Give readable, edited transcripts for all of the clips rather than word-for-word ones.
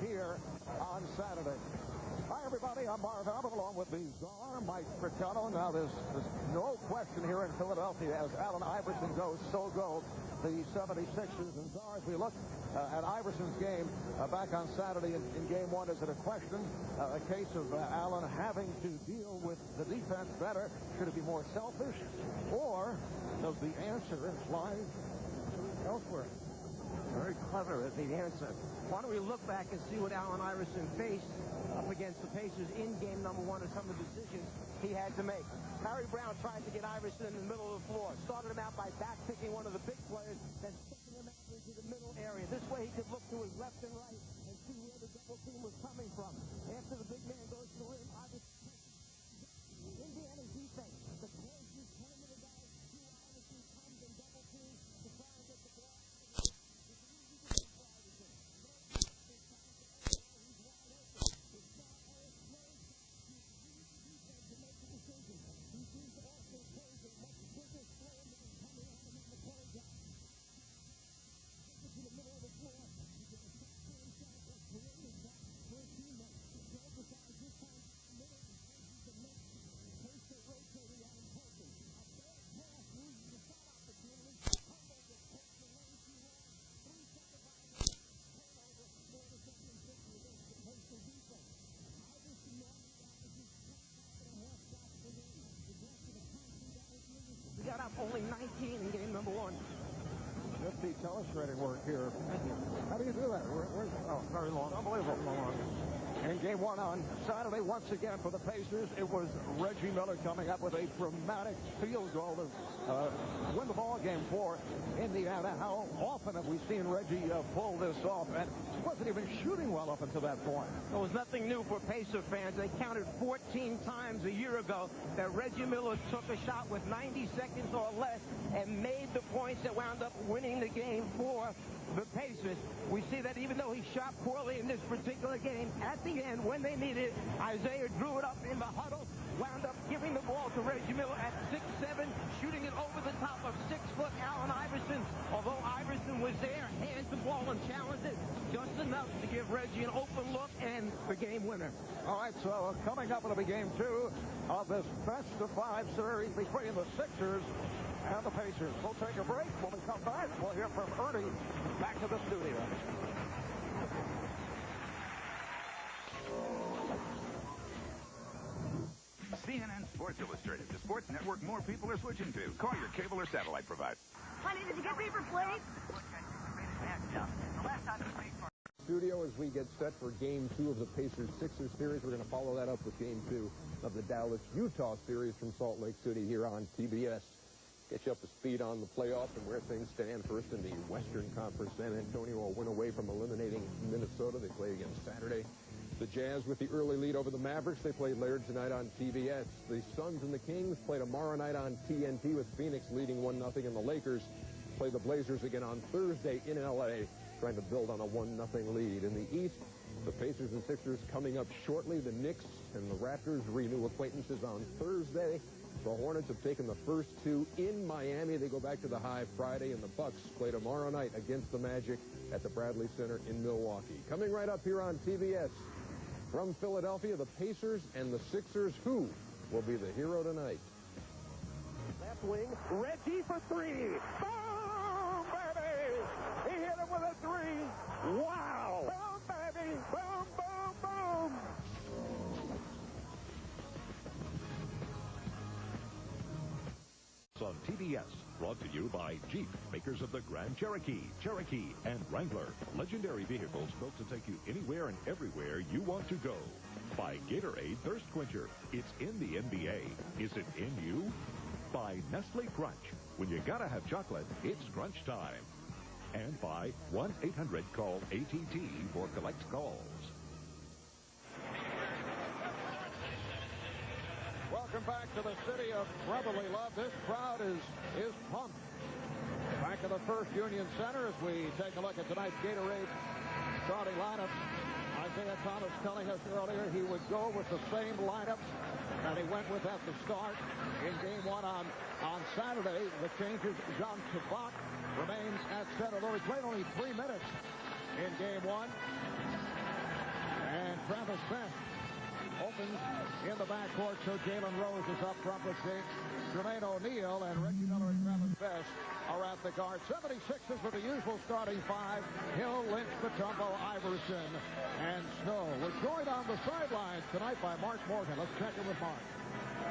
here on Saturday. Hi, everybody. I'm Marv Albert, along with the czar, Mike Fratello. Now, there's no question here in Philadelphia, as Allen Iverson goes, so go the 76ers and Czars. We look at Iverson's game back on Saturday in Game 1. Is it a question, a case of Allen having to deal with the defense better? Should it be more selfish? Or does the answer lie elsewhere? Very clever at the answer. Why don't we look back and see what Allen Iverson faced up against the Pacers in game number 1 and some of the decisions he had to make. Harry Brown tried to get Iverson in the middle of the floor. Started him out by back-picking one of the big players, then sticking him out into the middle area. This way he could look to his left and right and see where the double team was coming from. After the big man goes to the rim, Iverson Indiana's defense. The closest perimeter guys, two Iverson comes and double teams to try and get the ball. Got up only 19 in game number 1. Just the illustrating work here. How do you do that? Very long. Unbelievable. In Game 1 on Saturday, once again for the Pacers, it was Reggie Miller coming up with a dramatic field goal to win the ball game for Indiana. How often have we seen Reggie pull this off? And he wasn't even shooting well up until that point. It was nothing new for Pacer fans. They counted 14 times a year ago that Reggie Miller took a shot with 90 seconds or less and made the points that wound up winning the game for the Pacers. We see that even though he shot poorly in this particular game, at the end, when they needed it, Isaiah drew it up in the huddle, wound up giving the ball to Reggie Miller at 6'7", shooting it over the top of 6-foot Allen Iverson. Although Iverson was there, hands the ball and challenged it just enough to give Reggie an open look and the game winner. All right, so coming up, it'll be Game 2 of this best-of-5 series between the Sixers and the Pacers. We'll take a break. When we come back, we'll hear from Ernie back to the studio. CNN Sports Illustrated, the sports network more people are switching to. Call your cable or satellite provider. Honey, did you get paper plates? Studio as we get set for Game 2 of the Pacers-Sixers series. We're going to follow that up with Game 2 of the Dallas-Utah series from Salt Lake City here on TBS. Get you up to speed on the playoffs and where things stand. First in the Western Conference, San Antonio a win away from eliminating Minnesota. They play again Saturday. The Jazz with the early lead over the Mavericks. They play later tonight on TBS. The Suns and the Kings play tomorrow night on TNT with Phoenix leading 1-0, and the Lakers play the Blazers again on Thursday in L.A., trying to build on a 1-0 lead. In the East, the Pacers and Sixers coming up shortly. The Knicks and the Raptors renew acquaintances on Thursday. The Hornets have taken the first two in Miami. They go back to the Hive Friday, and the Bucks play tomorrow night against the Magic at the Bradley Center in Milwaukee. Coming right up here on TBS from Philadelphia, the Pacers and the Sixers. Who will be the hero tonight? Left wing, Reggie for three. Boom, baby! He hit him with a three. Wow! Boom, baby! Boom, boom, boom! On TBS, brought to you by Jeep, makers of the Grand Cherokee, Cherokee, and Wrangler. Legendary vehicles built to take you anywhere and everywhere you want to go. By Gatorade Thirst Quencher. It's in the NBA. Is it in you? By Nestle Crunch. When you gotta have chocolate, it's crunch time. And by 1-800-CALL-ATT for collect calls. Welcome back to the city of brotherly love. This crowd is pumped. Back to the First Union Center as we take a look at tonight's Gatorade starting lineup. Isaiah Thomas telling us earlier he would go with the same lineup that he went with at the start in Game 1 on Saturday. The changes, Jean Tabak remains at center, although he played only 3 minutes in Game 1. And Travis Best opens in the backcourt, so Jalen Rose is up front with Jermaine O'Neal, and Reggie Miller and Travis Best are at the guard. 76ers with the usual starting five: Hill, Lynch, Mutombo, Iverson, and Snow. We're joined on the sidelines tonight by Mark Morgan. Let's check in with Mark.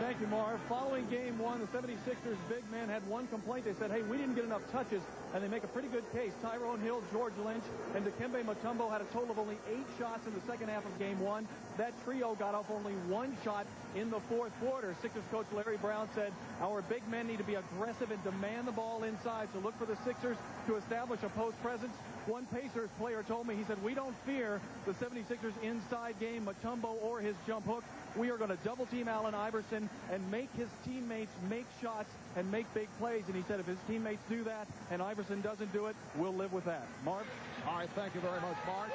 Thank you, Marv. Following game one, the 76ers big man had one complaint. They said, hey, we didn't get enough touches, and they make a pretty good case. Tyrone Hill, George Lynch, and Dikembe Mutombo had a total of only 8 shots in the second half of game one. That trio got off only 1 shot in the fourth quarter. Sixers coach Larry Brown said, our big men need to be aggressive and demand the ball inside, so look for the Sixers to establish a post presence. One Pacers player told me, he said, we don't fear the 76ers inside game, Mutombo or his jump hook. We are going to double team Allen Iverson and make his teammates make shots and make big plays. And he said if his teammates do that and Iverson doesn't do it, we'll live with that. Mark? All right, thank you very much, Mark.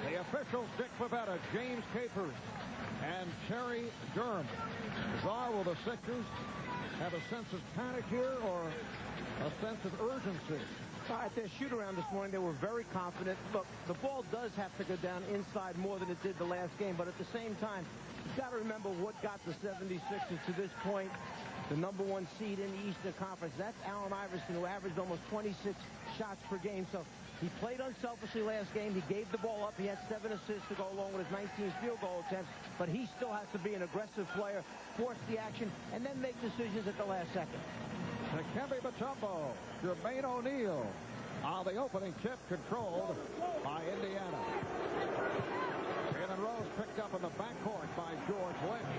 The officials, Dick Pavetta, James Capers, and Terry Durham. Czar, will the Sixers have a sense of panic here or a sense of urgency? At their shoot-around this morning, they were very confident. Look, the ball does have to go down inside more than it did the last game, but at the same time, you've got to remember what got the 76ers to this point, the #1 seed in the Eastern Conference. That's Allen Iverson, who averaged almost 26 shots per game. So he played unselfishly last game. He gave the ball up. He had 7 assists to go along with his 19 field goal attempts, but he still has to be an aggressive player, force the action, and then make decisions at the last second. Dikembe Mutombo, Jermaine O'Neal on the opening tip, controlled by Indiana. Jalen Rose picked up in the backcourt by George Lynch.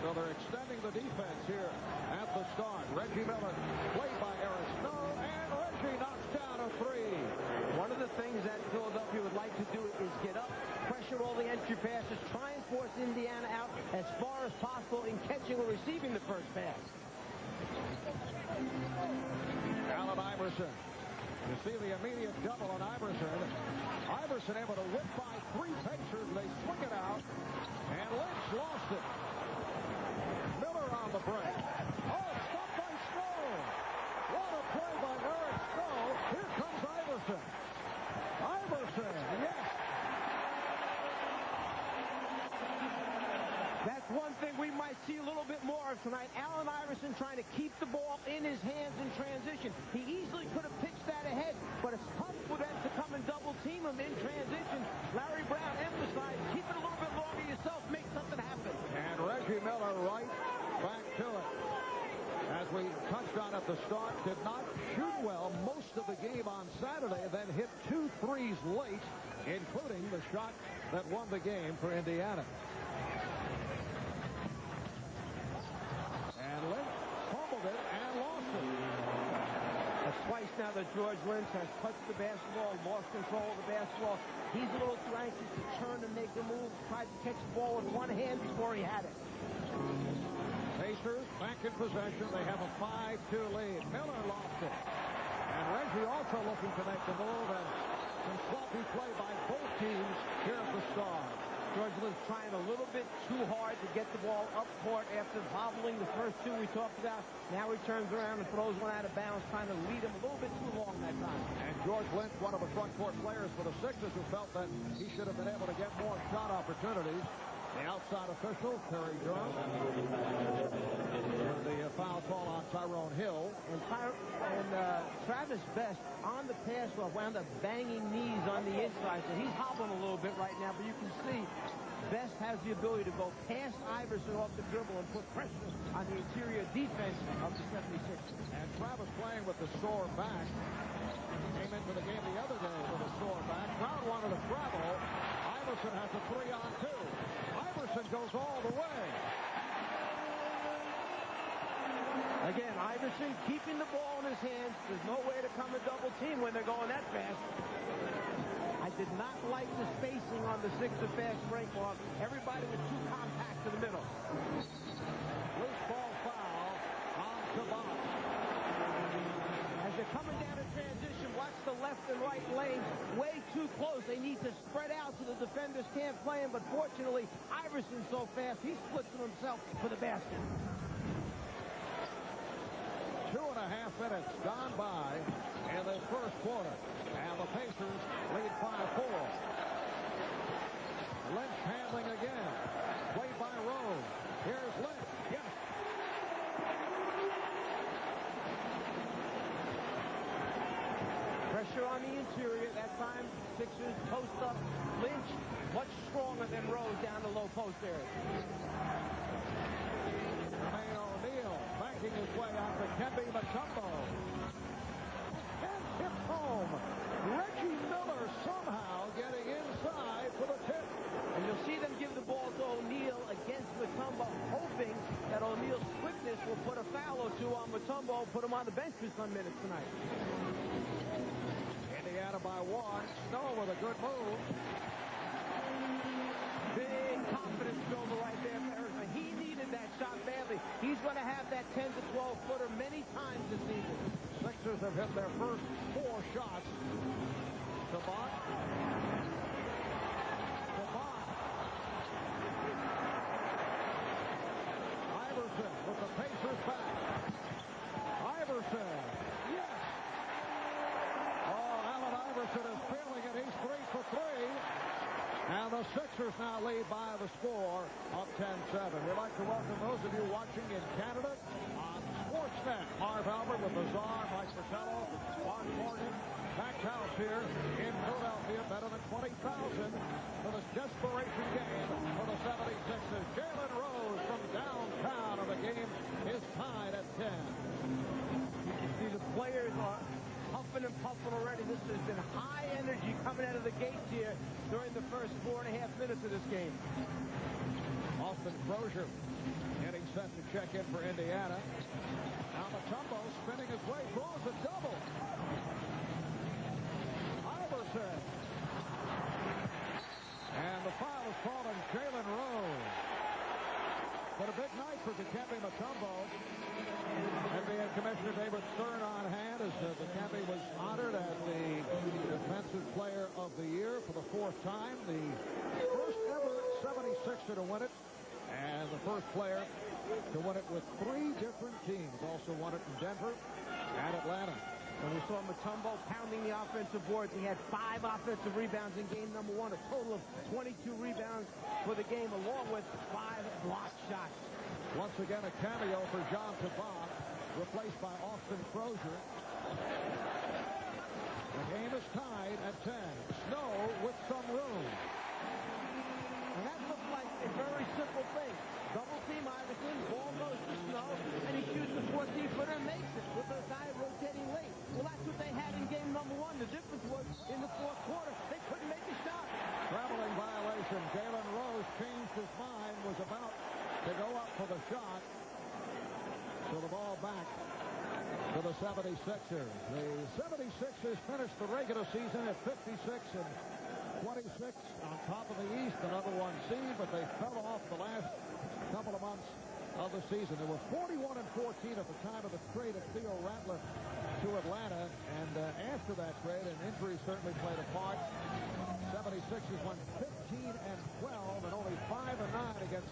So they're extending the defense here at the start. Reggie Miller, played by Eric Snow, and Reggie knocks down a 3. One of the things that Philadelphia would like to do is get up, pressure all the entry passes, try and force Indiana out as far as possible in catching or receiving the first pass. Allen Iverson. You see the immediate double on Iverson. Iverson able to whip by 3 Pacers. They swing it out, and Lynch lost it. Miller on the break. Oh, stopped by Snow. What a play by Eric Snow. Here comes Iverson. Iverson, yes. That's one thing we might see a little bit more of tonight. Allen Iverson trying to keep the ball in his hands in transition. He easily could have pitched that ahead, but it's tough for them to come and double team him in transition. Larry Brown emphasized, keep it a little bit longer yourself, make something happen. And Reggie Miller right back to it. As we touched on at the start, did not shoot well most of the game on Saturday, then hit 2 threes late, including the shot that won the game for Indiana. Twice now that George Lynch has touched the basketball, lost control of the basketball. He's a little too anxious to turn and make the move. Tried to catch the ball with one hand before he had it. Pacers back in possession. They have a 5-2 lead. Miller lost it. And Reggie also looking to make the move. And some sloppy play by both teams here at the start. George Lynch trying a little bit too hard to get the ball up court after hobbling the first 2 we talked about. Now he turns around and throws one out of bounds, trying to lead him a little bit too long that time. And George Lynch, one of the front court players for the Sixers, who felt that he should have been able to get more shot opportunities. The outside official, Terry Durham. The foul call on Tyrone Hill. And Travis Best on the pass wound up banging knees on the inside, so he's hobbling a little bit right now, but you can see Best has the ability to go past Iverson off the dribble and put pressure on the interior defense of the 76ers. And Travis playing with the sore back. Came into the game the other day with a sore back. Brown wanted to travel. Iverson has a 3-on-2. Iverson goes all the way. Again, Iverson keeping the ball in his hands. There's no way to come and double team when they're going that fast. I did not like the spacing on the Sixer fast break ball. Everybody was too compact to the middle. Loose ball foul on Shabbat. As they're coming down in transition, watch the left and right lanes way too close. They need to spread out so the defenders can't play him, but fortunately, Iverson's so fast, he splits them himself for the basket. 2.5 minutes gone by in the first quarter. And the Pacers lead 5-4. Lynch handling again. Played by Rose. Here's Lynch. Yes. Pressure on the interior. That time, Sixers post up. Lynch much stronger than Rose down the low post area. Jermaine O'Neal banking his way out to Kembe Mutombo. And tipped home. Reggie Miller somehow getting inside for the tip. And you'll see them give the ball to O'Neal against Mutombo, hoping that O'Neal's quickness will put a foul or two on Mutombo, put him on the bench for some minutes tonight. Indiana by one. Snow with a good move. Big confidence builder right there for Arizona. He needed that shot badly. He's going to have that 10 to 12 footer many times this season. Sixers have hit their first 4 shots. Sabot. Iverson with the Pacers back. Iverson. Yes. Oh, Allen Iverson is feeling it. He's 3 for 3. And the Sixers now lead by the score of 10-7. We'd like to welcome those of you watching in Canada on Sportsnet. Marv Albert with the Czar, Mike Fratello, Mark Morgan. Packed house here in Philadelphia. Better than 20,000 for this desperation game for the 76ers. Jalen Rose from downtown, and the game is tied at 10. See, the players are huffing and puffing already. This has been high energy coming out of the gates here during the first 4.5 minutes of this game. Austin Crozier getting set to check in for Indiana. Now Mutombo spinning his way, throws a double. Iverson. And the foul is called on Jalen Rose. But a big night for Dikembe Mutombo. NBA Commissioner David Stern on hand as Dikembe was honored as the Defensive Player of the Year for the 4th time. The first ever 76er to win it. And the first player to win it with 3 different teams. Also won it in Denver and Atlanta. And we saw Mutombo pounding the offensive boards. He had 5 offensive rebounds in game number 1, a total of 22 rebounds for the game, along with 5 blocked shots. Once again, a cameo for John Tabak, replaced by Austin Crozier. The game is tied at 10. Snow with some room. And that looks like a very simple thing. Double team Iverson, ball goes to Snow, and he shoots the 14-footer and makes it with a guy rotating late. Well, that's what they had in game number 1. The difference was in the 4th quarter, they couldn't make a shot. Traveling violation. Jalen Rose changed his mind, was about to go up for the shot. So the ball back to the 76ers. The 76ers finished the regular season at 56-26 on top of the East, the number 1 seed, but they fell off the last couple of months of the season. They were 41-14 at the time of the trade of Theo Rattler to Atlanta, and after that trade, and injuries certainly played a part. 76ers went 15-12 and only 5-9 against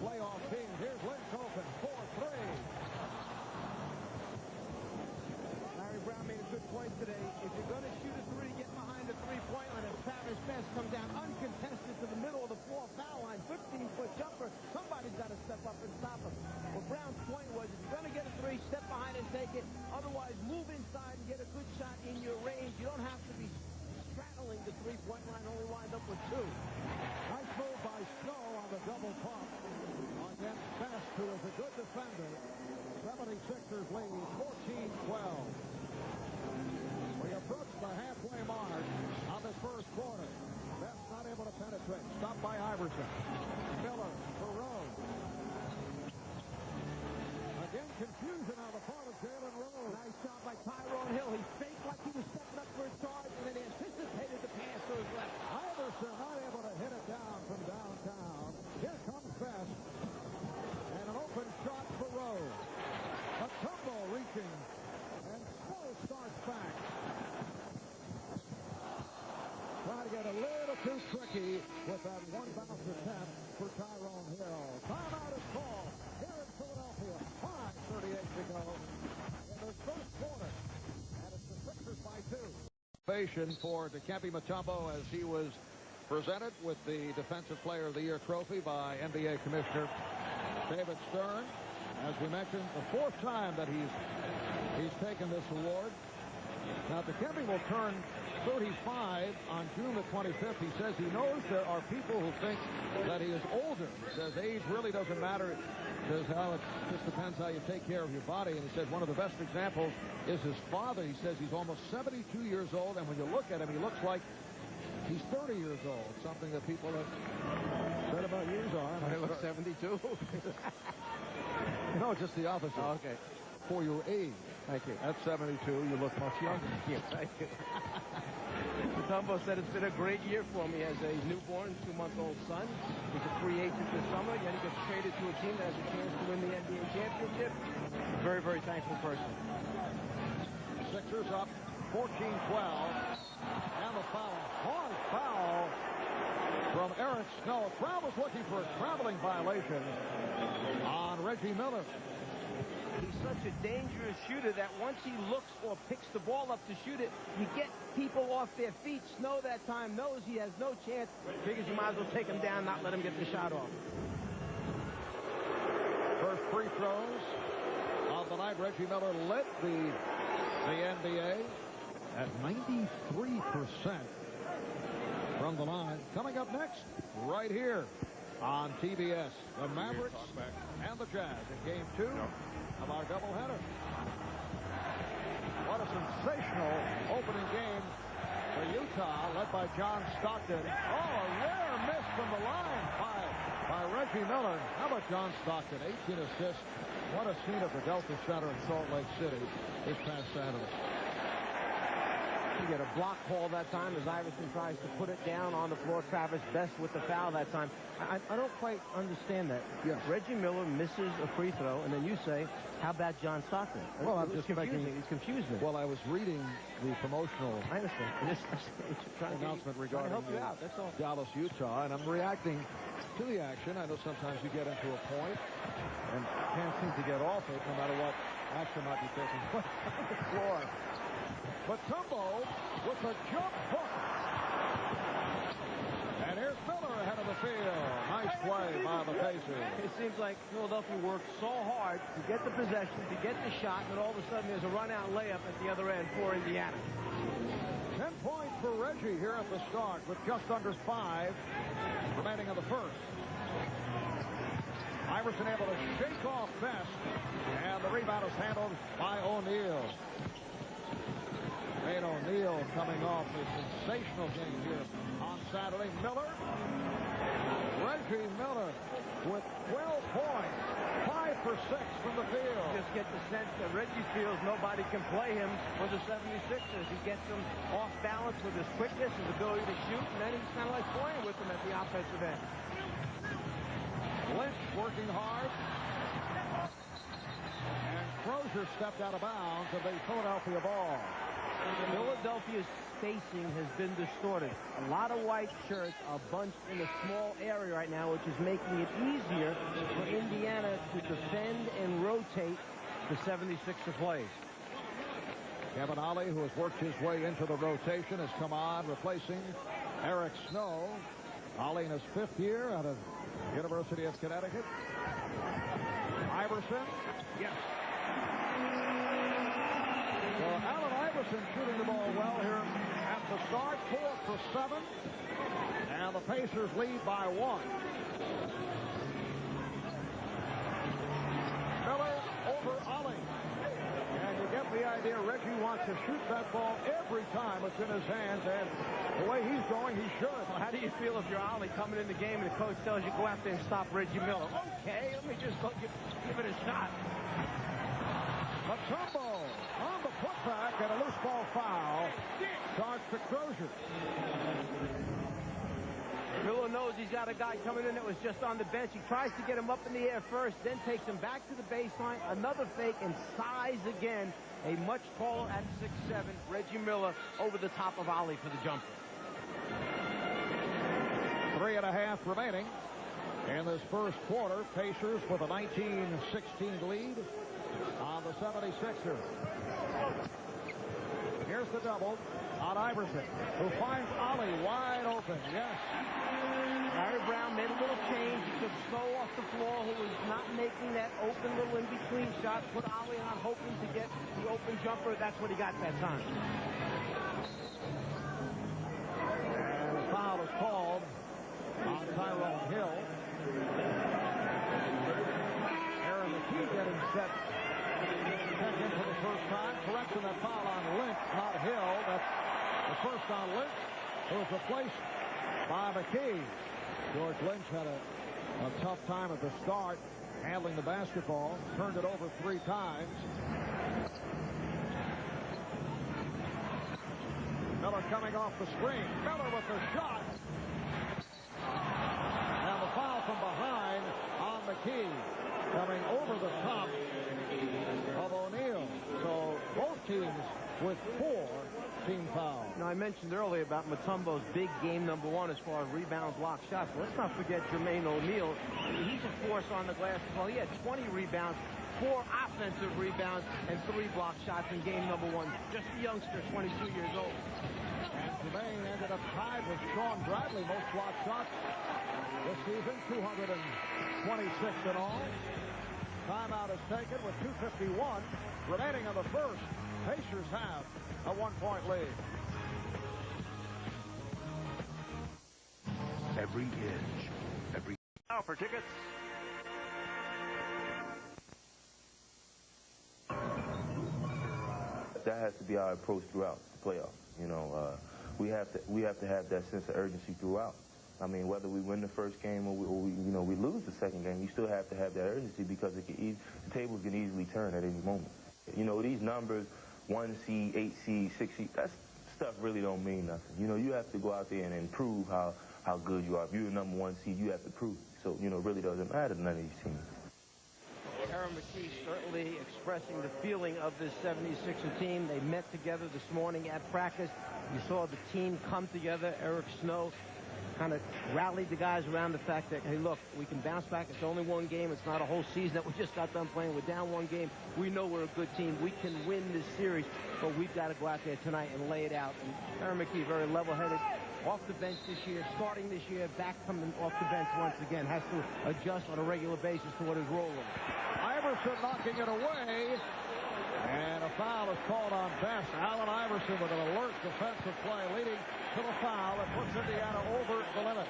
playoff teams. Here's Lynch open, 4-3. Larry Brown made a good point today. If you're going to shoot a 3, get behind the 3-point line. If Travis Best comes down uncontested to the middle of the floor foul line, 15-foot jumper, somebody's got to step up and stop him. Well, Brown's point was, if you're going to get a 3, step behind and take it. Otherwise, move inside and get a good shot in your range. You don't have to be straddling the 3-point line, only wind up with 2. Nice move by Snow on the double pump against Best, who is a good defender. 76ers lead 14-12. We approach the halfway mark on this first quarter. Best not able to penetrate. Stopped by Iverson. Miller for Rose. Again, confusion on the part of Jalen Rose. Nice shot by Tyrone Hill. He faked like he was stepping up for a charge, and then anticipated the pass to his left. Iverson not able to hit it down from downtown. Here comes Best. And an open shot for Rose. Mutombo reaching. And Snow starts back. Trying to get a little too tricky with that one bounce attempt for Tyrone Hill. Timeout is called here in Philadelphia. 5:38 to go in the first quarter. And it's the Sixers by 2. For Dikembe Mutombo as he was presented with the Defensive Player of the Year trophy by NBA Commissioner David Stern. As we mentioned, the 4th time that he's taken this award. Now, Dikembe will turn 35 on June the 25th. He says he knows there are people who think that he is older. He says age really doesn't matter. He says, well, it just depends how you take care of your body. And he said one of the best examples is his father. He says he's almost 72 years old, and when you look at him, he looks like he's 30 years old, something that people have said about you, Czar. I look 72. No, just the opposite. Oh, okay. For your age. Thank you. At 72, you look much younger. Thank you. Mutombo said it's been a great year for me as a newborn 2-month-old son. He's a free agent this summer, yet he gets traded to a team that has a chance to win the NBA championship. Very, very thankful person. Sixers up 14-12. And the foul. Hard foul from Eric Snow. Brown was looking for a traveling violation on Reggie Miller. He's such a dangerous shooter that once he looks or picks the ball up to shoot it, you get people off their feet. Snow that time knows he has no chance. Figures you might as well take him down, not let him get the shot off. First free throws of the night. Reggie Miller led the NBA at 93% from the line. Coming up next, right here on TBS, the Mavericks and the Jazz in Game 2 of our doubleheader. What a sensational opening game for Utah, led by John Stockton. Oh, a rare miss from the line by Reggie Miller. How about John Stockton? 18 assists. What a scene at the Delta Center in Salt Lake City this past Saturday. You get a block call that time as Iverson tries to put it down on the floor. Travis Best with the foul that time. I don't quite understand that. Yes. Reggie Miller misses a free throw, and then you say, how about John Stockton? Well, I'm just making... It confused me. Well, I was reading the promotional I understand. announcement regarding help you out. That's all. Dallas, Utah, and I'm reacting to the action. I know sometimes you get into a point and can't seem to get off it no matter what action might be taking place on the floor. Mutombo with a jump hook. And here's Miller ahead of the field. Nice play by the Pacers. It seems like Philadelphia worked so hard to get the possession, to get the shot, and all of a sudden there's a run-out layup at the other end for Indiana. 10 points for Reggie here at the start with just under 5 remaining in the first. Iverson able to shake off Best, and the rebound is handled by O'Neal. Wayne O'Neal coming off a sensational game here on Saturday. Miller, Reggie Miller with 12 points, 5 for 6 from the field. You just get the sense that Reggie feels nobody can play him for the 76ers. He gets them off balance with his quickness, his ability to shoot, and then he's kind of like playing with them at the offensive end. Lynch working hard. And Crozier stepped out of bounds of the Philadelphia ball. Philadelphia's spacing has been distorted. A lot of white shirts are bunched in a small area right now, which is making it easier for Indiana to defend and rotate the 76er plays. Kevin Ollie, who has worked his way into the rotation, has come on, replacing Eric Snow. Ollie in his 5th year out of University of Connecticut. Iverson. Yes. So Allen Iverson shooting the ball well here at the start. 4 for 7. And the Pacers lead by 1. Miller over Ollie. And you get the idea Reggie wants to shoot that ball every time it's in his hands. And the way he's going, he should. Well, how do you feel if you're Ollie coming in the game and the coach tells you go out there and stop Reggie Miller? Okay, let me just go give it a shot. Mutombo on the putback and a loose ball foul. Charge to Crozier. Miller knows he's got a guy coming in that was just on the bench. He tries to get him up in the air first, then takes him back to the baseline. Another fake and size again. A much taller at 6'7", Reggie Miller over the top of Ollie for the jumper. 3.5 remaining in this first quarter. Pacers with a 19-16 lead on the 76ers. Here Here's the double on Iverson, who finds Ollie wide open. Yes. Larry Brown made a little change. He took Snow off the floor, who was not making that open little in-between shot. Put Ollie on, hoping to get the open jumper. That's what he got that time. And the foul is called on Tyrone Hill. Aaron McKee getting set. Check in for the first time. Correction, that foul on Lynch, not Hill. That's the first on Lynch, who was replaced by McKee. George Lynch had a tough time at the start handling the basketball. Turned it over 3 times. Miller coming off the screen. Miller with the shot. And the foul from behind on McKee. Coming over the top of O'Neal. So both teams with 4 team fouls. Now, I mentioned earlier about Mutombo's big game number 1 as far as rebounds, block shots. Let's not forget Jermaine O'Neal. He's a force on the glass as well. He had 20 rebounds, 4 offensive rebounds, and 3 block shots in game number 1. Just a youngster, 22 years old. And Jermaine ended up tied with Sean Bradley, most block shots this season, 226 in all. Timeout is taken with 2:51 remaining in the first. Pacers have a 1-point lead. Every inch, every... Now for tickets. That has to be our approach throughout the playoffs. You know, we have to have that sense of urgency throughout. I mean, whether we win the first game or we lose the second game, you still have to have that urgency because the tables can easily turn at any moment. You know, these numbers, 1 seed, 8 seed, 6 seed, that stuff really don't mean nothing. You know, you have to go out there and prove how good you are. If you're the number 1 seed, you have to prove it. So, you know, it really doesn't matter to none of these teams. Aaron McKee certainly expressing the feeling of this 76er team. They met together this morning at practice. You saw the team come together. Eric Snow kind of rallied the guys around the fact that, hey, look, we can bounce back. It's only 1 game. It's not a whole season that we just got done playing. We're down 1 game. We know we're a good team. We can win this series, but we've got to go out there tonight and lay it out. And Aaron McKee, very level-headed, off the bench this year, starting this year, back coming off the bench once again. Has to adjust on a regular basis to what his role is. Iverson knocking it away. And a foul is called on Best. Allen Iverson with an alert defensive play leading to the foul that puts Indiana over the limit.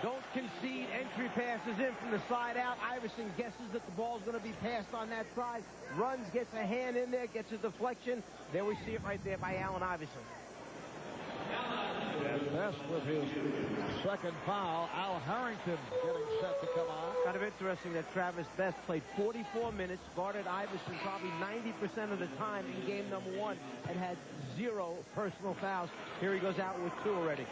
Don't concede. Entry passes in from the side out. Iverson guesses that the ball's going to be passed on that side. Runs, gets a hand in there, gets a deflection. There we see it right there by Allen Iverson. And Best with his second foul. Al Harrington getting set to come on. Kind of interesting that Travis Best played 44 minutes, guarded Iverson probably 90% of the time in game number 1, and had 0 personal fouls. Here he goes out with 2 already.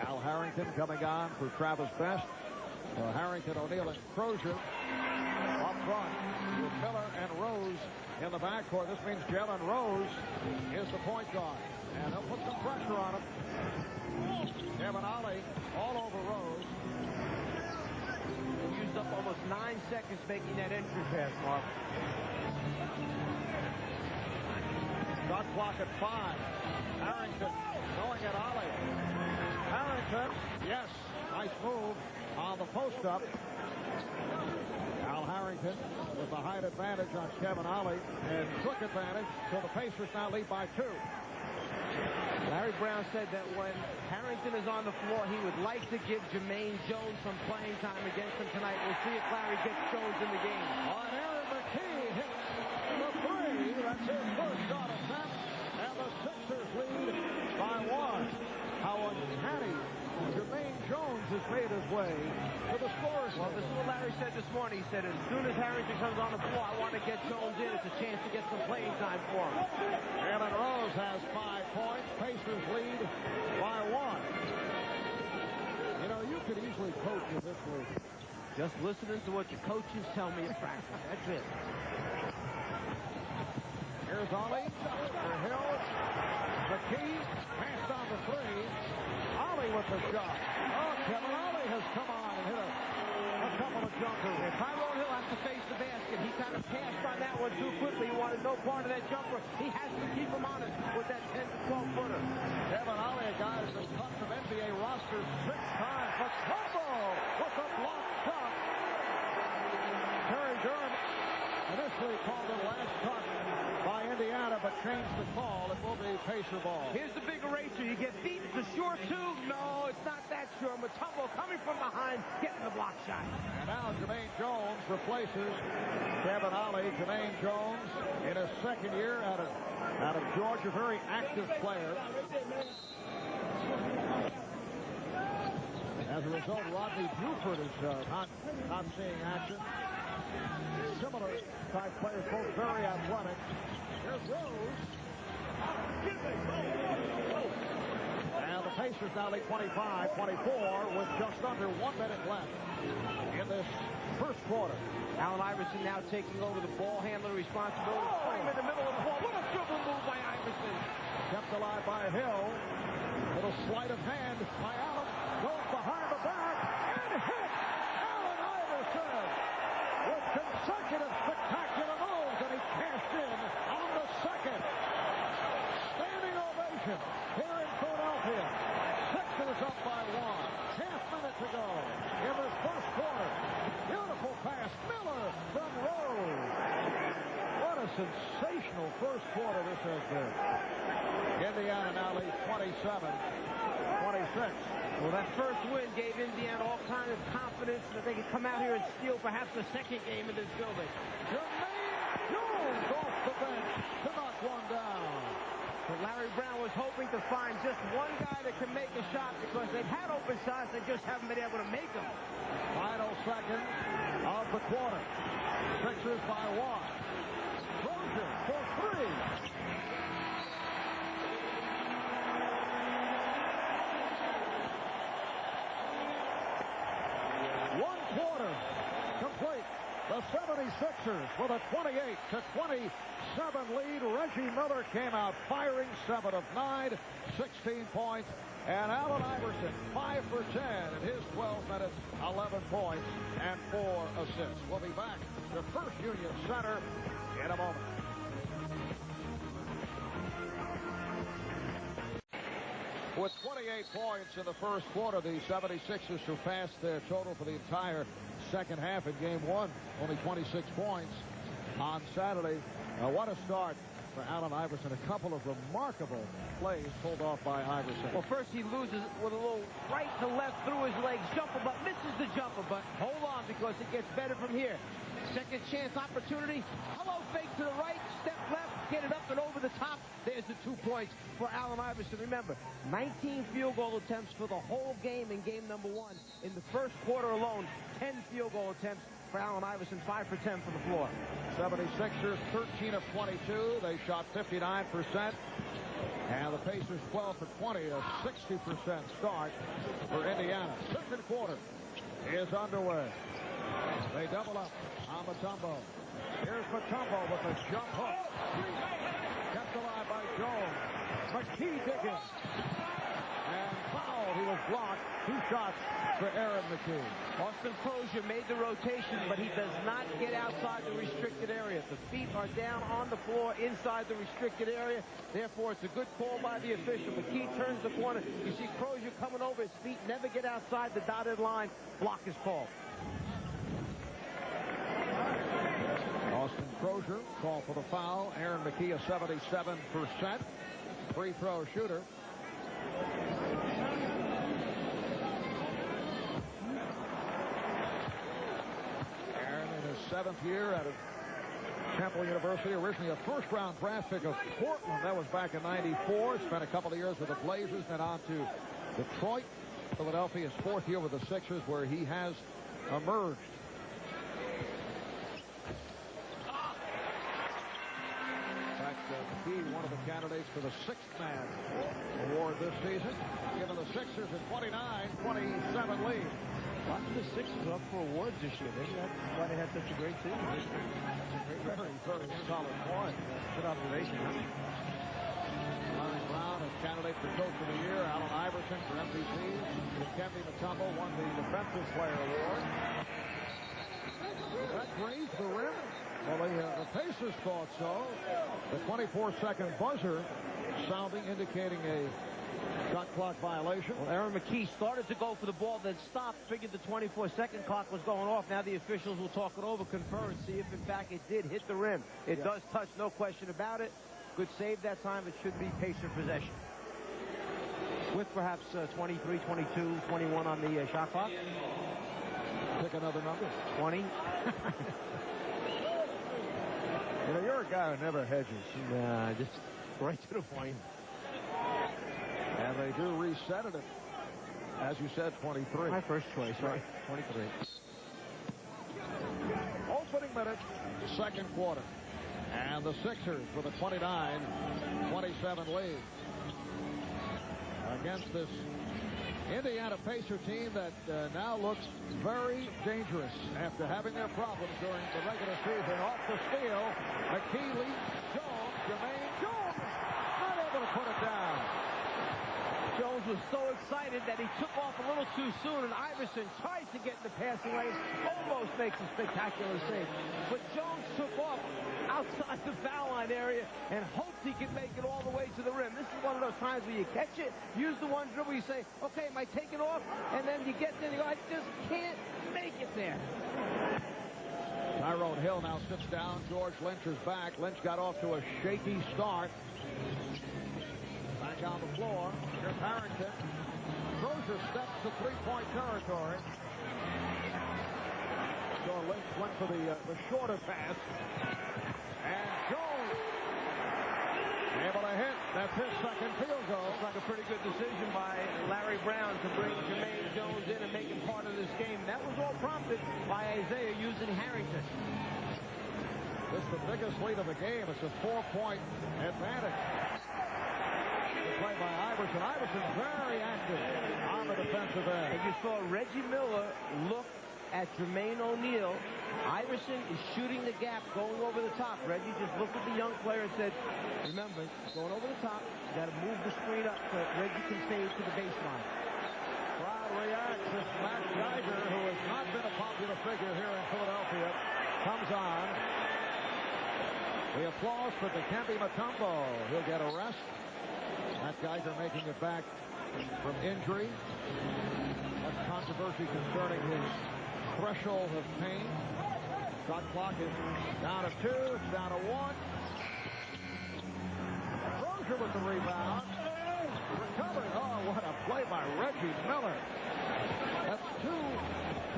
Al Harrington coming on for Travis Best. Harrington, O'Neal, and Crozier up front with Miller and Rose in the backcourt. This means Jalen Rose is the point guard. And they'll put some pressure on him. Kevin Ollie all over Rose. He used up almost 9 seconds making that entry pass, Mark. Shot clock at 5. Harrington going at Ollie. Harrington, yes, nice move on the post-up. Al Harrington with the height advantage on Kevin Ollie and quick advantage, so the Pacers now lead by 2. Larry Brown said that when Harrington is on the floor, he would like to give Jermaine Jones some playing time against him tonight. We'll see if Larry gets Jones in the game. On Aaron McKee hits the 3. That's his first shot attempt, and the Sixers lead by 1. How uncanny. Jermaine Jones has made his way to the scorer's Well, this is what Larry said this morning. He said, as soon as Harrington comes on the floor, I want to get Jones in. It's a chance to get some playing time for him. Jalen Rose has 5 points. Pacers lead by 1. You know, you could easily coach in this league. Just listening to what your coaches tell me at practice. That's it. Here's Ollie for Hill. McKee passed on the 3. Ollie with the shot. Oh, Kevin Ollie has come on and hit a a couple of jumpers. And Tyrone Hill has to face the basket. He kind of passed on that one too quickly. He wanted no part of that jumper. He has to keep him honest with that 10 to 12 footer. Kevin Ollie, a guy who's been cut from NBA roster 6 times. Mutombo with a block shot. Terry Durham initially called it last cut by Indiana, but changed the call. It will be Pacer ball. Here's the big eraser. You get beat. It's a sure two. No, it's not that sure. Mutombo coming from behind, getting the block shot. And now Jermaine Jones replaces Kevin Ollie. Jermaine Jones in his second year out of Georgia, very active player. As a result, Rodney Buford is not seeing action. Similar type players, both very athletic. Here's Rose. And the Pacers now lead 25-24 with just under 1 minute left in this first quarter. Allen Iverson now taking over the ball handler responsibility. Putting him in the middle of the ball. What a dribble move by Iverson. Kept alive by Hill. Little sleight of hand by Allen. Goes behind the back and hit Allen Iverson with consecutive spectacular moves, and he cashed in on the second. Standing ovation here in Philadelphia. Sixers up by 1. Half minute to go in this first quarter. Beautiful pass. Miller from Rose. What a sensational first quarter this has been. Indiana now leads 27-26. Well, that first win gave Indiana all kinds of confidence that they could come out here and steal perhaps the second game in this building. Jermaine Jones off the bench to knock one down. But Larry Brown was hoping to find just one guy that can make a shot because they've had open shots, they just haven't been able to make them. Final second of the quarter. Sixers by 1. Crozier for 3. One quarter complete. The 76ers with a 28-27 lead. Reggie Miller came out firing 7 of 9, 16 points. And Allen Iverson, 5 for 10 in his 12 minutes, 11 points and 4 assists. We'll be back to First Union Center in a moment. With 28 points in the first quarter, the 76ers surpassed their total for the entire second half in Game 1. Only 26 points on Saturday. What a start for Allen Iverson. A couple of remarkable plays pulled off by Iverson. Well, first he loses with a little right to left through his legs jumper, but misses the jumper. But hold on, because it gets better from here. Second chance opportunity. Hello fake to the right, step left, get it up and over the top. There's the 2 points for Allen Iverson. Remember, 19 field goal attempts for the whole game in game number 1. In the first quarter alone, 10 field goal attempts for Allen Iverson, 5 for 10 from the floor. 76ers, 13 of 22. They shot 59%. And the Pacers 12 for 20, a 60% start for Indiana. Second quarter is underway. They double up on Mutombo. Here's Mutombo with a jump hook. Kept alive by Jones. McKee digging. And fouled. He was blocked. 2 shots for Aaron McKee. Austin Crozier made the rotation, but he does not get outside the restricted area. The feet are down on the floor inside the restricted area. Therefore, it's a good call by the official. McKee turns the corner. You see Crozier coming over. His feet never get outside the dotted line. Block is called. Austin Crozier called for the foul. Aaron McKee, a 77% free throw shooter. Aaron in his 7th year out of Temple University, originally a first-round draft pick of Portland. That was back in '94. Spent a couple of years with the Blazers, then on to Detroit. Philadelphia's 4th year with the Sixers, where he has emerged. McKee, one of the candidates for the 6th man award this season, giving the Sixers a 29-27 lead. Lots of the Sixers up for awards this year. That's why they had such a great season. Very, very solid point. Good observation. Larry Brown, a candidate for Coach of the Year. Allen Iverson for MVP. Dikembe Mutombo won the Defensive Player Award. Did that graze the rim? Well, the Pacers thought so. The 24-second buzzer sounding, indicating a shot clock violation. Well, Aaron McKee started to go for the ball, then stopped, figured the 24-second clock was going off. Now the officials will talk it over, confer, and see if, in fact, it did hit the rim. It does touch, no question about it. Good save that time. It should be Pacer possession. With perhaps 23, 22, 21 on the shot clock. Pick another number. 20. You know, you're a guy who never hedges. Nah, just right to the point. And they do reset it at, as you said, 23. My first choice, right? 23. Opening minute, second quarter. And the Sixers with a 29-27 lead against this Indiana Pacer team that now looks very dangerous after having their problems during the regular season. Off the steal, McKee leads Jones. Jermaine Jones not able to put it down. Jones was so excited that he took off a little too soon, and Iverson tries to get in the passing lane, almost makes a spectacular save. But Jones took off outside the foul line area and hoped he could make it all the way to the rim. This is one of those times where you catch it, use the one dribble, you say, okay, am I taking off? And then you get there and you go, I just can't make it there. Tyrone Hill now sits down. George Lynch is back. Lynch got off to a shaky start. Back on the floor. Here's Harrington. Crozier steps to three-point territory. So Lynch went for the shorter pass. And Jones able to hit. That's his second field goal. Looks like a pretty good decision by Larry Brown to bring Jermaine Jones in and make him part of this game. That was all prompted by Isaiah using Harrington. This is the biggest lead of the game. It's a 4-point advantage. Play by Iverson. Iverson's very active on the defensive end. And you saw Reggie Miller look at Jermaine O'Neal. Iverson is shooting the gap, going over the top. Reggie just looked at the young player and said, remember, going over the top, you got to move the screen up so Reggie can fade to the baseline. Crowd reacts as Matt Geiger, who has not been a popular figure here in Philadelphia, comes on. The applause for Dikembe Mutombo. He'll get a rest. Matt Geiger making it back from injury. Much controversy concerning his threshold of pain. Shot clock is down to 2. It's down to 1. Crozier with the rebound. Recovered. Oh, what a play by Reggie Miller. That's 2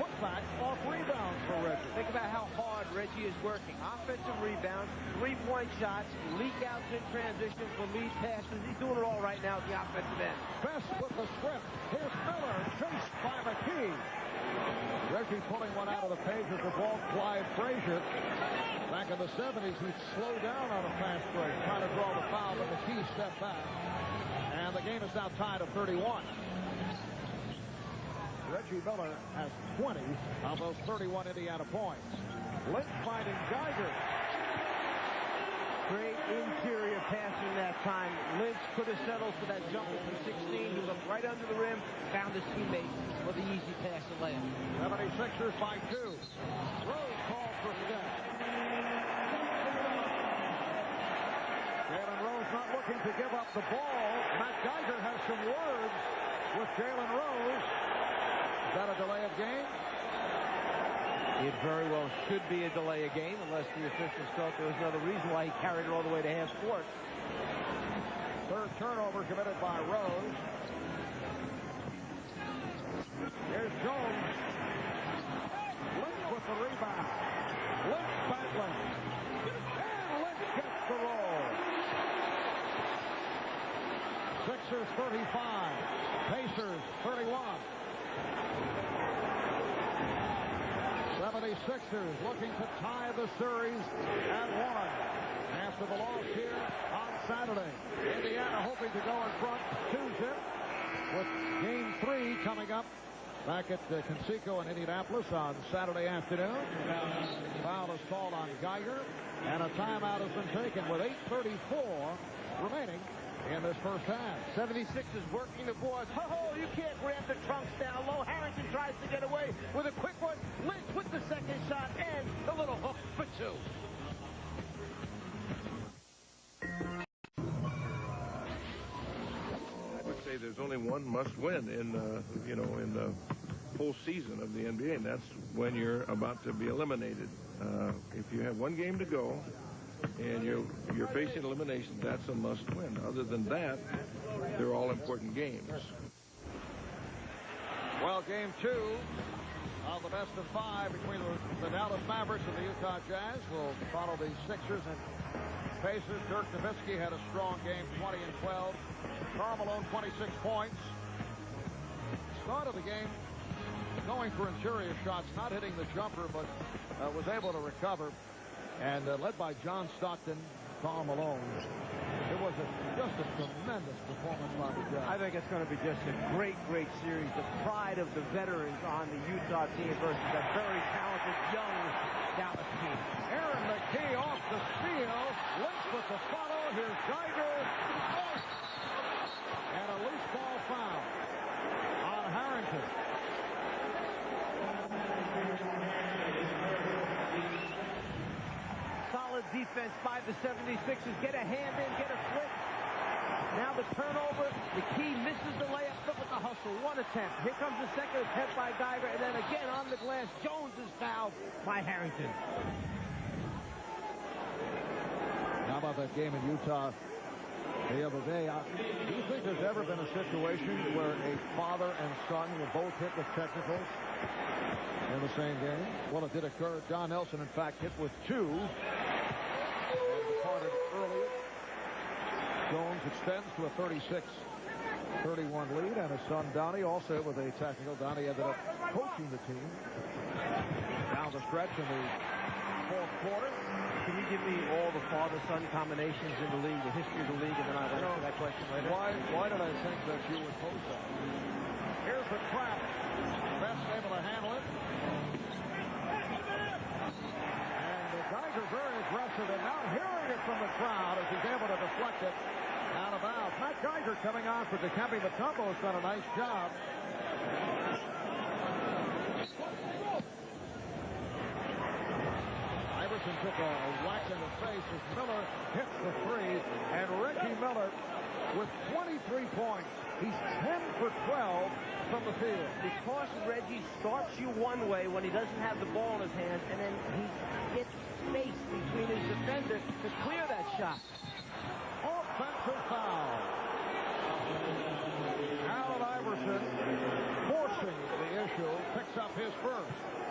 putbacks off rebounds for Reggie. Think about how hard Reggie is working. Offensive rebounds, three-point shots, leak outs in transition for lead passes. He's doing it all right now at the offensive end. Best with the script. Here's Miller, chased by McKee. Reggie pulling one out of the page with the ball. Clyde Frazier. Back in the 70s, he'd slow down on a fast break, trying to draw the foul, but McKee stepped back. And the game is now tied at 31. Reggie Miller has 20 of those 31 Indiana points. Lynch finding Geiger. Great interior passing that time. Lynch could have settled for that jumper from 16. He looked right under the rim, found his teammate for the easy pass and layup. 76ers by 2. Rose called for step. Jalen Rose not looking to give up the ball. Matt Geiger has some words with Jalen Rose. Is that a delay of game? It very well should be a delay of game unless the officials thought there was another reason why he carried it all the way to half court. Third turnover committed by Rose. Here's Jones. Lynch with the rebound. Lynch battling. And Lynch gets the roll. Sixers 35. Pacers 31. 76ers looking to tie the series at 1 after the loss here on Saturday. Indiana hoping to go in front 2-zip with Game 3 coming up back at Conseco in Indianapolis on Saturday afternoon. Foul is called on Geiger, and a timeout has been taken with 8:34 remaining in this first half. 76 is working the boards. Oh, you can't grab the trunks down low. Harrington tries to get away with a quick one. Lynch with the second shot and the little hook for two. I would say there's only one must-win in the whole season of the NBA, and that's when you're about to be eliminated. If you have one game to go and you're facing elimination, that's a must-win. Other than that, they're all important games. Well, game 2 of the best of 5 between the Dallas Mavericks and the Utah Jazz will follow the Sixers and Pacers. Dirk Nowitzki had a strong game, 20 and 12. Karl Malone, 26 points. Start of the game, going for interior shots, not hitting the jumper, but was able to recover. And led by John Stockton, Karl Malone. It was just a tremendous performance by the Jazz. I think it's going to be just a great, great series. The pride of the veterans on the Utah team versus a very talented young Dallas team. Aaron McKee off the steal. Lynch with the follow. Here's Geiger. And a loose ball foul on Harrington. Solid defense by the 76ers. Get a hand in, get a flip. Now the turnover. McKee misses the layup. Look at the hustle. One attempt. Here comes the second attempt by Geiger. And then again on the glass, Jones is fouled by Harrington. How about that game in Utah the other day? Do you think there's ever been a situation where a father and son were both hit with technicals in the same game? Well, it did occur. John Nelson, in fact, hit with 2 and departed early. Jones extends to a 36-31 lead, and his son Donnie also with a technical. Donnie ended up coaching the team down the stretch in the fourth quarter. Can you give me all the father-son combinations in the league, the history of the league, and then I'll answer that question later? Why did I think that you would pose that? Here's the trap. Best able to handle it. And Geiger very aggressive, and now hearing it from the crowd as he's able to deflect it out of bounds. Matt Geiger coming on for Dikembe Mutombo has done a nice job. Iverson took a whack in the face as Miller hits the 3, and Reggie Miller with 23 points. He's 10 for 12 from the field. Because Reggie starts you one way when he doesn't have the ball in his hands, and then he gets space between his defender to clear that shot. Offensive foul. Allen Iverson forcing the issue, picks up his first.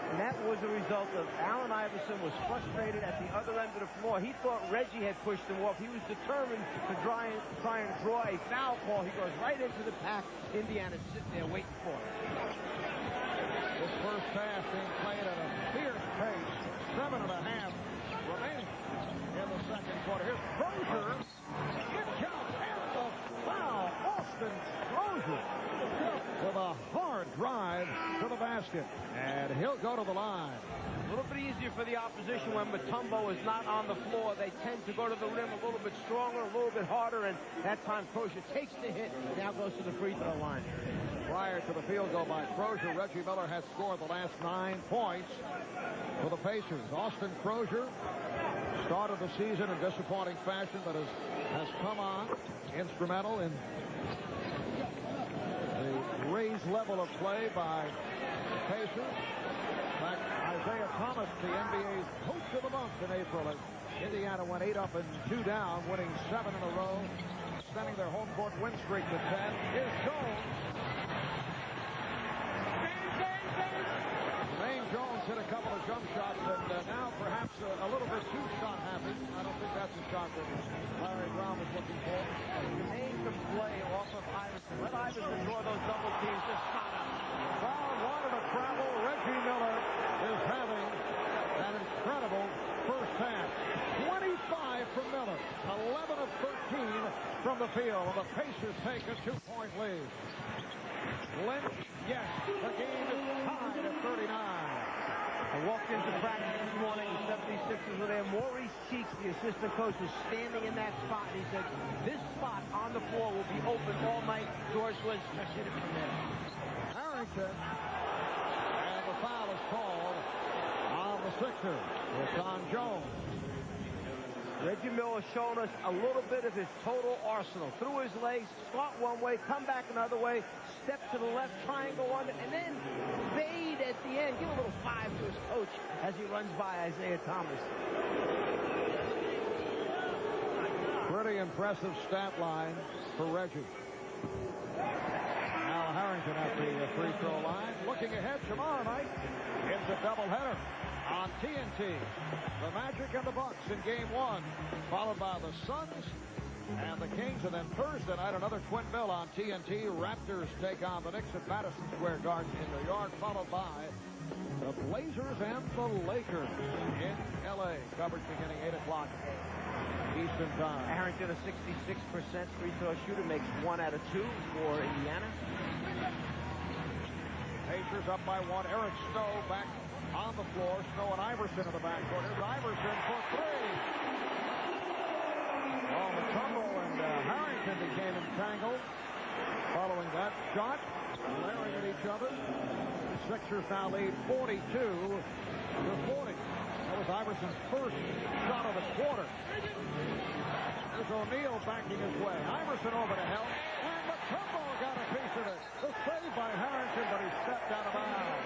And that was a result of Allen Iverson was frustrated at the other end of the floor. He thought Reggie had pushed him off. He was determined to try and draw a foul call. He goes right into the pack. Indiana's sitting there waiting for it. This first pass being played at a fierce pace. 7.5 remaining in the second quarter. Here's Crozier. Good job. And the foul. Austin Crozier with a hard drive to the basket. And he'll go to the line. A little bit easier for the opposition when Mutombo is not on the floor. They tend to go to the rim a little bit stronger, a little bit harder, and that time Crozier takes the hit, now goes to the free throw line. Prior to the field goal by Crozier, Reggie Miller has scored the last 9 points for the Pacers. Austin Crozier started the season in disappointing fashion, but has come on instrumental in the raised level of play by Pacers. In fact, Isaiah Thomas, the NBA's Coach of the Month in April, as Indiana went 8 up and 2 down, winning 7 in a row, extending their home court win streak to 10. Here's Jones. Jermaine Jones hit a couple of jump shots, and now perhaps a little bit too shot happy. I don't think that's a shot that Larry Brown was looking for. Jermaine can play off of Iverson. Let Iverson draw those double teams. Just stop it. Brown wanted to travel. Reggie Miller is having an incredible first half. 25 from Miller. 11 of 13 from the field. And the Pacers take a 2-point lead. Lynch, yes, the game is tied at 39. I walked into practice this morning. The 76ers were there. Maurice Cheeks, the assistant coach, was standing in that spot. And he said, this spot on the floor will be open all night. George Lynch just hit it from there. Harrington. And the foul is called on the Sixers. It's on Jones. Reggie Miller showing us a little bit of his total arsenal. Through his legs, start one way, come back another way, step to the left, triangle under, and then fade at the end. Give a little 5 to his coach as he runs by Isaiah Thomas. Pretty impressive stat line for Reggie. Now Harrington at the free throw line. Looking ahead tomorrow night. It's a doubleheader on TNT. The Magic and the Bucks in Game 1, followed by the Suns and the Kings. And then Thursday night, another twin bill on TNT. Raptors take on the Knicks at Madison Square Garden in New York, followed by the Blazers and the Lakers in L.A. Coverage beginning 8 o'clock Eastern Time. Harrington, a 66% free throw shooter, makes 1 out of 2 for Indiana. Pacers up by 1. Eric Snow back on the floor. Snow and Iverson in the backcourt. Here's Iverson for 3. Well, Mutombo and Harrington became entangled following that shot, glaring at each other. The Sixers now lead 42-40. That was Iverson's first shot of the quarter. There's O'Neal backing his way. Iverson over to help, and Mutombo got a piece of it. The save by Harrington, but he stepped out of bounds.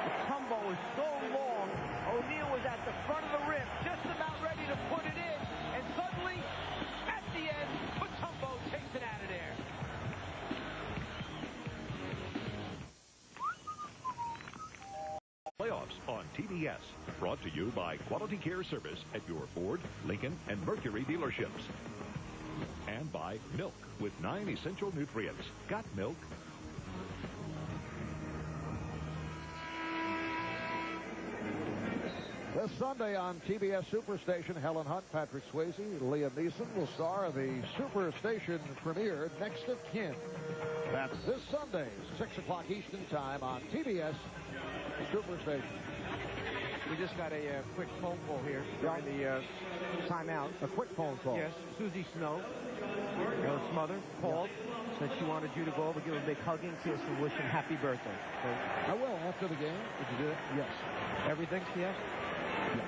Mutombo was so long, O'Neal was at the front of the rim, just about ready to put it in, and suddenly, at the end, Mutombo takes it out of there. Playoffs on TBS. Brought to you by Quality Care Service at your Ford, Lincoln, and Mercury dealerships. And by milk with 9 essential nutrients. Got milk? This Sunday on TBS Superstation, Helen Hunt, Patrick Swayze, Liam Neeson will star the Superstation premiere Next of Kin. That's this Sunday, 6 o'clock Eastern Time on TBS Superstation. We just got a quick phone call here during the timeout. A quick phone call? Yes, Susie Snow, her mother, called, said she wanted you to go over, give a big hugging kiss, and wish him happy birthday. So, I will after the game. Did you do it? Yes. Everything, yes? Yeah.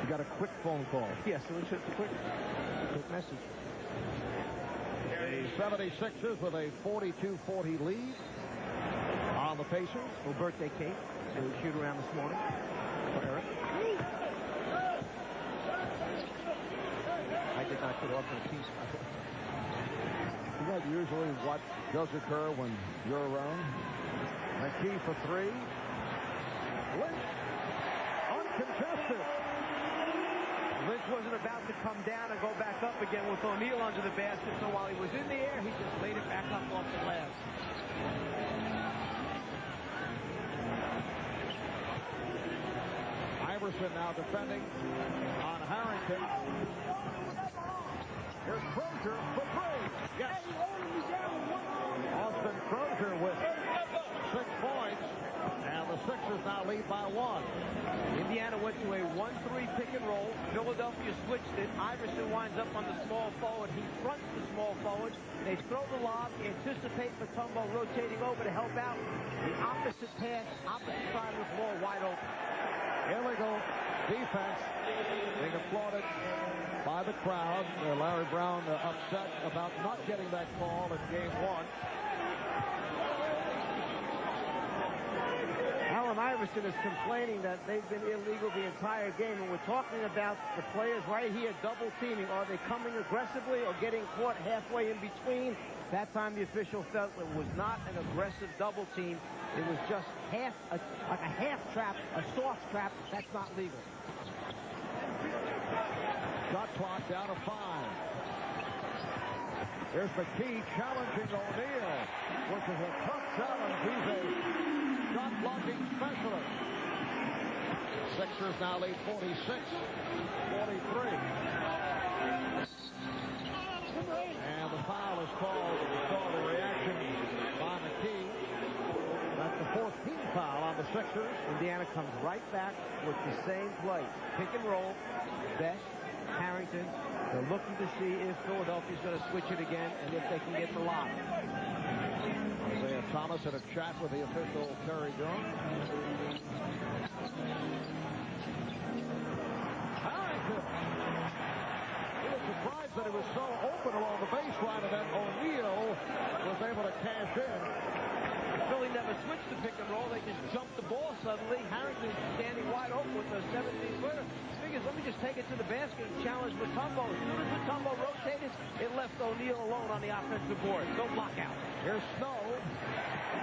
You got a quick phone call. Yes, it was just a quick message. The 76ers with a 42-40 lead on the Pacers. Well, birthday cake. So we shoot around this morning for Eric. I did not get off on a piece. You guys usually what does occur when you're around. McKee for 3. Lynch uncontested. Lynch wasn't about to come down and go back up again with O'Neal under the basket, so while he was in the air, he just laid it back up off the glass. Iverson now defending on Harrington. Here's Crozier for 3. Yes. Austin Crozier with 6 points. And the Sixers now lead by 1. Indiana went to a 1-3 pick and roll. Philadelphia switched it. Iverson winds up on the small forward. He fronts the small forward. They throw the lob, anticipate Mutombo rotating over to help out. The opposite pass, opposite side of the floor, wide open. Illegal defense being applauded by the crowd. Larry Brown upset about not getting that call in Game 1. Allen Iverson is complaining that they've been illegal the entire game, and we're talking about the players right here double teaming. Are they coming aggressively or getting caught halfway in between? That time the official felt it was not an aggressive double team. It was just like a half trap, a soft trap. That's not legal. Shot clock down to 5. Here's McKee challenging O'Neal, which is a tough challenge. He's a shot blocking specialist. Sixers now lead 46-43. And the foul is called. We saw the reaction by McKee. the 14th foul on the Sixers. Indiana comes right back with the same play. Pick and roll. Best, Harrington. They're looking to see if Philadelphia's going to switch it again and if they can get the lock. Isaiah Thomas had a chat with the official, Terry Jones. Harrington. He was surprised that he was so open along the baseline and that O'Neal was able to cash in. Philly never switched the pick and roll. They just jumped the ball suddenly. Harrington standing wide open with a 17-footer. Figures, let me just take it to the basket and challenge Mutombo. As soon as Mutombo rotated, it left O'Neal alone on the offensive board. No block out. Here's Snow.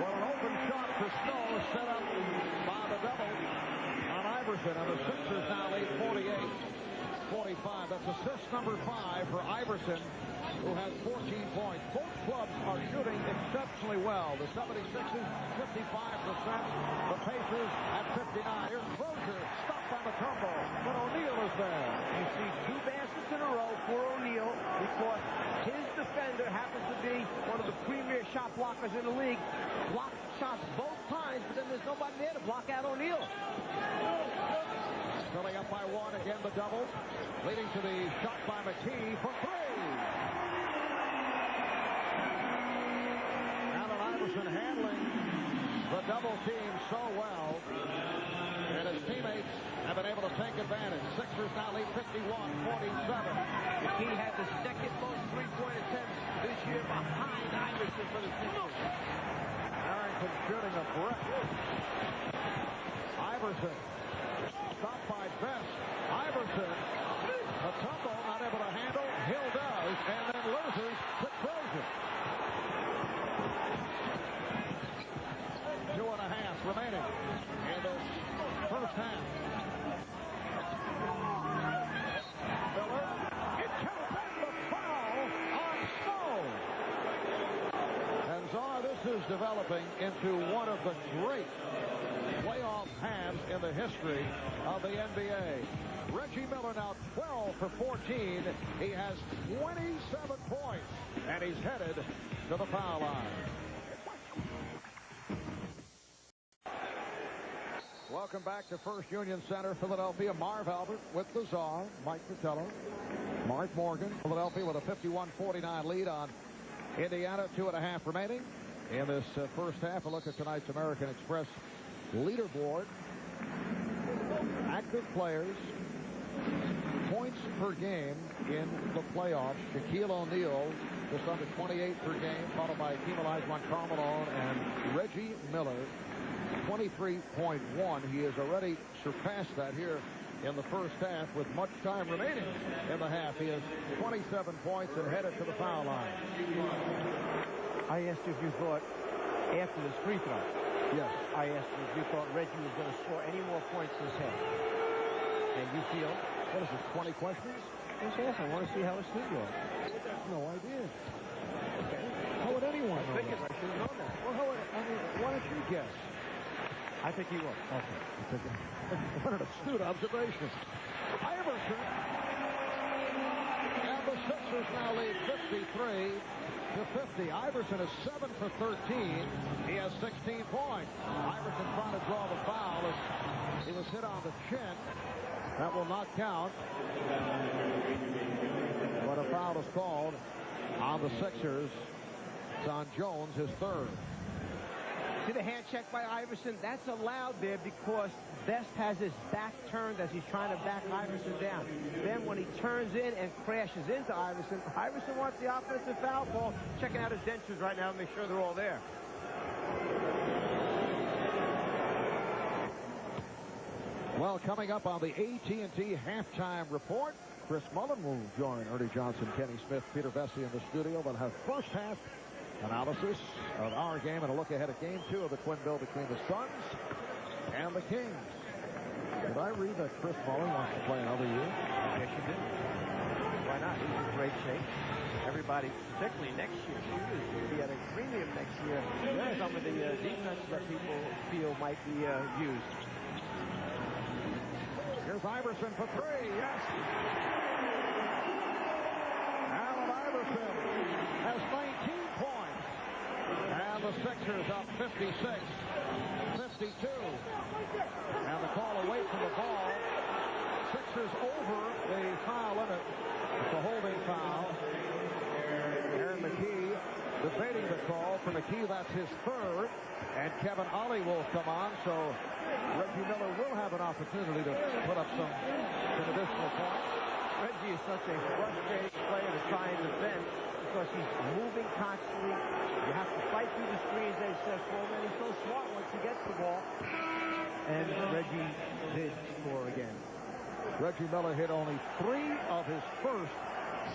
Well, an open shot for Snow is set up by the double on Iverson. And the Sixers now lead 48-45. That's assist number 5 for Iverson, who has 14 points. Both clubs are shooting exceptionally well. The 76ers, 55%. The Pacers at 59. Here's Crozier, stopped by Mutombo, but O'Neal is there. You see 2 baskets in a row for O'Neal because his defender happens to be one of the premier shot blockers in the league. Blocked shots both times, but then there's nobody there to block out O'Neal. Philly up by 1, again the double, leading to the shot by McKee for 3. Iverson handling the double team so well, and his teammates have been able to take advantage. Sixers now lead 51-47. McKee had the second most three-point attempts this year behind Iverson for the Sixers. Harrington shooting a breath. Iverson stopped by Best. Iverson, Mutombo not able to handle. Hill does, and then loses to Crozier. 2.5 remaining in this first half. Miller, it counts as the foul on Snow. And Czar, this is developing into one of the great playoff halves in the history of the NBA. Reggie Miller now 12 for 14. He has 27 points, and he's headed to the foul line. Welcome back to First Union Center, Philadelphia. Marv Albert with the Czar, Mike Fratello, Mark Morgan. Philadelphia with a 51-49 lead on Indiana. 2.5 remaining in this first half. A look at tonight's American Express leaderboard. Active players, points per game in the playoffs. Shaquille O'Neal just under 28 per game, followed by Hakeem Olajuwon, Karl Malone, and Reggie Miller. 23.1. He has already surpassed that here in the first half with much time remaining in the half. He has 27 points and headed to the foul line. I asked you if you thought after this free throw. Yes. I asked you if you thought Reggie was going to score any more points this half. And you feel? What is this, 20 questions? Yes, yes. I want to see how his team goes. No idea. Okay. How would anyone know that? I should have known that. Well, why don't you guess? I think he will. Okay. What an astute observation. Iverson. And the Sixers now lead 53-50. Iverson is 7 for 13. He has 16 points. Iverson trying to draw the foul as he was hit on the chin. That will not count. But a foul is called on the Sixers. It's on Jones, his third. See the hand check by Iverson? That's allowed there because Best has his back turned as he's trying to back Iverson down. Then when he turns in and crashes into Iverson, Iverson wants the offensive foul ball. Checking out his dentures right now to make sure they're all there. Well, coming up on the AT&T halftime report, Chris Mullen will join Ernie Johnson, Kenny Smith, Peter Vesey in the studio. They'll have first half analysis of our game and a look ahead at Game 2 of the twin bill between the Suns and the Kings. Did I read that Chris Mullen wants to play another year? Yes, you did. Why not? He's in great shape. Everybody, particularly next year, will be at a premium next year. Some of the defense that people feel might be used. Here's Iverson for 3. Yes. Allen Iverson has 19 points And the Sixers up 56-52. And the call away from the ball. Sixers over the foul limit. It's a holding foul. Aaron McKee debating the call. For McKee, that's his third. And Kevin Ollie will come on, so Reggie Miller will have an opportunity to put up some additional points. Reggie is such a frustrating player to try and defend because he's moving constantly. You have to fight through the screens, as says Coleman. He's so smart once he gets the ball. And Reggie did score again. Reggie Miller hit only 3 of his first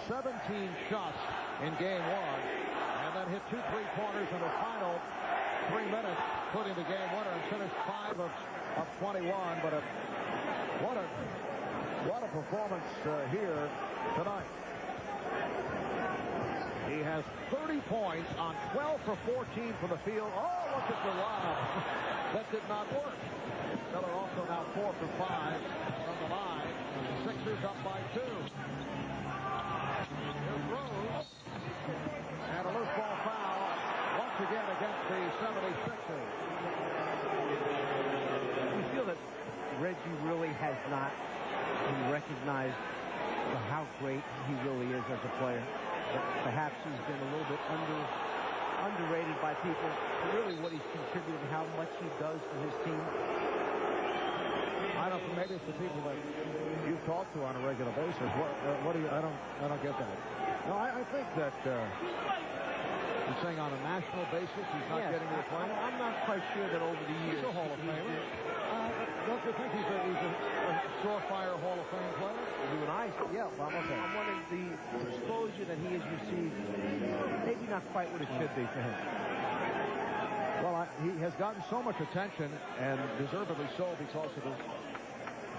17 shots in game 1, and then hit 2 3-pointers in the final 3 minutes, putting the game winner, and finished 5 of 21. But what a performance here tonight. He has 30 points on 12 for 14 from the field. Oh, look at the lob. That did not work. Miller also now 4 for 5 from the line. Sixers up by 2. Here's Rose. And a loose ball foul once again against the 76ers. We feel that Reggie really has not been recognized for how great he really is as a player. Perhaps he's been a little bit underrated by people. Really what he's contributed, how much he does for his team. I don't know, maybe it's the people that you talk to on a regular basis. What do you? I don't get that. No, I think that you're saying on a national basis he's not getting to the play. I'm not quite sure that over the years. He's a Hall of Famer. Don't you think he's a surefire Hall of Fame player? You and I, yeah. Well, okay. I'm wondering the exposure that he has received, maybe not quite what it should be for him. Well, he has gotten so much attention, and deservedly so, because of his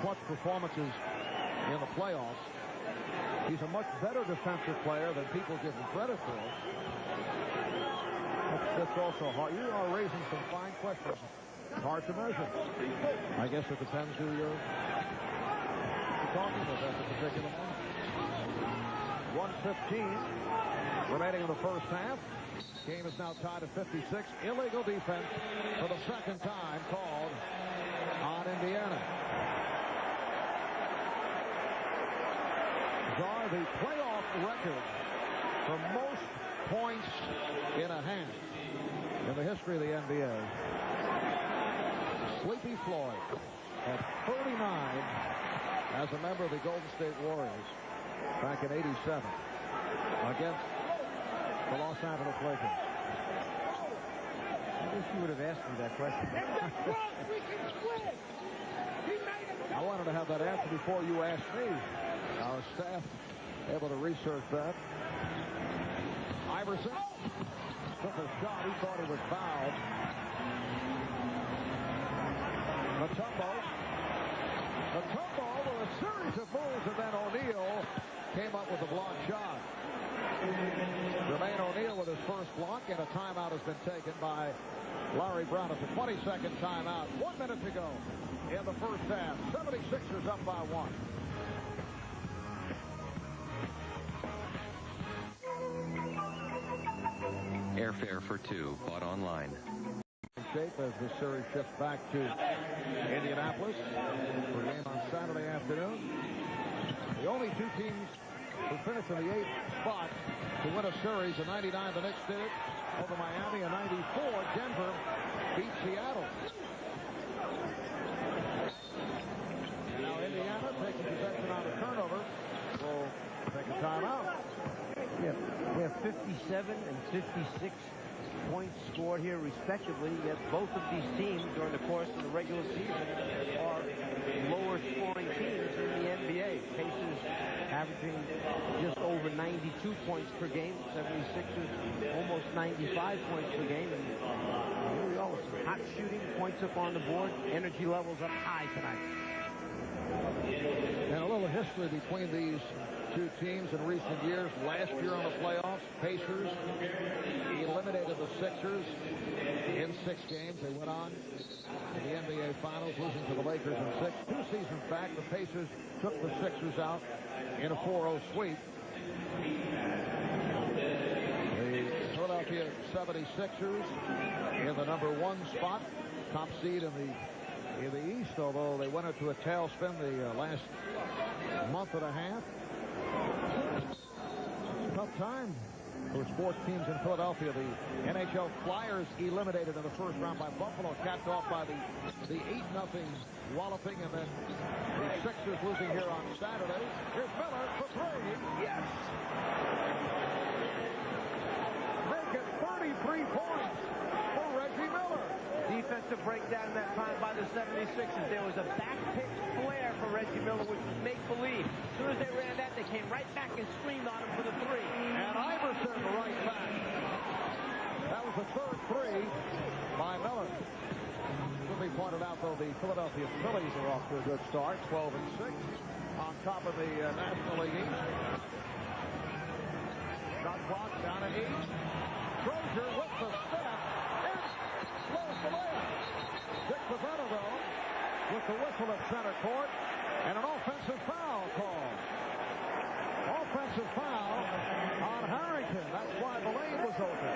clutch performances in the playoffs. He's a much better defensive player than people give him credit for. That's also hard. You are raising some fine questions. Hard to measure. I guess it depends who you're talking with at the particular moment. 1:15 remaining in the first half. Game is now tied at 56. Illegal defense for the second time called on Indiana. Are the playoff record for most points in a half in the history of the NBA. Sleepy Floyd at 39 as a member of the Golden State Warriors back in '87 against the Los Angeles Lakers. I wish you would have asked me that question. I wanted to have that answer before you asked me. Our staff able to research that. Iverson took a shot. He thought he was fouled. Mutombo with a series of moves, and then O'Neal came up with a blocked shot. Jermaine O'Neal with his first block, and a timeout has been taken by Larry Brown. It's a 20-second timeout. 1 minute to go in the first half. 76ers up by 1. Airfare for 2, bought online. Shape as the series shifts back to Indianapolis for a game on Saturday afternoon. The only 2 teams who finished in the 8th spot to win a series. In '99, the Knicks did it over Miami. In '94, Denver beat Seattle. And now Indiana taking possession on a turnover will take a timeout. Yeah, we have 57 and 56 points scored here respectively, yet both of these teams during the course of the regular season are lower scoring teams in the NBA. Pacers averaging just over 92 points per game, 76ers almost 95 points per game, and here we are with some hot shooting, points up on the board, energy levels up high tonight. And a little history between these 2 teams in recent years. Last year on the playoffs, Pacers eliminated the Sixers in 6 games. They went on to the NBA Finals, losing to the Lakers in 6. 2 seasons back, the Pacers took the Sixers out in a 4-0 sweep. The Philadelphia Philadelphia 76ers in the #1 spot, top seed in the East, although they went into a tailspin the last month and a half. Tough time for sports teams in Philadelphia. The NHL Flyers eliminated in the first round by Buffalo, capped off by the 8-0 walloping, and then the Sixers losing here on Saturday. Here's Miller for 3. Yes! Make it 33 points for Reggie Miller. Defensive breakdown that time by the 76ers. There was a back-pick flare for Reggie Miller, which was make-believe. As soon as they ran that, they came right back and screamed on him for the 3. And Iverson right back. That was the third 3 by Miller. Should be pointed out, though, the Philadelphia Phillies are off to a good start, 12-6, on top of the National League East. Shot clock down at 8. Crozier with the step. Slows the layup. Dick Pavetta, though, with the whistle at center court, and an offensive foul call. Offensive foul on Harrington. That's why the lane was open.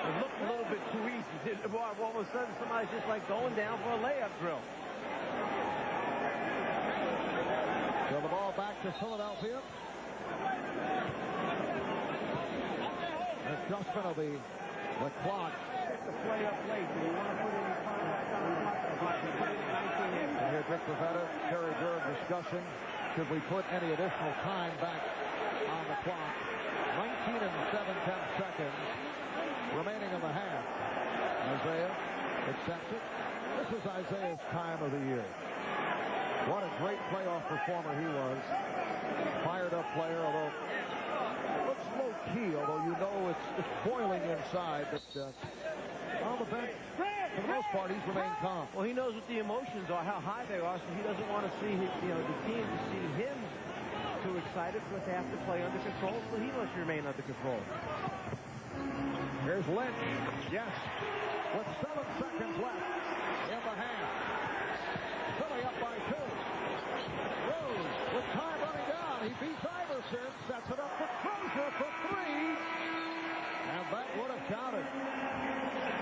It looked a little bit too easy, didn't it? All of a sudden, somebody's just like going down for a layup drill. So the ball back to Philadelphia. Adjustment of the clock. The play up late. Do you want to put any time back on the clock? And here, Dick Pavetta, Terry Bird discussing, should we put any additional time back on the clock? 19 and 7/10 seconds remaining in the half. Isaiah accepts it. This is Isaiah's time of the year. What a great playoff performer he was. Fired up player, although looks low key, although you know it's boiling inside. But on the bench, for the most part, he's remained calm. Well, he knows what the emotions are, how high they are, so he doesn't want to see his, the team to see him too excited for to have to play under control, so he must remain under control. Here's Lynch. Yes. With 7 seconds left in the half. Philly up by 2. Rose with time running down. He beats Iverson. Sets it up for Crozier for 3. And that would have counted.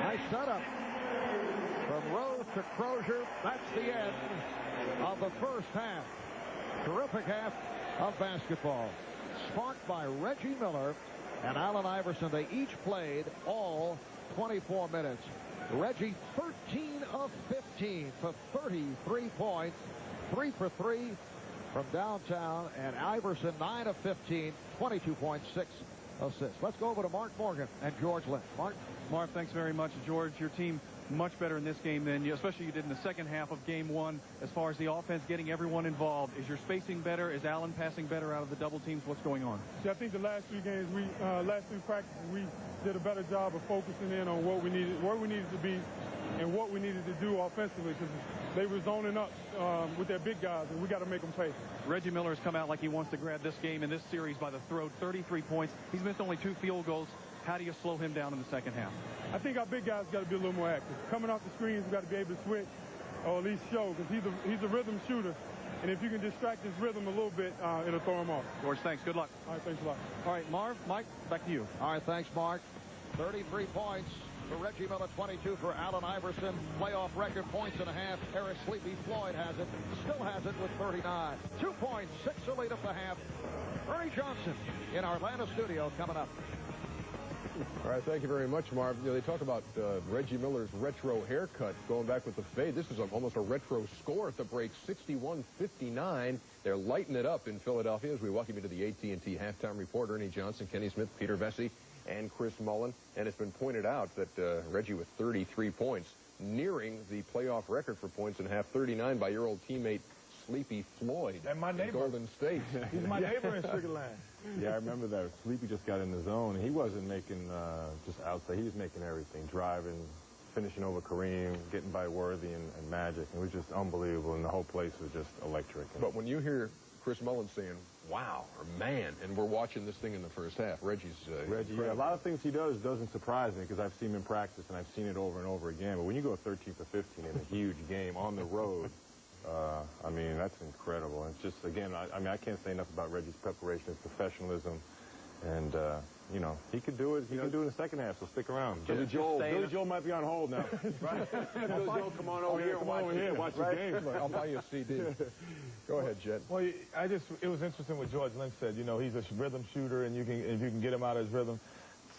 Nice setup. From Rose to Crozier. That's the end of the first half. Terrific half of basketball. Sparked by Reggie Miller and Allen Iverson. They each played all 24 minutes. Reggie 13 of 15 for 33 points, 3 for 3 from downtown, and Iverson 9 of 15, 22.6 assists. Let's go over to Mark Morgan and George Lynch. Mark, thanks very much, George. Your team much better in this game than you, especially you did in the second half of game 1. As far as the offense, getting everyone involved, is your spacing better? Is Allen passing better out of the double teams? What's going on? Yeah, I think the last 3 games, last 3 practices, we did a better job of focusing in on what we needed, where we needed to be, and what we needed to do offensively, because they were zoning up with their big guys, and we got to make them pay. Reggie Miller has come out like he wants to grab this game in this series by the throat. 33 points. He's missed only 2 field goals. How do you slow him down in the second half? I think our big guys got to be a little more active. Coming off the screens, we got to be able to switch, or at least show, because he's a rhythm shooter. And if you can distract his rhythm a little bit, it'll throw him off. George, thanks. Good luck. All right, thanks a lot. All right, Marv, Mike, back to you. All right, thanks, Mark. 33 points for Reggie Miller, 22 for Allen Iverson. Playoff record points and a half. Eric Sleepy Floyd has it. Still has it with 39. 2 points, 6 to lead at the half. Ernie Johnson in our Atlanta studio coming up. All right, thank you very much, Marv. They talk about Reggie Miller's retro haircut going back with the fade. This is almost a retro score at the break, 61-59. They're lighting it up in Philadelphia as we welcome you to the AT&T halftime report. Ernie Johnson, Kenny Smith, Peter Vesey, and Chris Mullen. And it's been pointed out that Reggie with 33 points, nearing the playoff record for points in half, 39 by your old teammate Sleepy Floyd. And my neighbor. Golden State. He's my neighbor in Sugar Land. Yeah, I remember that. Sleepy just got in the zone. He wasn't making just outside. He was making everything. Driving, finishing over Kareem, getting by Worthy and Magic. It was just unbelievable, and the whole place was just electric. But when you hear Chris Mullen saying, wow, or man, and we're watching this thing in the first half, Reggie, yeah, a lot of things he does doesn't surprise me because I've seen him in practice and I've seen it over and over again. But when you go 13 for 15 in a huge game on the road, I mean, that's incredible. It's just, again, I mean, I can't say enough about Reggie's preparation, his professionalism, And, you know, he could do it. He can do it in the second half, so stick around. Billy Joel might be on hold now. Right. Billy Joel, come on over here and watch the game. I'll buy you a CD. Go ahead, Jet. Well, it was interesting what George Lynch said. You know, he's a rhythm shooter, and if you can get him out of his rhythm.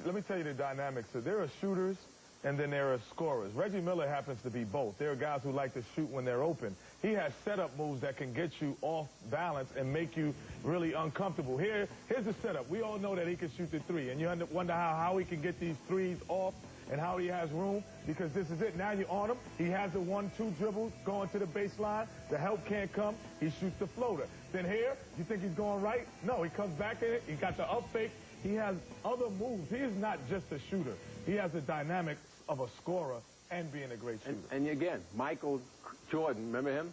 Let me tell you the dynamics. So there are shooters, and then there are scorers. Reggie Miller happens to be both. There are guys who like to shoot when they're open. He has setup moves that can get you off balance and make you really uncomfortable. Here's the setup. We all know that he can shoot the three, and you wonder how he can get these threes off and how he has room, because this is it. Now you're on him. He has a 1-2 dribble going to the baseline. The help can't come. He shoots the floater. Then here, you think he's going right? No, he comes back in it. He got the up fake. He has other moves. He is not just a shooter. He has the dynamics of a scorer and being a great shooter. And again, Michael Jordan, remember him?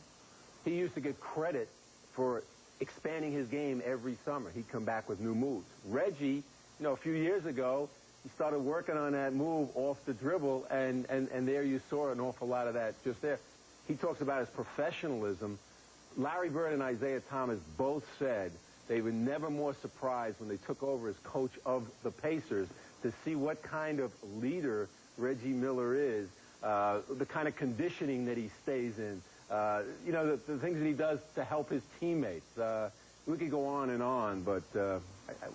He used to get credit for expanding his game every summer. He'd come back with new moves. Reggie, you know, a few years ago, he started working on that move off the dribble, and there you saw an awful lot of that just there. He talks about his professionalism. Larry Bird and Isaiah Thomas both said they were never more surprised when they took over as coach of the Pacers to see what kind of leader Reggie Miller is, the kind of conditioning that he stays in, you know, the things that he does to help his teammates. We could go on, but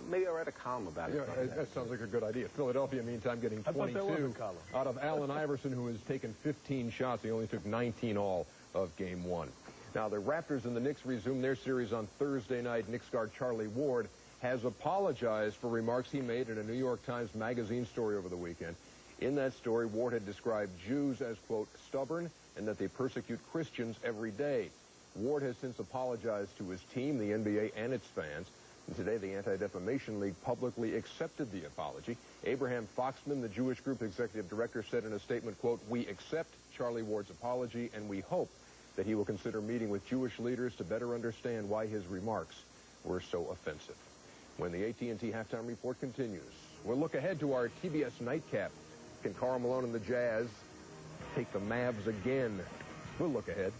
maybe I'll write a column about it. Yeah, that sounds like a good idea. Philadelphia, meantime, getting 22 out of Allen Iverson, who has taken 15 shots. He only took 19 all of Game 1. Now, the Raptors and the Knicks resume their series on Thursday night. Knicks guard Charlie Ward has apologized for remarks he made in a New York Times Magazine story over the weekend. In that story, Ward had described Jews as, quote, stubborn, and that they persecute Christians every day. Ward has since apologized to his team, the NBA, and its fans. And today, the Anti-Defamation League publicly accepted the apology. Abraham Foxman, the Jewish group executive director, said in a statement, quote, "We accept Charlie Ward's apology, and we hope that he will consider meeting with Jewish leaders to better understand why his remarks were so offensive." When the AT&T Halftime Report continues, we'll look ahead to our TBS Nightcap. Can Karl Malone and the Jazz take the Mavs again? We'll look ahead.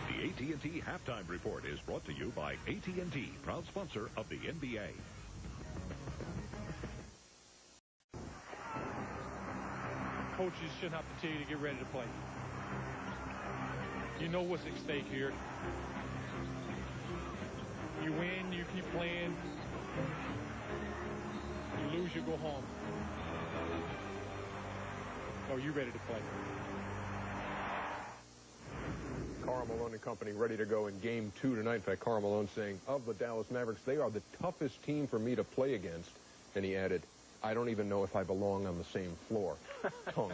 The AT&T Halftime Report is brought to you by AT&T, proud sponsor of the NBA. Coaches shouldn't have to tell you to get ready to play. You know what's at stake here. You win, you keep playing. You lose, you go home. Are you ready to play? Karl Malone and company ready to go in Game 2 tonight. In fact, Karl Malone saying of the Dallas Mavericks, they are the toughest team for me to play against. And he added, I don't even know if I belong on the same floor. Tongue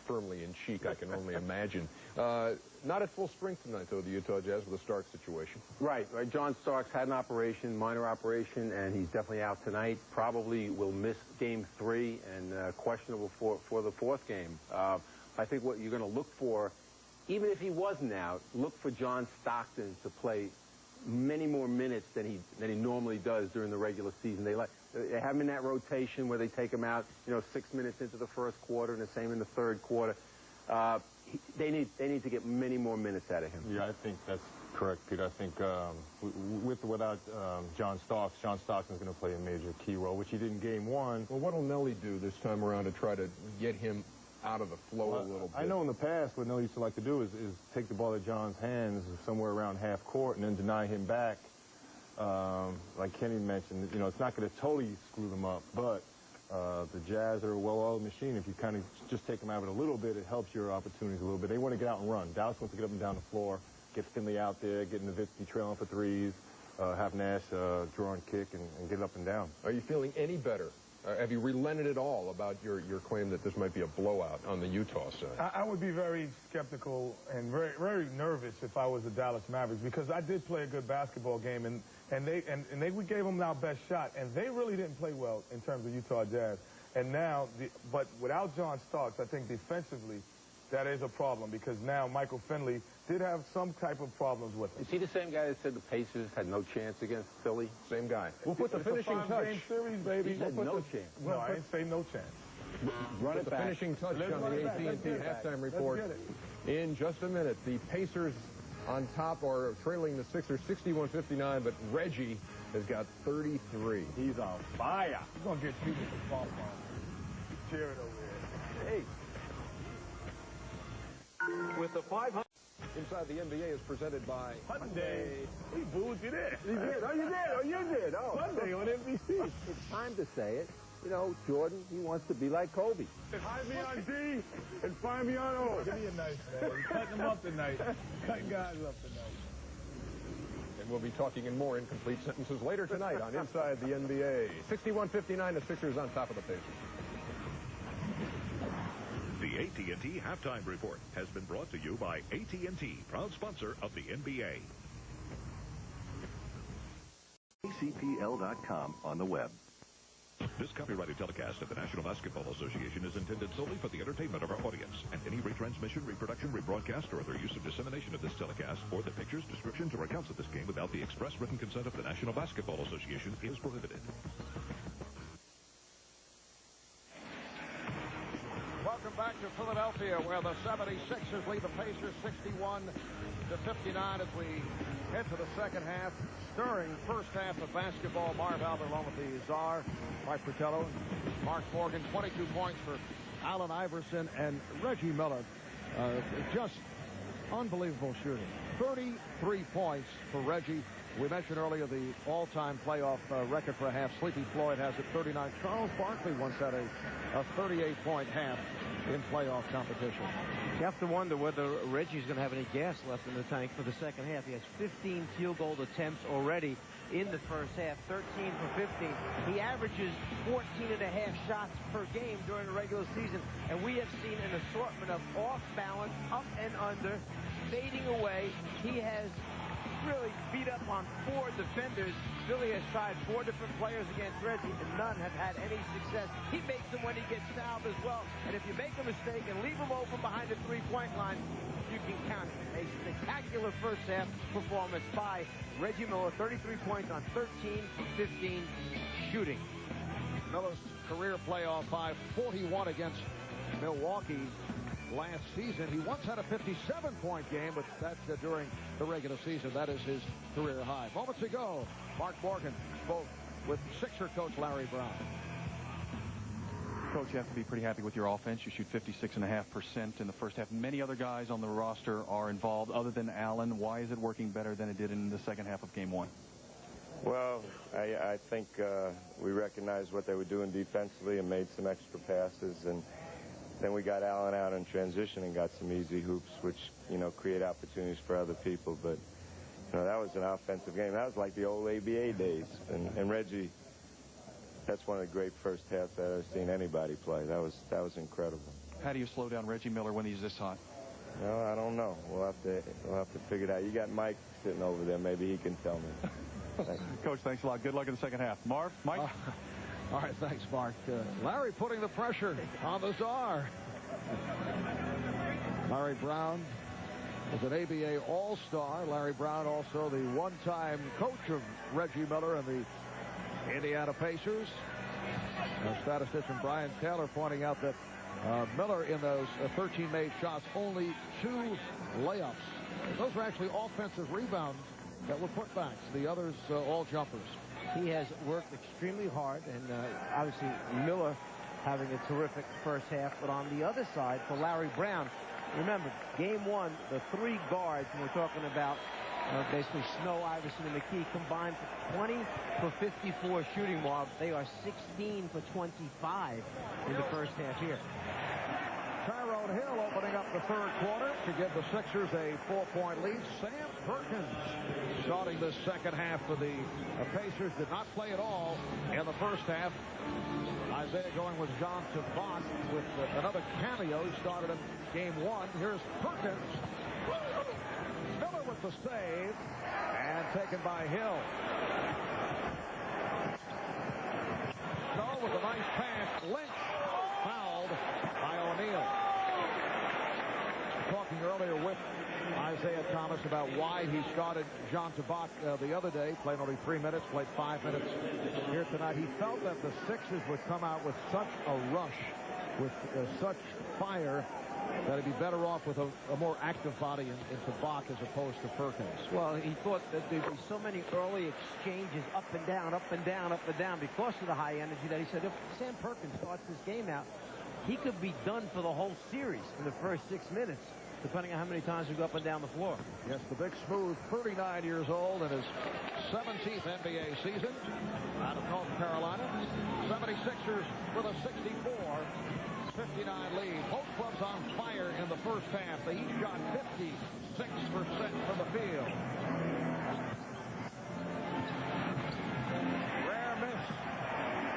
firmly in cheek, I can only imagine. Not at full strength tonight, though, the Utah Jazz with a Starks situation. Right. John Starks had an operation, minor operation, and he's definitely out tonight. Probably will miss Game 3 and questionable for the fourth game. I think what you're going to look for, even if he wasn't out, look for John Stockton to play many more minutes than he normally does during the regular season. They have him in that rotation where they take him out, 6 minutes into the first quarter and the same in the third quarter. They need to get many more minutes out of him. Yeah, I think that's correct, Peter. I think without John Stockton's going to play a major key role, which he did in Game 1. Well, what will Nelly do this time around to try to get him out of the flow a little bit? I know in the past what Nelly used to like to do is take the ball out of John's hands somewhere around half court and then deny him back. Like Kenny mentioned, it's not going to totally screw them up, but the Jazz are a well-oiled machine. If you kind of just take them out of it a little bit, it helps your opportunities a little bit. They want to get out and run. Dallas wants to get up and down the floor, get Finley out there, get Nowitzki trailing for threes, have Nash draw and kick and get up and down. Are you feeling any better? Have you relented at all about your claim that this might be a blowout on the Utah side? I would be very skeptical and very, very nervous if I was the Dallas Mavericks, because I did play a good basketball game, and we gave them our best shot, and they really didn't play well in terms of Utah Jazz. And now, but without John Starks, I think defensively, that is a problem, because now Michael Finley did have some type of problems with him. Is he the same guy that said the Pacers had no chance against Philly? Same guy. We'll put the finishing touch. It's a 5-game series, baby. He said no chance. No, I didn't say no chance. Run it back. The finishing touch on the AT&T Halftime Report in just a minute. The Pacers on top or trailing the Sixers 61-59, but Reggie has got 33. He's on fire. He's going to get you with the ball. Cheering over here. Hey. With the 500 inside the NBA is presented by Hyundai. He booed you there. He did. Oh, you did. Oh, you did. Oh, Hyundai on NBC. It's time to say it. You know, Jordan, he wants to be like Kobe. Find me on D and find me on O. Give me a knife, man. We're cutting them up tonight. Cutting guys up tonight. And we'll be talking in more incomplete sentences later tonight on Inside the NBA. 61-59, the Sixers on top of the Pacers. The AT&T Halftime Report has been brought to you by AT&T, proud sponsor of the NBA. ACPL.com on the web. This copyrighted telecast of the National Basketball Association is intended solely for the entertainment of our audience, and any retransmission, reproduction, rebroadcast, or other use or dissemination of this telecast, or the pictures, descriptions, or accounts of this game without the express written consent of the National Basketball Association is prohibited. Welcome back to Philadelphia, where the 76ers lead the Pacers 61-59 as we head to the second half. Stirring first half of basketball. Marv Albert along with the Czar, Mike Fratello, Mark Morgan. 22 points for Allen Iverson and Reggie Miller. Just unbelievable shooting. 33 points for Reggie. We mentioned earlier the all-time playoff record for a half. Sleepy Floyd has it 39. Charles Barkley once had a 38-point half in playoff competition. You have to wonder whether Reggie's going to have any gas left in the tank for the second half. He has 15 field goal attempts already in the first half, 13 for 15. He averages 14.5 shots per game during the regular season, and we have seen an assortment of off-balance, up and under, fading away. He has really beat up on 4 defenders. Philly has tried 4 different players against Reggie, and none have had any success. He makes them when he gets fouled as well. And if you make a mistake and leave him open behind the three-point line, you can count it. A spectacular first half performance by Reggie Miller. 33 points on 13 for 15 shooting. Miller's career playoff high, 41 against Milwaukee last season. He once had a 57-point game, but that's during the regular season. That is his career high. Moments ago, Mark Morgan spoke with Sixer coach Larry Brown. Coach, you have to be pretty happy with your offense. You shoot 56.5% in the first half. Many other guys on the roster are involved other than Allen. Why is it working better than it did in the second half of game 1? Well, I think we recognized what they were doing defensively and made some extra passes, and then we got Allen out in transition and got some easy hoops, which, you know, create opportunities for other people. But, you know, that was an offensive game. That was like the old ABA days. And Reggie, that's one of the great first halves I've ever seen anybody play. That was incredible. How do you slow down Reggie Miller when he's this hot? No, I don't know. We'll have to figure it out. You got Mike sitting over there. Maybe he can tell me. Thanks. Coach, thanks a lot. Good luck in the second half. Marv, Mike? All right, thanks, Mark. Larry putting the pressure on the Czar. Larry Brown is an ABA All-Star. Larry Brown also the one-time coach of Reggie Miller and the Indiana Pacers. Statistician Brian Taylor pointing out that Miller in those 13 made shots, only 2 layups. Those were actually offensive rebounds that were putbacks. The others all jumpers. He has worked extremely hard, and obviously Miller having a terrific first half. But on the other side, for Larry Brown, remember, game 1, the 3 guards, and we're talking about basically Snow, Iverson, and McKee combined for 20 for 54 shooting, while they are 16 for 25 in the first half here. Tyrone Hill opening up the third quarter to give the Sixers a 4-point lead. Sam Perkins starting the second half for the Pacers. Did not play at all in the first half. Isaiah going with John Tabak with another cameo. He started in game 1. Here's Perkins. Miller with the save. And taken by Hill. Go with a nice pass. Lynch fouled by O'Neal. Talking earlier with Isaiah Thomas about why he started John Tabak the other day. Played only 3 minutes, played 5 minutes here tonight. He felt that the Sixers would come out with such a rush, with such fire, that he'd be better off with a more active body in Tabak as opposed to Perkins. Well, he thought that there'd be so many early exchanges up and down, up and down, up and down because of the high energy that he said if Sam Perkins starts this game out, he could be done for the whole series in the first 6 minutes, depending on how many times we go up and down the floor. Yes, the big smooth, 39 years old in his 17th NBA season out of North Carolina. 76ers with a 64-59 lead. Both clubs on fire in the first half. They each shot 56% from the field. Rare miss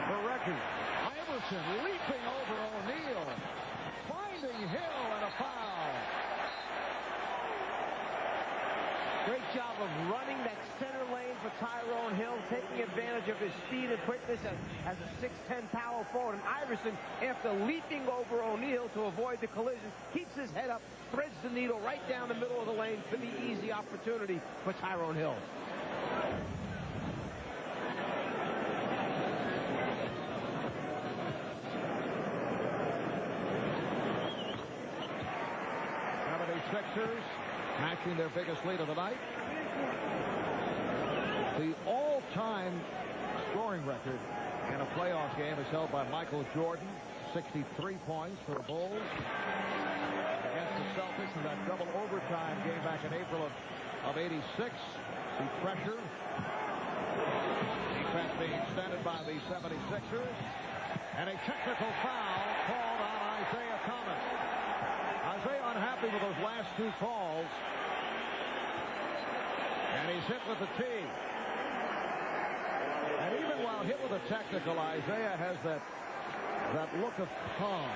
for Recchi. Iverson leaping over O'Neal. Finding Hill and a foul. Great job of running that center lane for Tyrone Hill, taking advantage of his speed and quickness as a 6'10" power forward. And Iverson, after leaping over O'Neal to avoid the collision, keeps his head up, threads the needle right down the middle of the lane for the easy opportunity for Tyrone Hill. Sixers matching their biggest lead of the night. The all-time scoring record in a playoff game is held by Michael Jordan, 63 points for the Bulls against the Celtics in that double overtime game back in April of '86. The pressure defense being extended by the 76ers, and a technical foul called on Isaiah Thomas. Isaiah unhappy with those last two calls. And he's hit with the tee. And even while hit with a technical, Isaiah has that look of calm.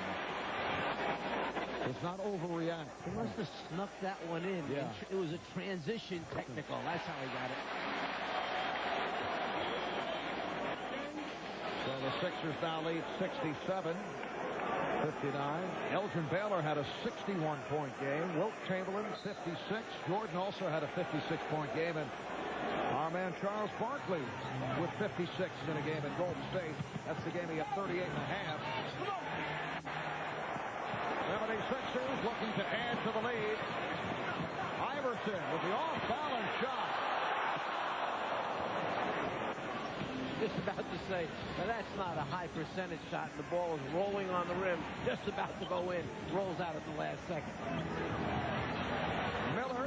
Does not overreact. He must have snuck that one in. Yeah. It was a transition technical. That's how he got it. So the Sixers now lead 67-59. Elgin Baylor had a 61-point game. Wilt Chamberlain, 56. Jordan also had a 56-point game. And our man Charles Barkley with 56 in a game at Golden State. That's the game he got 38 and a half. 76ers looking to add to the lead. Iverson with the off-balance shot. Just about to say, now that's not a high percentage shot. The ball is rolling on the rim, just about to go in. Rolls out at the last second. Miller.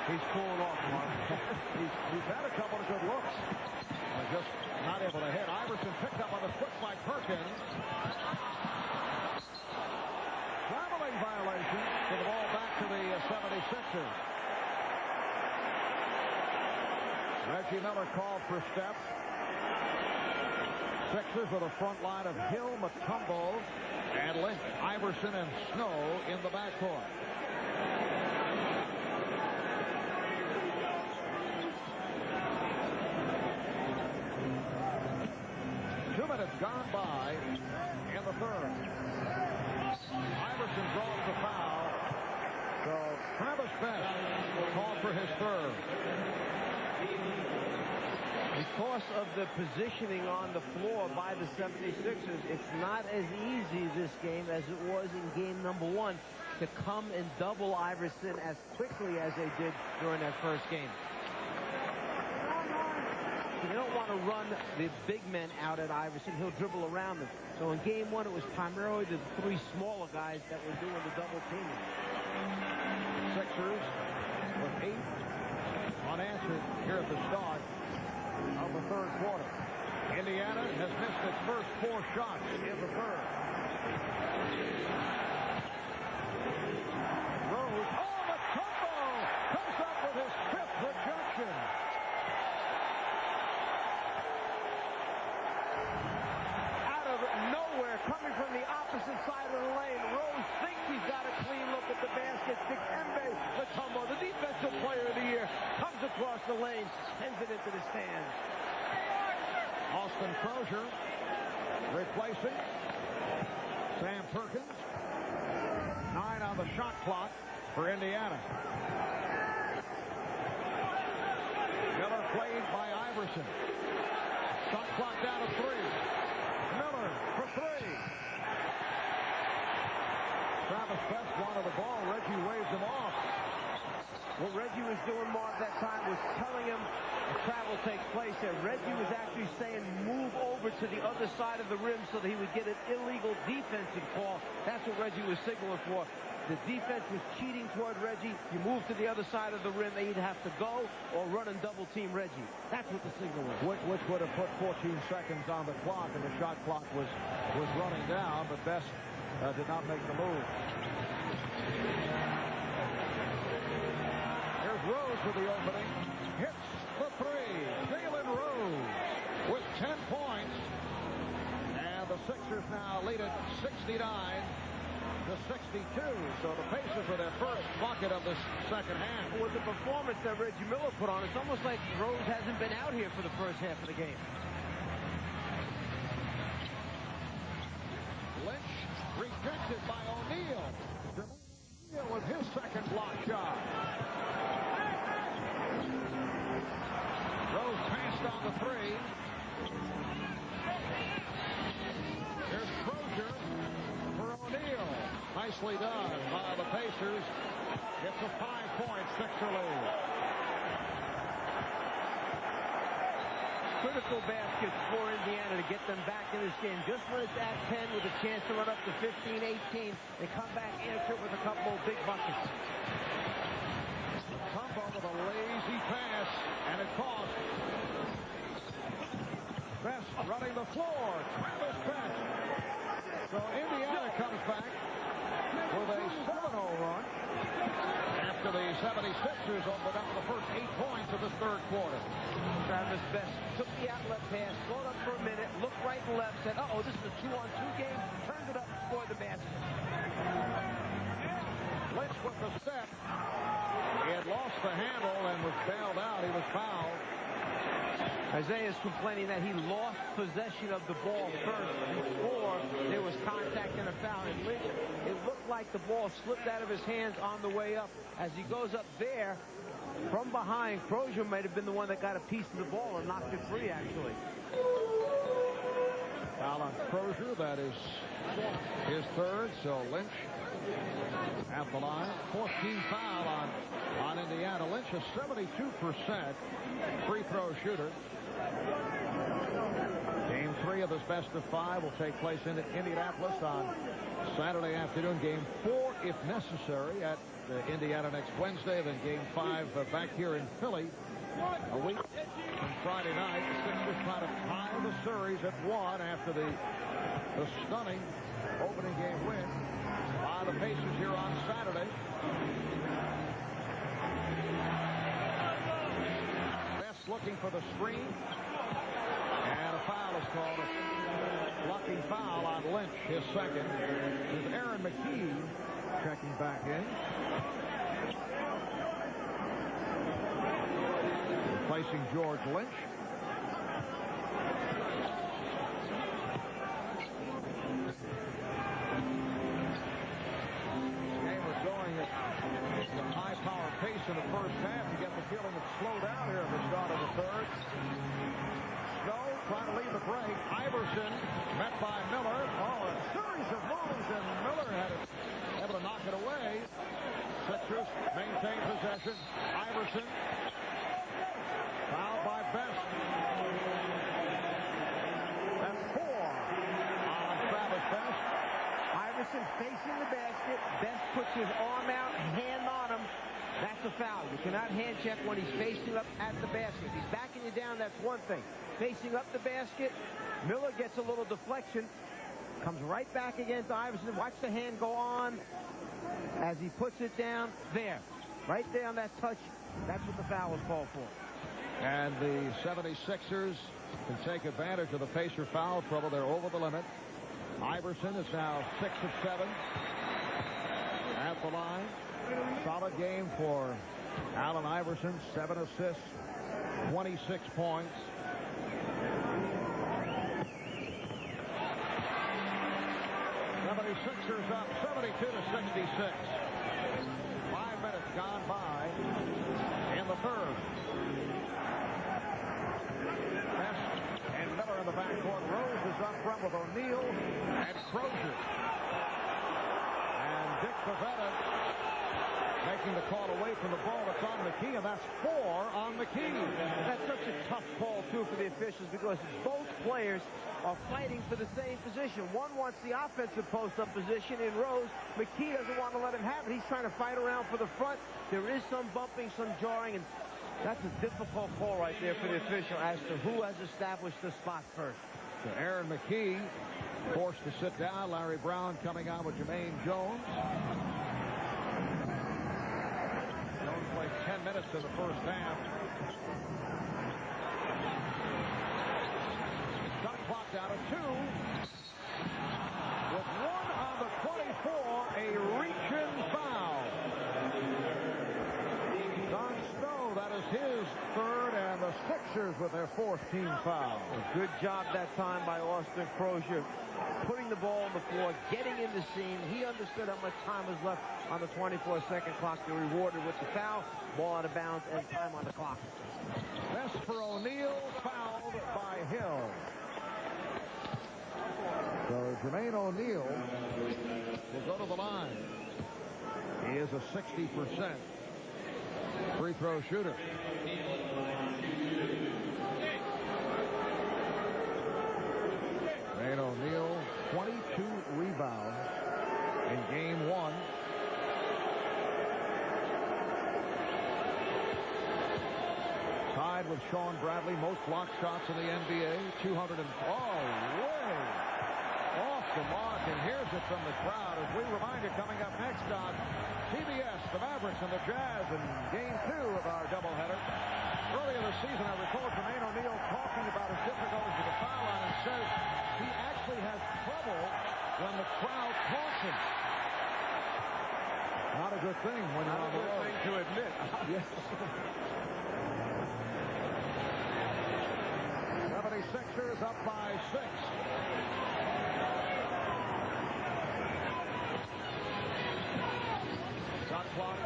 He's cooling off, Mark. he's had a couple of good looks. Just not able to hit. Iverson picked up on the foot by Perkins. Traveling violation. So the ball back to the 76ers. Reggie Miller called for steps. Sixers with a front line of Hill, Mutombo, and Lynch, Iverson, and Snow in the backcourt. Two minutes gone by in the third. Iverson draws the foul. So Travis Best called for his third. Because of the positioning on the floor by the 76ers, it's not as easy this game as it was in game number one to come and double Iverson as quickly as they did during that first game. You don't want to run the big men out at Iverson. He'll dribble around them. So in game one, it was primarily the three smaller guys that were doing the double teaming. Sixers with 8 unanswered here at the start of the third quarter. Indiana has missed its first 4 shots in the third. Rose. Oh, Mutombo comes up with his 5th rejection. Out of nowhere, coming from the opposite side of the lane, Rose thinks he's got a clean look at the basket. Dikembe Mutombo, the defensive player of the year, comes across the lane, sends it into the stands. Austin Crozier replacing Sam Perkins. 9 on the shot clock for Indiana. Miller played by Iverson. Shot clock down to 3. Miller for 3. Travis Best wanted the ball. Reggie waves him off. What Reggie was doing, Marv, that time was telling him the travel takes place there. Reggie was actually saying move over to the other side of the rim so that he would get an illegal defensive call. That's what Reggie was signaling for. The defense was cheating toward Reggie. You move to the other side of the rim, they either have to go or run and double team Reggie. That's what the signal was. Which would have put 14 seconds on the clock, and the shot clock was running down, but Best did not make the move. Here's Rose with the opening. Hits the three. Jalen Rose with 10 points. And the Sixers now lead it 69 to 62. So the Pacers with their first bucket of the second half. With the performance that Reggie Miller put on, it's almost like Rose hasn't been out here for the first half of the game. Lynch rejected by O'Neal. O'Neal with his second block shot. Rose passed on the three. Here's Crozier for O'Neal. Nicely done by the Pacers. It's a 5-point Sixer lead. Critical baskets for Indiana to get them back in this game. Just when it's at 10 with a chance to run up to 15, 18, they come back, answer it with a couple of big buckets. Combo with a lazy pass, and it cost. Best running the floor. Travis Best. So Indiana comes back with a 7-0 run after the 76ers opened up the first 8 points of this third quarter. Travis Best took the outlet pass, slowed up for a minute, looked right and left, said, uh-oh, this is a 2-on-2 game, turned it up for the basket. Lynch with the step. He had lost the handle and was bailed out. He was fouled. Isaiah's complaining that he lost possession of the ball first before there was contact and a foul. And Lynch, it looked like the ball slipped out of his hands on the way up. As he goes up there, from behind, Crozier might have been the one that got a piece of the ball and knocked it free, actually. Foul on Crozier, that is his third, so Lynch at the line. 14 foul on Indiana. Lynch is 72% free throw shooter. Game 3 of this best of 5 will take place in Indianapolis on Saturday afternoon. Game 4, if necessary, at Indiana next Wednesday. Then Game 5 back here in Philly a week from Friday night. The Sixers try to tie the series at 1 after the stunning opening game win by the Pacers here on Saturday. Best looking for the screen. And a foul is called. A blocking foul on Lynch, his second. There's Aaron McKee checking back in. Replacing George Lynch. High-power pace in the first half. You get the feeling it's slowed down here at the start of the third. Snow trying to lead the break. Iverson met by Miller. Oh, a series of moves, and Miller had it, able to knock it away. Sixers maintain possession. Iverson fouled by Best. That's 4 on Travis Best. Iverson facing the basket. Best puts his arm out, hand on him. That's a foul. You cannot hand check when he's facing up at the basket. If he's backing you down, that's one thing. Facing up the basket, Miller gets a little deflection. Comes right back against Iverson. Watch the hand go on as he puts it down. There. Right there on that touch. That's what the foul was called for. And the 76ers can take advantage of the Pacer foul trouble. They're over the limit. Iverson is now 6 of 7 at the line. Solid game for Allen Iverson. 7 assists, 26 points. Sixers up 72 to 66. 5 minutes gone by in the third. Best and Miller in the backcourt. Rose is up front with O'Neal and Crozier. And prevented. Making the call away from the ball that's on McKee, and that's 4 on McKee. That's such a tough call, too, for the officials because both players are fighting for the same position. One wants the offensive post-up position in Rose. McKee doesn't want to let him have it. He's trying to fight around for the front. There is some bumping, some jarring, and that's a difficult call right there for the official as to who has established the spot first. So Aaron McKee forced to sit down. Larry Brown coming on with Jermaine Jones. Jones played 10 minutes in the first half. Shot clock down to 2. With 1 on the 24, a reach-in foul. Don Snow, that is his third, and the Sixers with their 4th team foul. A good job that time by Austin Crozier, putting the ball on the floor, getting in the seam. He understood how much time was left on the 24-second clock. They rewarded with the foul, ball out of bounds, and time on the clock. Best for O'Neal, fouled by Hill. So Jermaine O'Neal will go to the line. He is a 60% free throw shooter. Jermaine O'Neal, 22 rebounds in game 1. Tied with Sean Bradley, most block shots in the NBA. 200 and way off the mark. And here's it from the crowd as we remind you coming up next on TBS, the Mavericks and the Jazz in game 2 of our doubleheader. Earlier this season, I recall Jermaine O'Neal talking about his difficulties with the foul line and says he actually has trouble when the crowd taunts him. Not a good thing when you're on the road. Not a good thing to admit. Yes. 76ers up by 6. Shot clock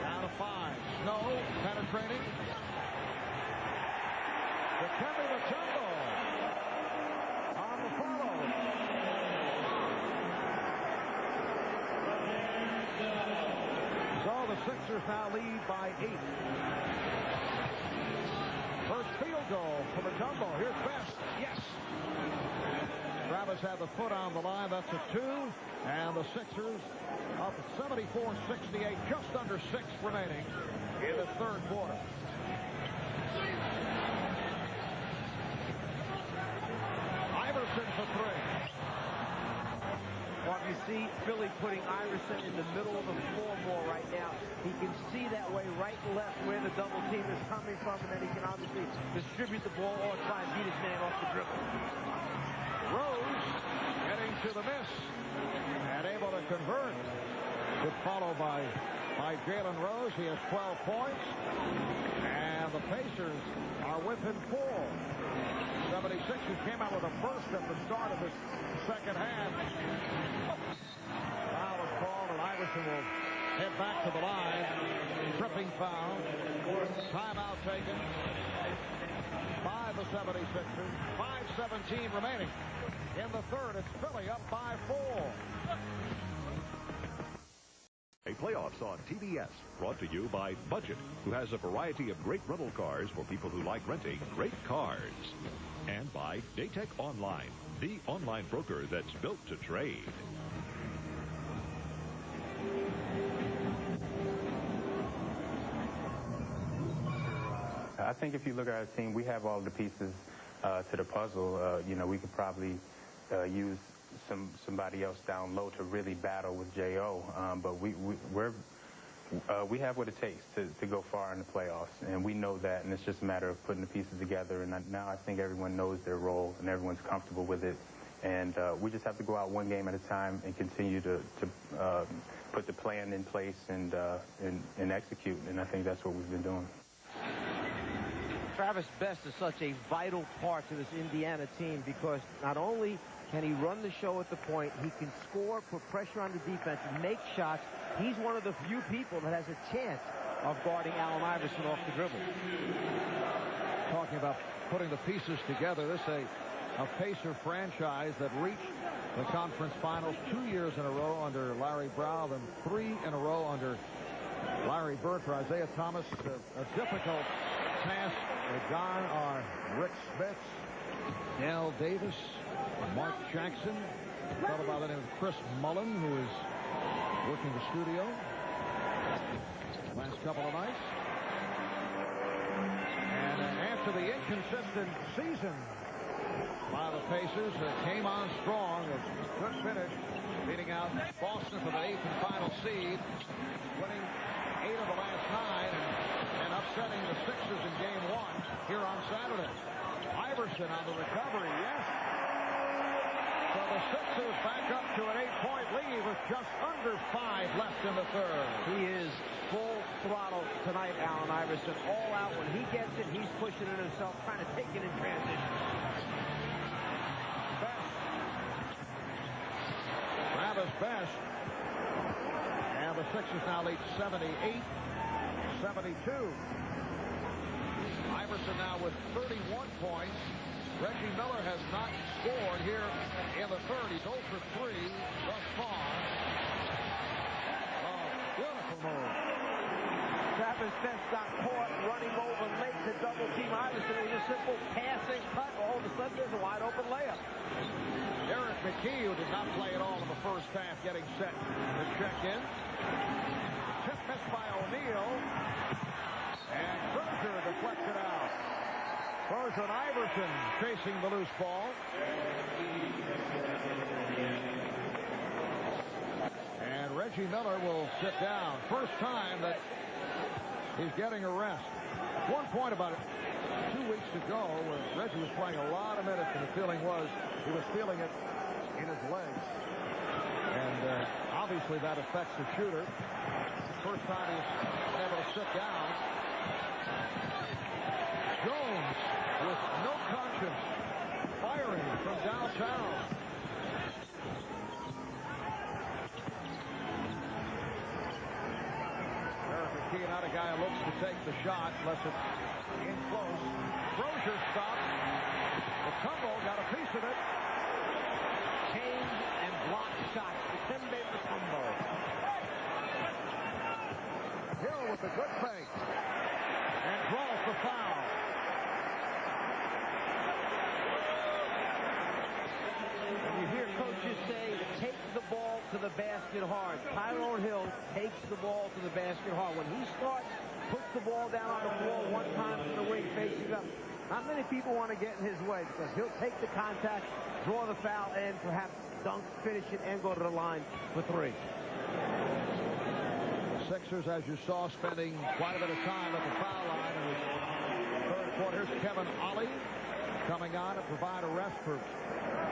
down to 5. Snow penetrating. Dikembe Mutombo on the follow. So the Sixers now lead by 8. First field goal for Mutombo. Here's Best. Yes. Travis had the foot on the line. That's a 2. And the Sixers up at 74-68. Just under 6 remaining in the third quarter. Iverson for 3. Well, you see Philly putting Iverson in the middle of the floor more right now. He can see that way right and left where the double team is coming from, and then he can obviously distribute the ball or try and beat his man off the dribble. Rose getting to the miss and able to convert. Good follow by Jalen Rose. He has 12 points. And the Pacers are within 4. 76ers came out with a burst at the start of this second half. Foul is called, and Iverson will head back to the line. Tripping foul. Timeout taken by the 76ers. 5:17 remaining in the third. It's Philly up by 4. Playoffs on TBS, brought to you by Budget, who has a variety of great rental cars for people who like renting great cars. And by Daytech Online, the online broker that's built to trade. I think if you look at our team, we have all the pieces to the puzzle. You know, we could probably use somebody else down low to really battle with J.O. But we have what it takes to go far in the playoffs, and we know that, and it's just a matter of putting the pieces together. And now I think everyone knows their role, and everyone's comfortable with it. And we just have to go out one game at a time and continue to put the plan in place and execute. And I think that's what we've been doing. Travis Best is such a vital part to this Indiana team because not only can he run the show at the point, he can score, put pressure on the defense, make shots. He's one of the few people that has a chance of guarding Allen Iverson off the dribble. Talking about putting the pieces together, this is a Pacer franchise that reached the conference finals 2 years in a row under Larry Brow, and 3 in a row under Larry Bird. For Isaiah Thomas, a difficult task. Gone are Rick Smits, Dale Davis, Mark Jackson, a fellow by the name of Chris Mullen, who is working the studio last couple of nights. And after the inconsistent season by the Pacers, came on strong. A good finish, beating out Boston for the 8th and final seed, winning 8 of the last 9, and upsetting the Sixers in Game 1 here on Saturday. Iverson on the recovery, yes. So the Sixers back up to an 8-point lead with just under 5 left in the third. He is full throttle tonight, Allen Iverson. All out. When he gets it, he's pushing it himself, trying to take it in transition. Travis Best. And the Sixers now lead 78-72. Iverson now with 31 points. Reggie Miller has not scored here in the third. He's 0 for 3 thus far. Oh, beautiful move. Travis Best got caught running over late to double team Iverson. It was a simple passing cut. All of a sudden, there's a wide open layup. Eric McKee, who did not play at all in the first half, getting set to check in. Tip missed by O'Neal. And Crozier deflected out. Crozier and Iverson chasing the loose ball. And Reggie Miller will sit down. First time that he's getting a rest. One point about it. 2 weeks ago, when Reggie was playing a lot of minutes, and the feeling was he was feeling it in his legs. And obviously that affects the shooter. First time he's able to sit down. Jones with no conscience, firing from downtown. Eric McKee, not a guy who looks to take the shot unless it's in close. Crozier stopped. Mutombo got a piece of it. Change and block shots. Dikembe Mutombo. Hill with a good fake. And draws the foul. And you hear coaches say, take the ball to the basket hard. Tyrone Hill takes the ball to the basket hard. When he starts, puts the ball down on the floor one time from the wing facing up, not many people want to get in his way because he'll take the contact, draw the foul, and perhaps dunk, finish it, and go to the line for 3. Sixers, as you saw, spending quite a bit of time at the foul line in the third quarter. Here's Kevin Ollie coming on to provide a rest for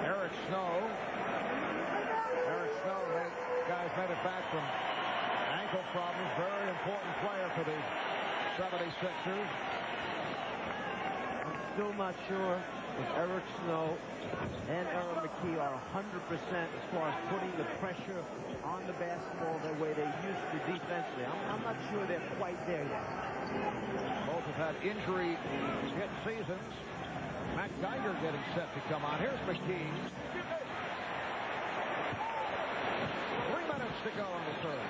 Eric Snow. Eric Snow, guys made it back from ankle problems. Very important player for the 76ers. I'm still not sure if Eric Snow and Eric McKee are 100% as far as putting the pressure on the basketball the way they used to defensively. I'm not sure they're quite there yet. Both have had injury-hit seasons. Matt Geiger getting set to come on. Here's McKee. 3 minutes to go in the third.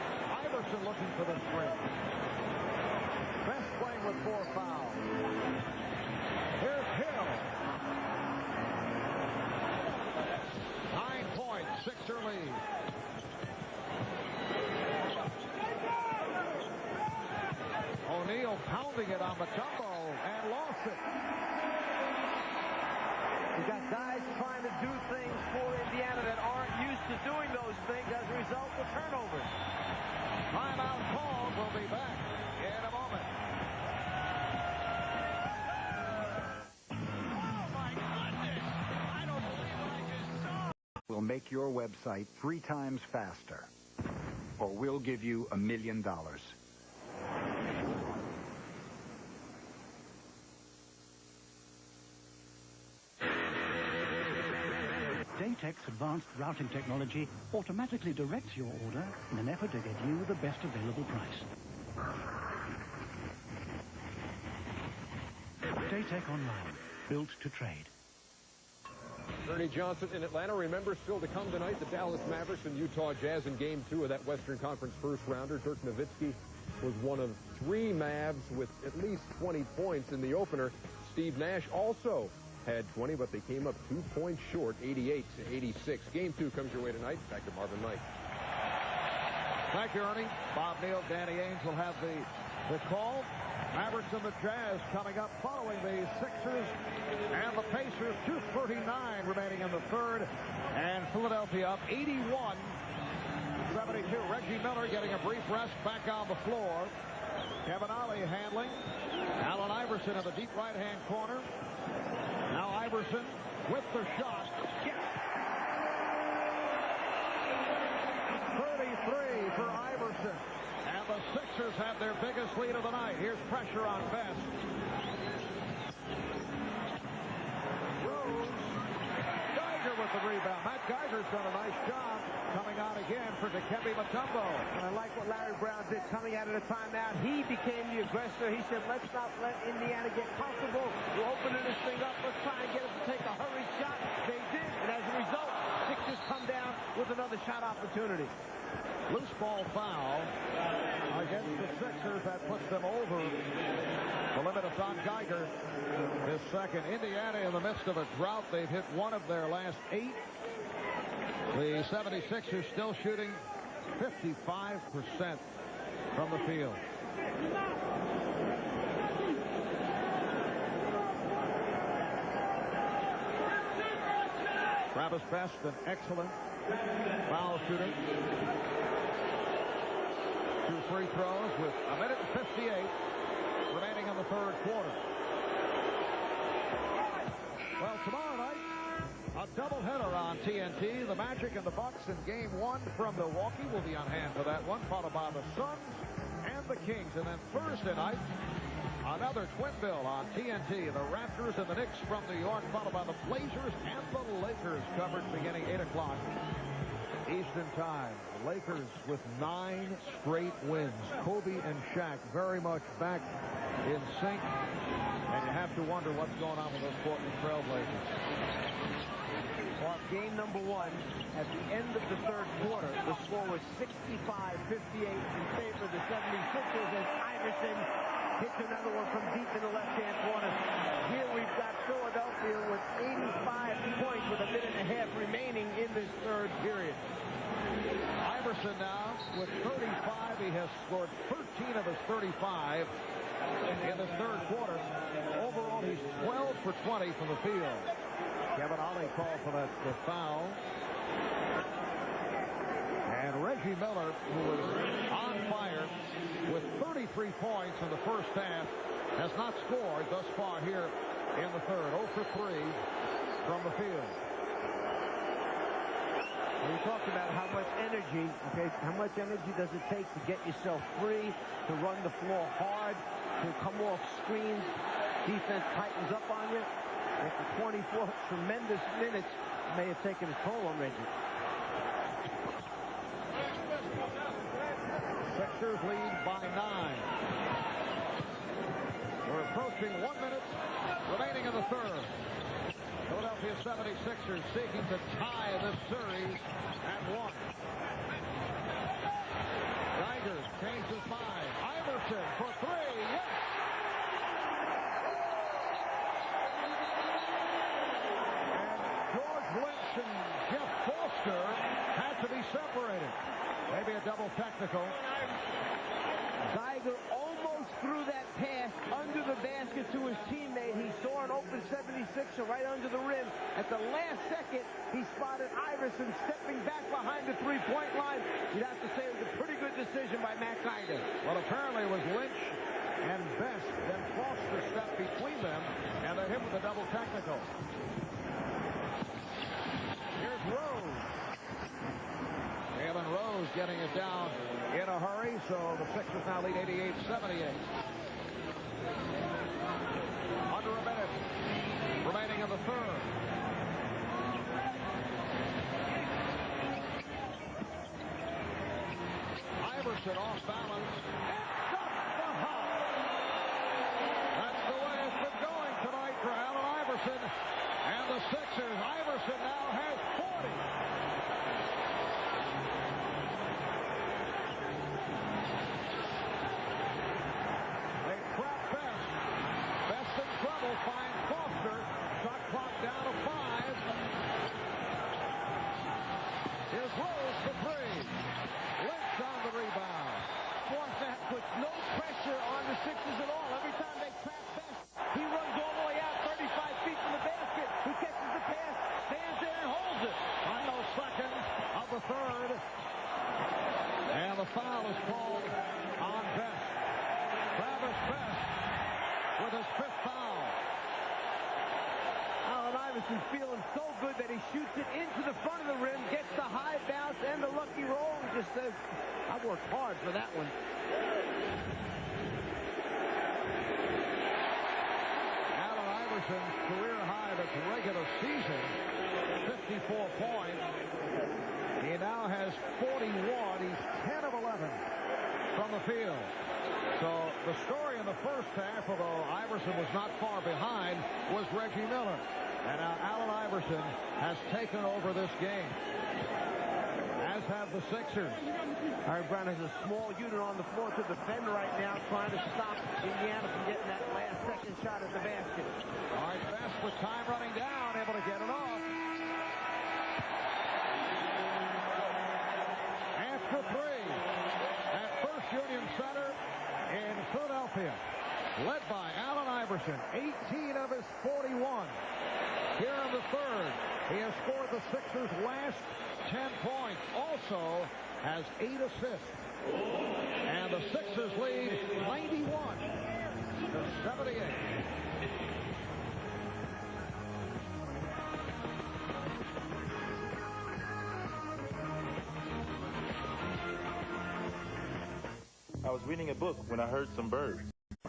Iverson looking for the three. Best playing with 4 fouls. Here's Hill. 9 points, Sixer lead. O'Neal pounding it on Mutombo and lost it. You got guys trying to do things for Indiana that aren't used to doing those things as a result of turnovers. Timeout called. We'll be back in a moment. We'll make your website 3 times faster, or we'll give you $1 million. Daytech's advanced routing technology automatically directs your order in an effort to get you the best available price. Daytech Online, built to trade. Ernie Johnson in Atlanta. Remember, still to come tonight, the Dallas Mavericks and Utah Jazz in Game 2 of that Western Conference first-rounder. Dirk Nowitzki was one of 3 Mavs with at least 20 points in the opener. Steve Nash also had 20, but they came up 2 points short, 88-86. Game 2 comes your way tonight. Back to Marvin Knight. Thank you, Ernie. Bob Neal, Danny Ainge will have the call. Mavericks and the Jazz coming up following the Sixers and the Pacers. 2:39 remaining in the third. And Philadelphia up 81-72. Reggie Miller getting a brief rest back on the floor. Kevin Ollie handling. Allen Iverson in the deep right-hand corner. Now Iverson with the shot. 33 for Iverson. And the Sixers have their biggest lead of the night. Here's pressure on Best. Rose. Geiger with the rebound. Matt Geiger's done a nice job coming out again for Dikembe Mutombo. And I like what Larry Brown did coming out of the timeout. He became the aggressor. He said, let's not let Indiana get comfortable. We're opening this thing up. Let's try and get them to take a hurried shot. They did. And as a result, Sixers come down with another shot opportunity. Loose ball foul against the Sixers. That puts them over the limit of Don Geiger. His second. Indiana in the midst of a drought. They've hit 1 of their last 8. The 76ers still shooting 55% from the field. Travis Best, an excellent foul shooter. 2 free throws with 1:58 remaining in the third quarter. Well, tomorrow night, a doubleheader on TNT. The Magic and the Bucks in Game 1 from Milwaukee will be on hand for that one, followed by the Suns and the Kings. And then Thursday night, another twin bill on TNT. The Raptors and the Knicks from New York, followed by the Blazers and the Lakers, coverage beginning 8 o'clock Eastern Time. Lakers with 9 straight wins. Kobe and Shaq very much back in sync. And you have to wonder what's going on with those Portland Trailblazers. Well, game number 1, at the end of the third quarter, the score was 65-58 in favor of the 76ers as Iverson hits another one from deep in the left-hand corner. Here we've got Philadelphia with 85 points with 1.5 minutes remaining in this third period. Iverson now with 35. He has scored 13 of his 35 in the third quarter. Overall, he's 12 for 20 from the field. Kevin Ollie called for the foul. And Reggie Miller, who was on fire with 33 points in the first half, has not scored thus far here in the third. 0 for 3 from the field. We talked about how much energy, how much energy does it take to get yourself free, to run the floor hard, to come off screens. Defense tightens up on you. After 24 tremendous minutes, may have taken a toll on Reggie. Sixers lead by 9. We're approaching 1 minute remaining in the third. Philadelphia 76ers seeking to tie this series at 1. Geiger changes his mind. Iverson for 3. Yes! And George Lynch and Jeff Foster had to be separated. Maybe a double technical. Geiger almost threw that pass under the basket to his teammate. He saw an open 76er right under the rim. At the last second, he spotted Iverson stepping back behind the three-point line. You'd have to say it was a pretty good decision by Matt Geiger. Well, apparently it was Lynch and Best. Then Foster stepped between them, and they hit with a double technical. Here's Rose. Jalen Rose getting it down in a hurry, so the Sixers now lead 88-78. Under a minute remaining in the third. Iverson off balance. It's up the hop. That's the way it's been going tonight for Allen Iverson. And the Sixers, Iverson now has 40. They trap Best. Best in trouble, finds Foster. Shot clock down to 5. Here's Rose for 3. Lynch on the rebound. That puts no pressure on the Sixers at all. Every time they trap Best, he runs all the way out 35 feet from the basket. He catches the pass, stands there and holds it. Final second of the third. And the foul is called on Best. Travis Best with his 5th foul. Allen Iverson's feeling so good that he shoots it into the front of the rim, gets the high bounce and the lucky roll, and just says, I worked hard for that one. Allen Iverson's career high that's regular season, 54 points. He now has 41. He's 10 of 11 from the field. So the story in the first half, although Iverson was not far behind, was Reggie Miller. And now Allen Iverson has taken over this game, as have the Sixers. Harry Brown has a small unit on the floor to defend right now, trying to stop Indiana from getting that last second shot at the basket. All right, Best with time running down, able to get it off. After 3 at First Union Center in Philadelphia, led by Allen Iverson, 18 of his 41. Here in the third, he has scored the Sixers' last 10 points. Also has 8 assists. And the Sixers lead 91 to 78. I was reading a book when I heard some birds.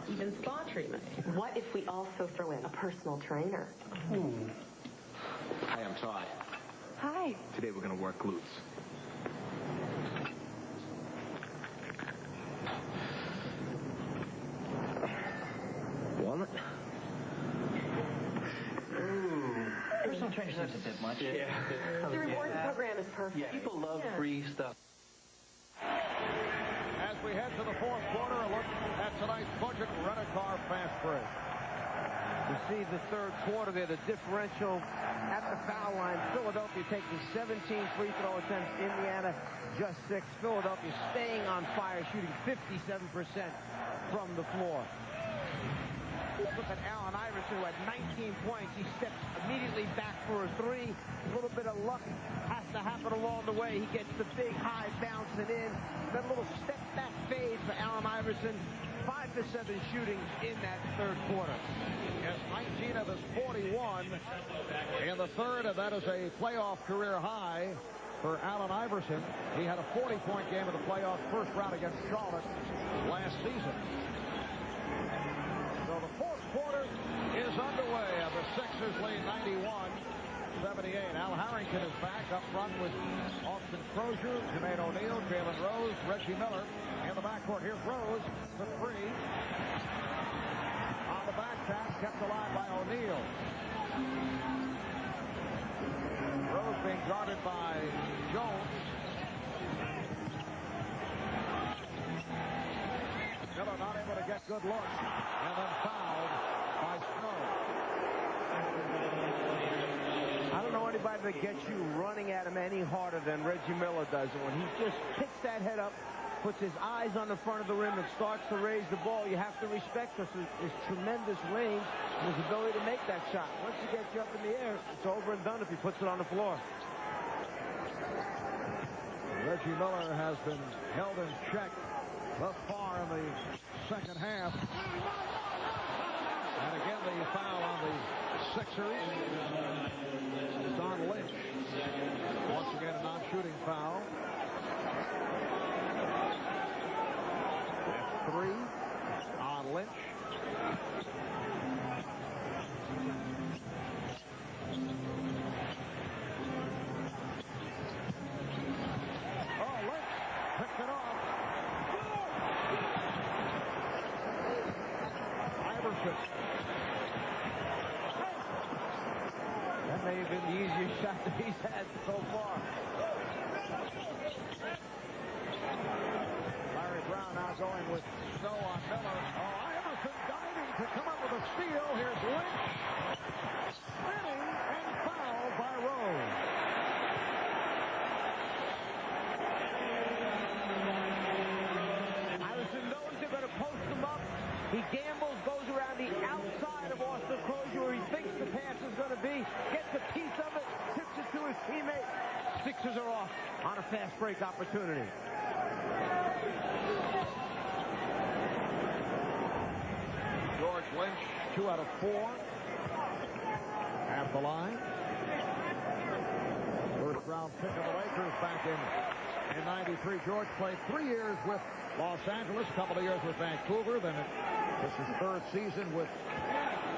Even spa treatment. What if we also throw in a personal trainer? Hi, I'm Todd. Hi. Today we're going to work glutes. Walnut? Personal trainer seems a bit much. Yeah. The rewards program is perfect. Yeah, people love free stuff. As we head to the fourth quarter, a look at tonight's Budget Rent-A-Car Fast Break. You see the third quarter there, the differential at the foul line. Philadelphia taking 17 free throw attempts. Indiana just 6. Philadelphia staying on fire, shooting 57% from the floor. Look at Allen Iverson, who had 19 points. He steps immediately back for a 3. A little bit of luck has to happen along the way. He gets the big high bouncing in. Then a little step back fade for Allen Iverson. 5 for 7 shooting in that third quarter. Yes, 19 of his 41 in the third, and that is a playoff career high for Allen Iverson. He had a 40-point game in the playoff first round against Charlotte last season. So the fourth quarter is underway, and the Sixers lead 91-78. Al Harrington is back up front with Austin Crozier, Jermaine O'Neal, Jalen Rose, Reggie Miller in the backcourt. Here's Rose for 3. On the back tap, kept alive by O'Neal. Rose being guarded by Jones. Miller not able to get good looks, and then fouled by Snow. I don't know anybody that gets you running at him any harder than Reggie Miller does. And when he just picks that head up, puts his eyes on the front of the rim and starts to raise the ball, you have to respect his tremendous range and his ability to make that shot. Once he gets you up in the air, it's over and done if he puts it on the floor. Reggie Miller has been held in check thus far in the second half. And again, the foul on the Sixers. It's on Lynch. Once again, a non-shooting foul. That's 3 on Lynch. Oh, Lynch picked it off. Iverson. been the easiest shot that he's had so far. Larry Brown now going with Snow on Miller. Oh, Iverson diving to come up with a steal. Here's Lynch. Spinning and fouled by Rose. Iverson knows they're going to post him up. He gambles, goes around the outside of Austin Crozier where he thinks the pass is going to be, gets a piece of it, tips it to his teammate. Sixers are off on a fast break opportunity. George Lynch, 2 out of 4 at the line. First round pick of the Lakers back in 93. George played 3 years with Los Angeles, a couple of years with Vancouver. Then this is third season with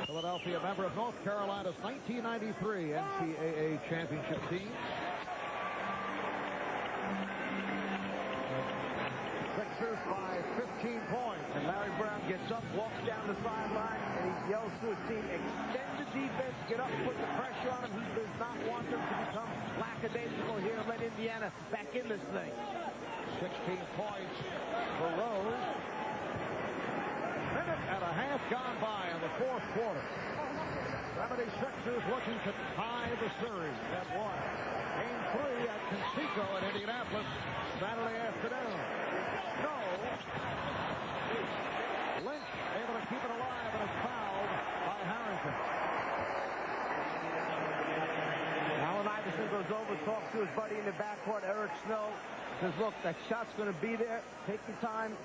Philadelphia, member of North Carolina's 1993 NCAA championship team. Sixers by 15 points. And Larry Brown gets up, walks down the sideline, and he yells to his team, extend the defense, get up, put the pressure on him. He does not want them to become lackadaisical here and let Indiana back in this thing. 16 points for Rose. Minute and a half gone by in the fourth quarter. 76ers looking to tie the series at 1. Game 3 at Conseco in Indianapolis Saturday afternoon. No. Lynch able to keep it alive and is fouled by Harrington. Allen Iverson goes over, talks to his buddy in the backcourt, Eric Snow. Says, look, that shot's going to be there. Take your time.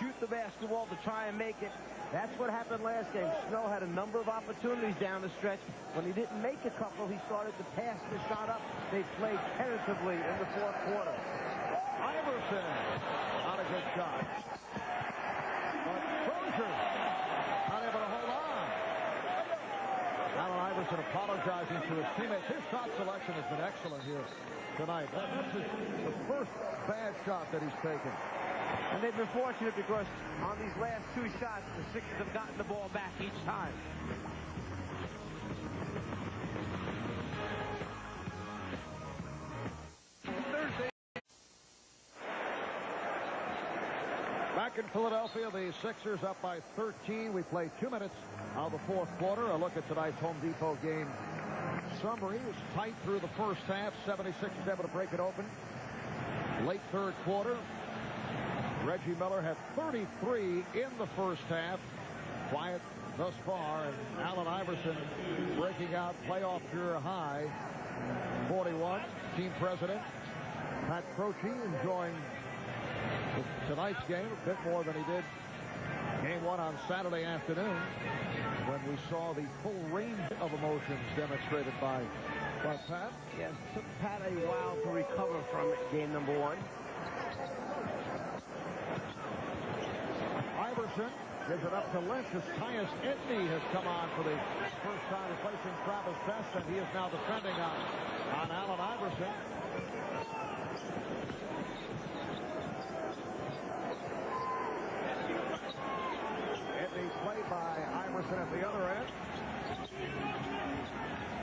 Shoot the basketball to try and make it. That's what happened last game. Snow had a number of opportunities down the stretch. When he didn't make a couple, he started to pass the shot up. They played tentatively in the fourth quarter. Iverson, not a good shot. But Crozier not able to hold on. Allen Iverson apologizing to his teammates. His shot selection has been excellent here tonight. That's the first bad shot that he's taken. And they've been fortunate because on these last 2 shots, the Sixers have gotten the ball back each time. Thursday. Back in Philadelphia, the Sixers up by 13. We play 2 minutes of the fourth quarter. A look at tonight's Home Depot game summary. It was tight through the first half. 76ers able to break it open. Late third quarter. Reggie Miller had 33 in the first half. Quiet thus far. And Allen Iverson breaking out playoff career high. 41. Team president Pat Croce enjoying tonight's game a bit more than he did game 1 on Saturday afternoon, when we saw the full range of emotions demonstrated by Pat. Yes, it took Pat a while to recover from it, game number 1. Iverson gives it up to Lynch as Tyus Edney has come on for the first time, replacing Travis Best, and he is now defending on Allen Iverson. Edney played by Iverson at the other end.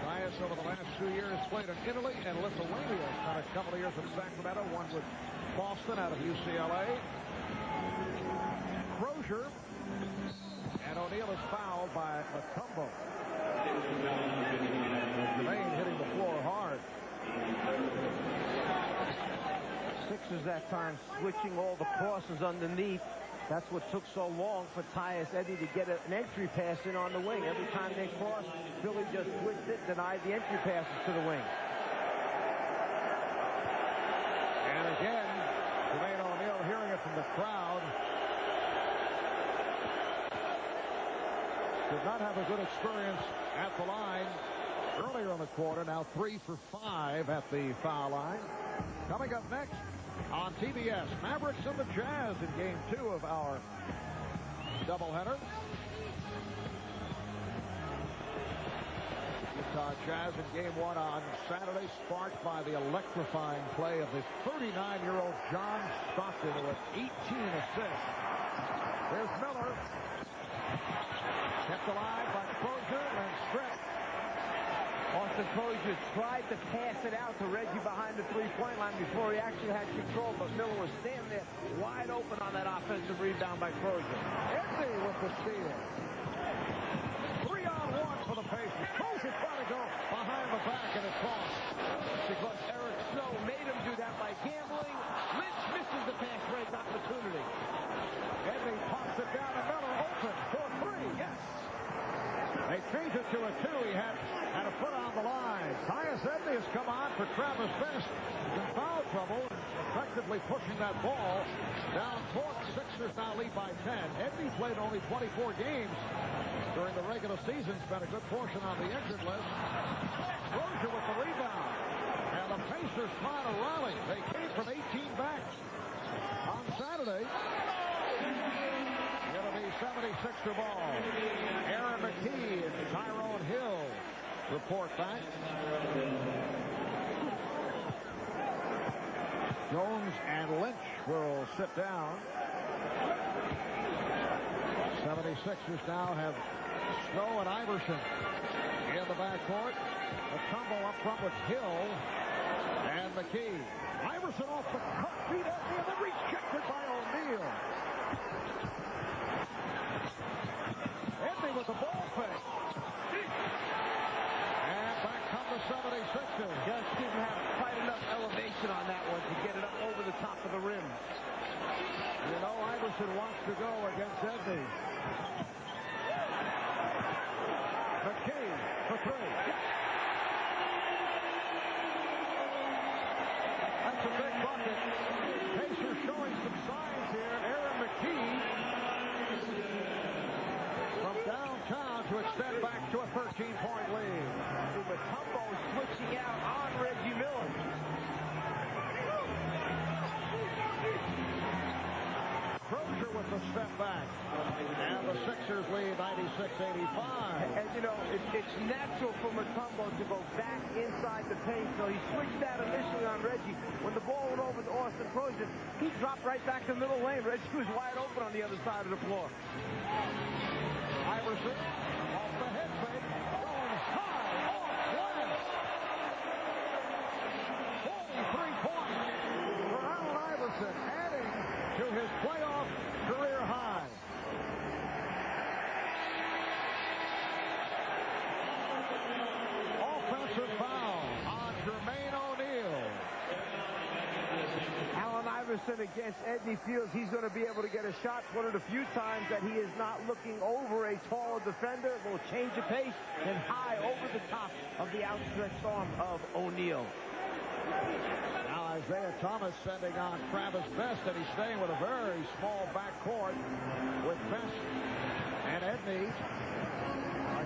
Tyus over the last 2 years played in Italy and Lithuania. Spent a couple of years in Sacramento, one with Boston out of UCLA. Crozier, and O'Neal is fouled by Mutombo. Jermaine hitting the floor hard. Sixers that time switching all the crosses underneath. That's what took so long for Tyus Edney to get an entry pass in on the wing. Every time they crossed, Philly just switched it, denied the entry passes to the wing. And again, Jermaine O'Neal hearing it from the crowd. Did not have a good experience at the line earlier in the quarter. Now 3 for 5 at the foul line. Coming up next on TBS, Mavericks and the Jazz in game 2 of our doubleheader. Utah Jazz in game 1 on Saturday, sparked by the electrifying play of the 39-year-old John Stockton with 18 assists. There's Miller. Kept alive by Crozier and stripped. Austin Crozier tried to pass it out to Reggie behind the three-point line before he actually had control, but Miller was standing there wide open on that offensive rebound by Crozier. Edney with the steal. 3-on-1 for the Pacers. Crozier trying to go behind the back, and it cost. Because Eric Snow made him do that by gambling. Lynch misses the pass break opportunity. Edney pops it down, and Miller open for three. Yes. They change it to a two. He had a foot on the line. Tyus Edney has come on for Travis Best. He's in foul trouble, effectively pushing that ball down court. Sixers now lead by 10. Edney played only 24 games during the regular season. Spent a good portion on the injured list. Crozier with the rebound. And the Pacers trying to rally. They came from 18 back on Saturday. It'll be 76er ball. Aaron McKee and Tyrone Hill report back. Jones and Lynch will sit down. 76ers now have Snow and Iverson in the backcourt. A combo up front with Hill and McKee. Iverson off the cup, beat Edney, and then rejected by O'Neal. Edney with the ball fake. And back come the 76ers. Just didn't have quite enough elevation on that one to get it up over the top of the rim. You know, Iverson wants to go against Edney. McKee for three. That's a big bucket. Pacers showing some signs here. Aaron McKee from downtown to extend back to a 13-point lead. Mutombo switching out on Reggie Miller. Crozier with the step back. And the Sixers lead 96-85. And, you know, it's natural for Mutombo to go back inside the paint, so he switched that initially on Reggie. When the ball went over to Austin Crozier, he dropped right back to the middle lane. Reggie was wide open on the other side of the floor. Iverson off the head fake, going high off glass. 43 points for Allen Iverson, adding to his playoff career high. Offensive foul on Jermaine O'Neal. Allen Iverson against Edney feels he's going to be able to get a shot. One of the few times that he is not looking over a taller defender. A little change of pace and high over the top of the outstretched arm of O'Neal. Now Isaiah Thomas sending on Travis Best, and he's staying with a very small backcourt with Best and Edney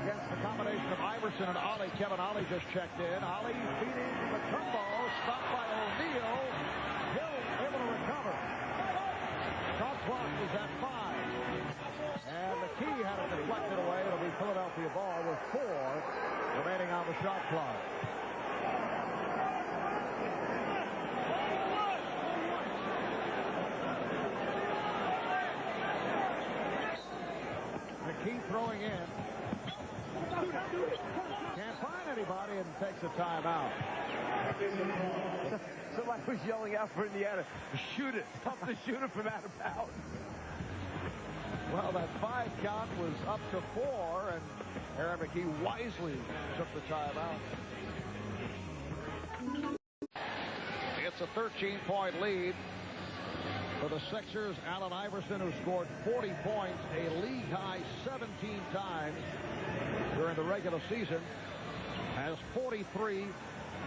against the combination of Iverson and Ollie. Kevin Ollie just checked in. Ollie feeding Mutombo, stopped by O'Neal. Hill able to recover. Shot clock is at 5. And McKee had it deflected away. It'll be Philadelphia ball with 4 remaining on the shot clock. McKee throwing in. Can't find anybody and takes a timeout. Somebody was yelling out for Indiana, shoot it, pump the shooter from out of bounds. Well, that 5 count was up to 4, and Aaron McKee wisely took the timeout. It's a 13-point lead for the Sixers. Allen Iverson, who scored 40 points, a league-high 17 times during the regular season, has 43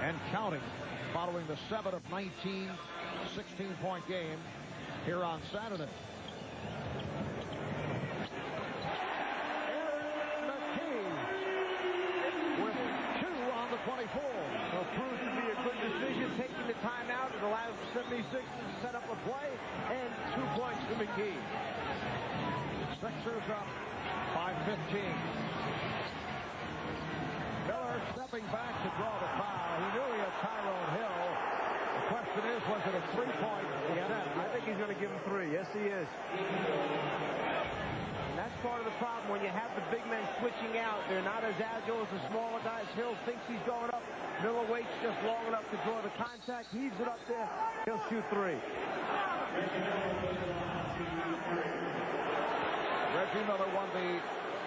and counting following the 7 of 19 16-point game here on Saturday. McKee with 2 on the 24. So proves to be a good decision, taking the timeout. It allows the 76ers to set up a play, and 2 points to McKee. Sixers up by 15. Miller stepping back to draw the foul. He knew he had Tyrone Hill. The question is, was it a 3-point? I think he's going to give him 3. Yes, he is. that's part of the problem. When you have the big men switching out, they're not as agile as the smaller guys. Hill thinks he's going up. Miller waits just long enough to draw the contact. Heaves it up there. He'll shoot three. Reggie Miller won the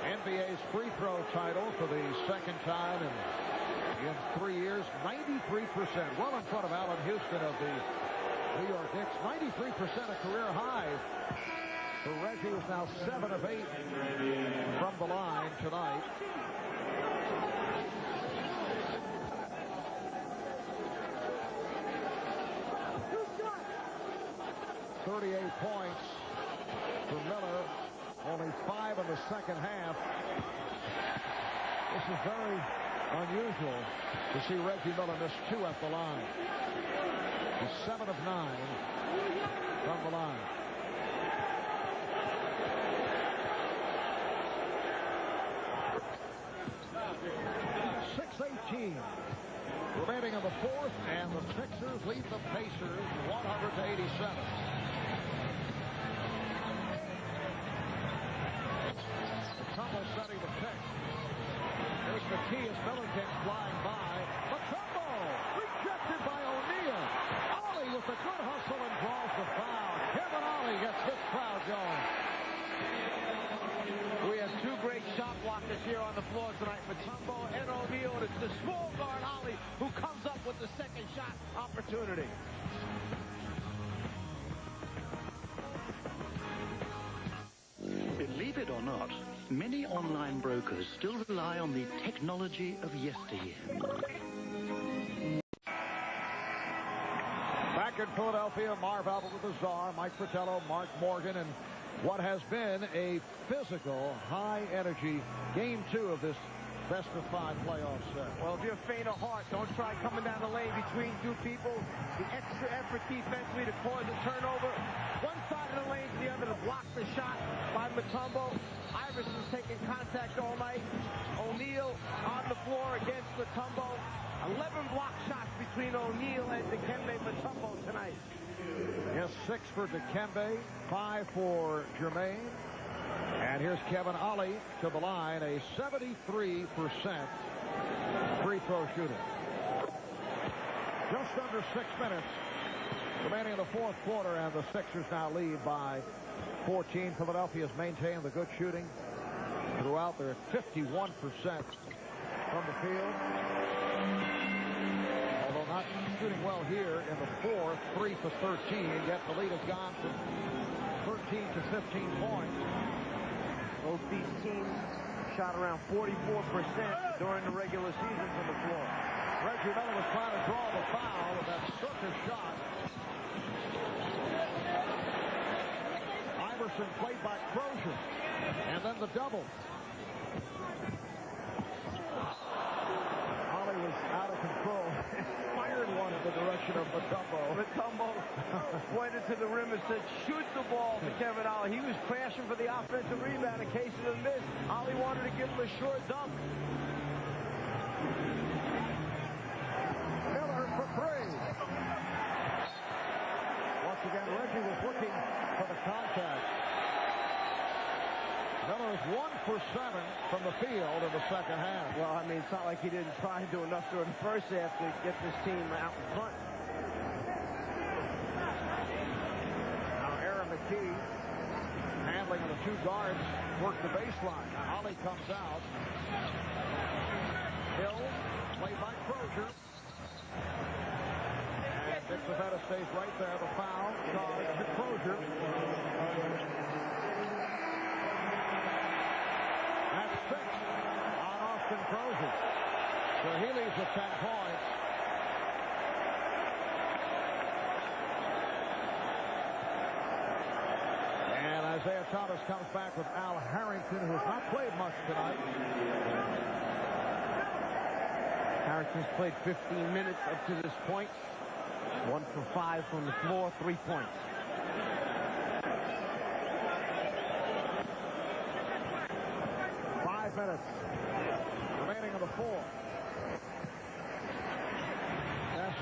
NBA's free throw title for the second time in 3 years. 93%, well in front of Allen Houston of the New York Knicks. 93% a career high for Reggie, who's now 7 of 8 from the line tonight. Points for Miller, only 5 in the second half. This is very unusual to see Reggie Miller miss 2 at the line. He's 7 of 9 from the line. .618 remaining in the fourth, and the Sixers lead the Pacers 100-87. Mutombo setting the pick. There's McKee as Miller came flying by. Mutombo rejected by O'Neal. Ollie with a good hustle and draws the foul. Kevin Ollie gets this crowd going. We have 2 great shot blockers here on the floor tonight, Mutombo and O'Neal. And it's the small guard Ollie who comes up with the second shot opportunity. Believe it or not, many online brokers still rely on the technology of yesteryear. Back in Philadelphia, Marv Albert with the Czar, Mike Fratello, Mark Morgan, and what has been a physical, high-energy Game 2 of this best-of-5 playoff set. Well, if you're faint of heart, don't try coming down the lane between 2 people. The extra effort defensively to cause a turnover. One side of the lane to the other to block the shot by Mutombo. Iverson's taking contact all night. O'Neal on the floor against Mutombo. 11 block shots between O'Neal and Dikembe Mutombo tonight. Yes, 6 for Dikembe, 5 for Jermaine. And here's Kevin Ollie to the line, a 73% free throw shooter. Just under 6 minutes remaining in the fourth quarter, and the Sixers now lead by 14. Philadelphia's maintained the good shooting throughout. They're at 51% from the field. Although not shooting well here in the fourth, 3 for 13, yet the lead has gone from 13 to 15 points. Both these teams shot around 44% during the regular season from the floor. Reggie Miller was trying to draw the foul with that circus shot. Iverson played by Crozier. And then the double. Ollie was out of control. Fired one in the direction of Mutombo. Mutombo pointed to the rim and said, shoot the ball to Kevin Ollie. He was crashing for the offensive rebound in case of the miss. Ollie wanted to give him a short dunk. Miller for 3. Once again, Reggie was looking for the contact. Miller is 1 for 7 from the field in the second half. Well, I mean, it's not like he didn't try to do enough during the first half to get this team out in front. Now Aaron McKee handling the 2 guards work the baseline. Now Ollie comes out. Hill played by Crozier. And Dick Savetta stays right there. The foul charge to Crozier. That's 6 on Austin Crozier. So he leads with 10 points. And Isaiah Thomas comes back with Al Harrington, who has not played much tonight. Harrington's played 15 minutes up to this point. 1 for 5 from the floor, 3 points. Minutes remaining in the fourth. That's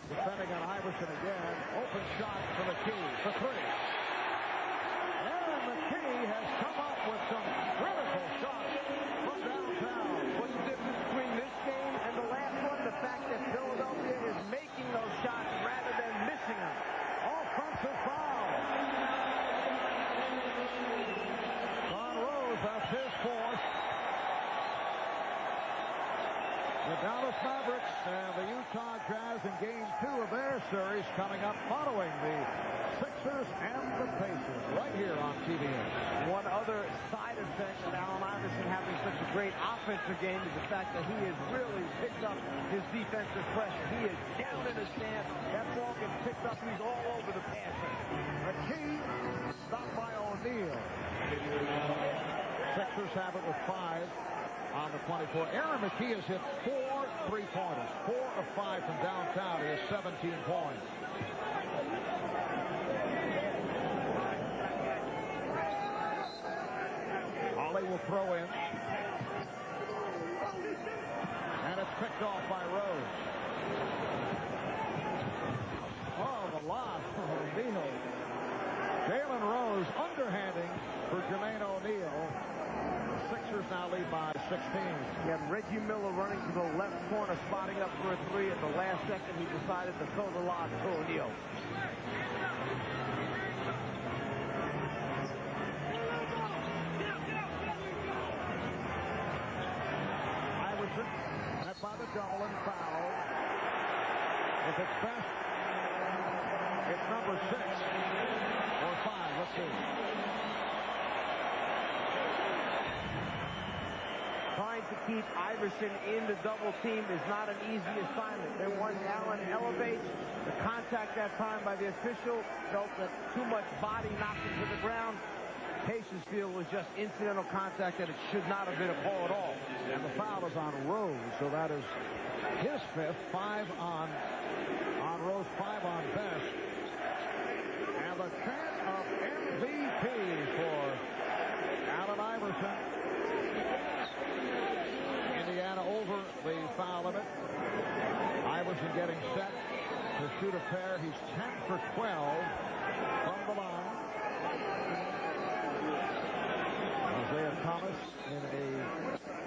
defending on Iverson again. Open shot for McKee for 3. And McKee has come up with Dallas Mavericks and the Utah Jazz in Game 2 of their series coming up following the Sixers and the Pacers right here on TBS. One other side effect of Allen Iverson having such a great offensive game is the fact that he has really picked up his defensive pressure. He is down in his stance. That ball gets picked up. He's all over the passer. McKee stopped by O'Neal. Sixers have it with 5 on the 24. Aaron McKee has hit 4 3-pointers. 4 of 5 from downtown. He has 17 points. Ollie will throw in. And it's picked off by Rose. Oh, the loss for O'Neal. Jalen Rose underhanding for Jermaine O'Neal. The Sixers now lead by 16. You have Reggie Miller running to the left corner, spotting up for a 3. At the last second, he decided to throw the lob to O'Neal. Iverson, met by the double and foul. If it's best, it's number 6 or 5. Let's see. Trying to keep Iverson in the double team is not an easy assignment. Then once Allen elevates, the contact that time by the official felt that too much body knocked him to the ground. Pacers feel was just incidental contact that it should not have been a call at all. And the foul is on Rose, so that is his 5th. 5 on Rose, 5 on Best. And the chance of MVP for Allen Iverson. Indiana over the foul limit. Iverson getting set to shoot a pair. He's 10 for 12 from the line. Isaiah Thomas in a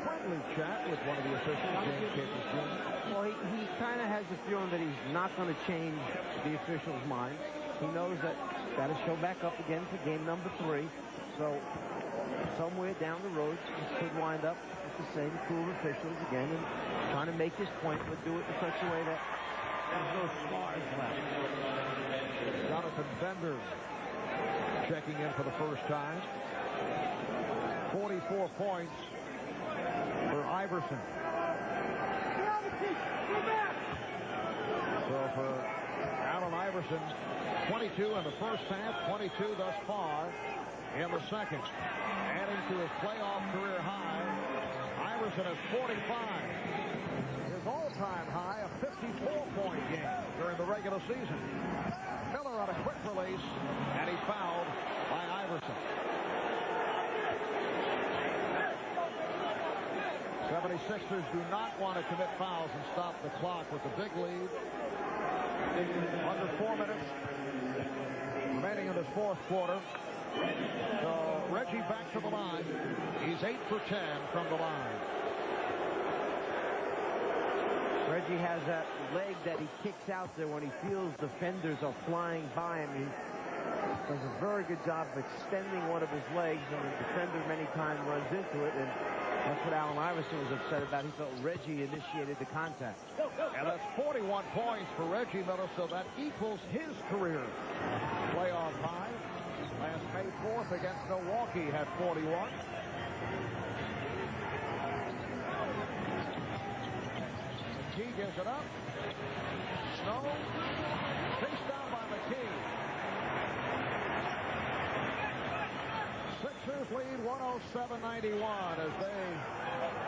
friendly chat with one of the officials, James Capers Jr. Well, he kind of has the feeling that he's not going to change the official's mind. He knows that got to show back up again for game number 3. So somewhere down the road, he could wind up with the same crew of officials again and trying to make his point, but do it in such a way that there's no scars left. Jonathan Bender checking in for the first time. 44 points for Iverson. So for Allen Iverson, 22 in the first half, 22 thus far in the second. Adding to his playoff career high, Iverson has 45. His all-time high, a 54-point game during the regular season. Miller on a quick release, and he fouled by Iverson. 76ers do not want to commit fouls and stop the clock with the big lead. Under 4 minutes remaining in this 4th quarter. So Reggie back to the line. He's 8 for 10 from the line. Reggie has that leg that he kicks out there when he feels defenders are flying by him. He does a very good job of extending one of his legs, and the defender many times runs into it, and that's what Allen Iverson was upset about. He felt Reggie initiated the contact. And that's 41 points for Reggie Miller, so that equals his career playoff high. Last May 4th against Milwaukee had 41. McKee gives it up. Snow chased down by McKee. Sixers lead 107-91 as they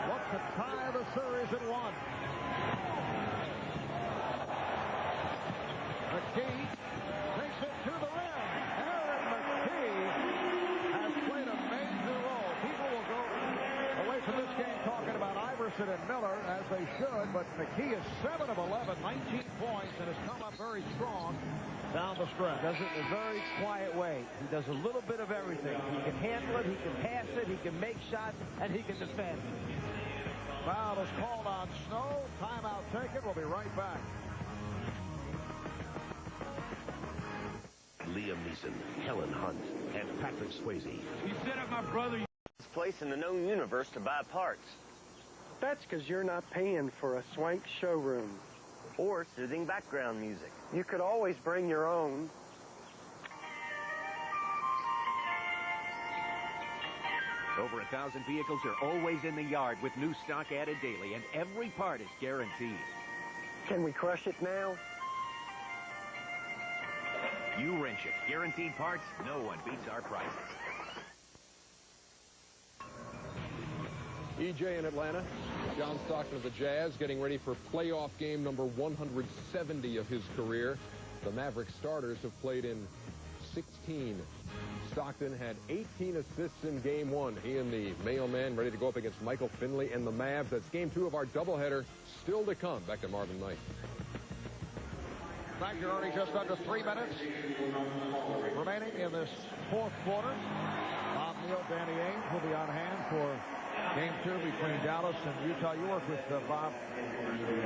look to tie the series at 1. McKee takes it to the rim. Aaron McKee has played a major role. People will go away from this game talking about Iverson and Miller, as they should, but McKee is 7 of 11, 19 points, and has come up very strong down the stretch. Does it in a very quiet way. He does a little bit of everything. He can handle it, he can pass it, he can make shots, and he can defend. Foul is called on Snow. Timeout taken. We'll be right back. Liam Neeson, Helen Hunt, and Patrick Swayze. You set up my brother. Place in the known universe to buy parts. That's because you're not paying for a swank showroom. Or soothing background music. You could always bring your own. Over 1,000 vehicles are always in the yard with new stock added daily, and every part is guaranteed. Can we crush it now? You wrench it. Guaranteed parts, no one beats our prices. EJ in Atlanta. John Stockton of the Jazz getting ready for playoff game number 170 of his career. The Maverick starters have played in 16. Stockton had 18 assists in game 1. He and the mailman ready to go up against Michael Finley and the Mavs. That's game 2 of our doubleheader still to come. Back to Marvin Knight. Back to already just under 3 minutes remaining in this fourth quarter. Bob Neal, Danny Ainge will be on hand for game 2 between Dallas and Utah. You worked with Bob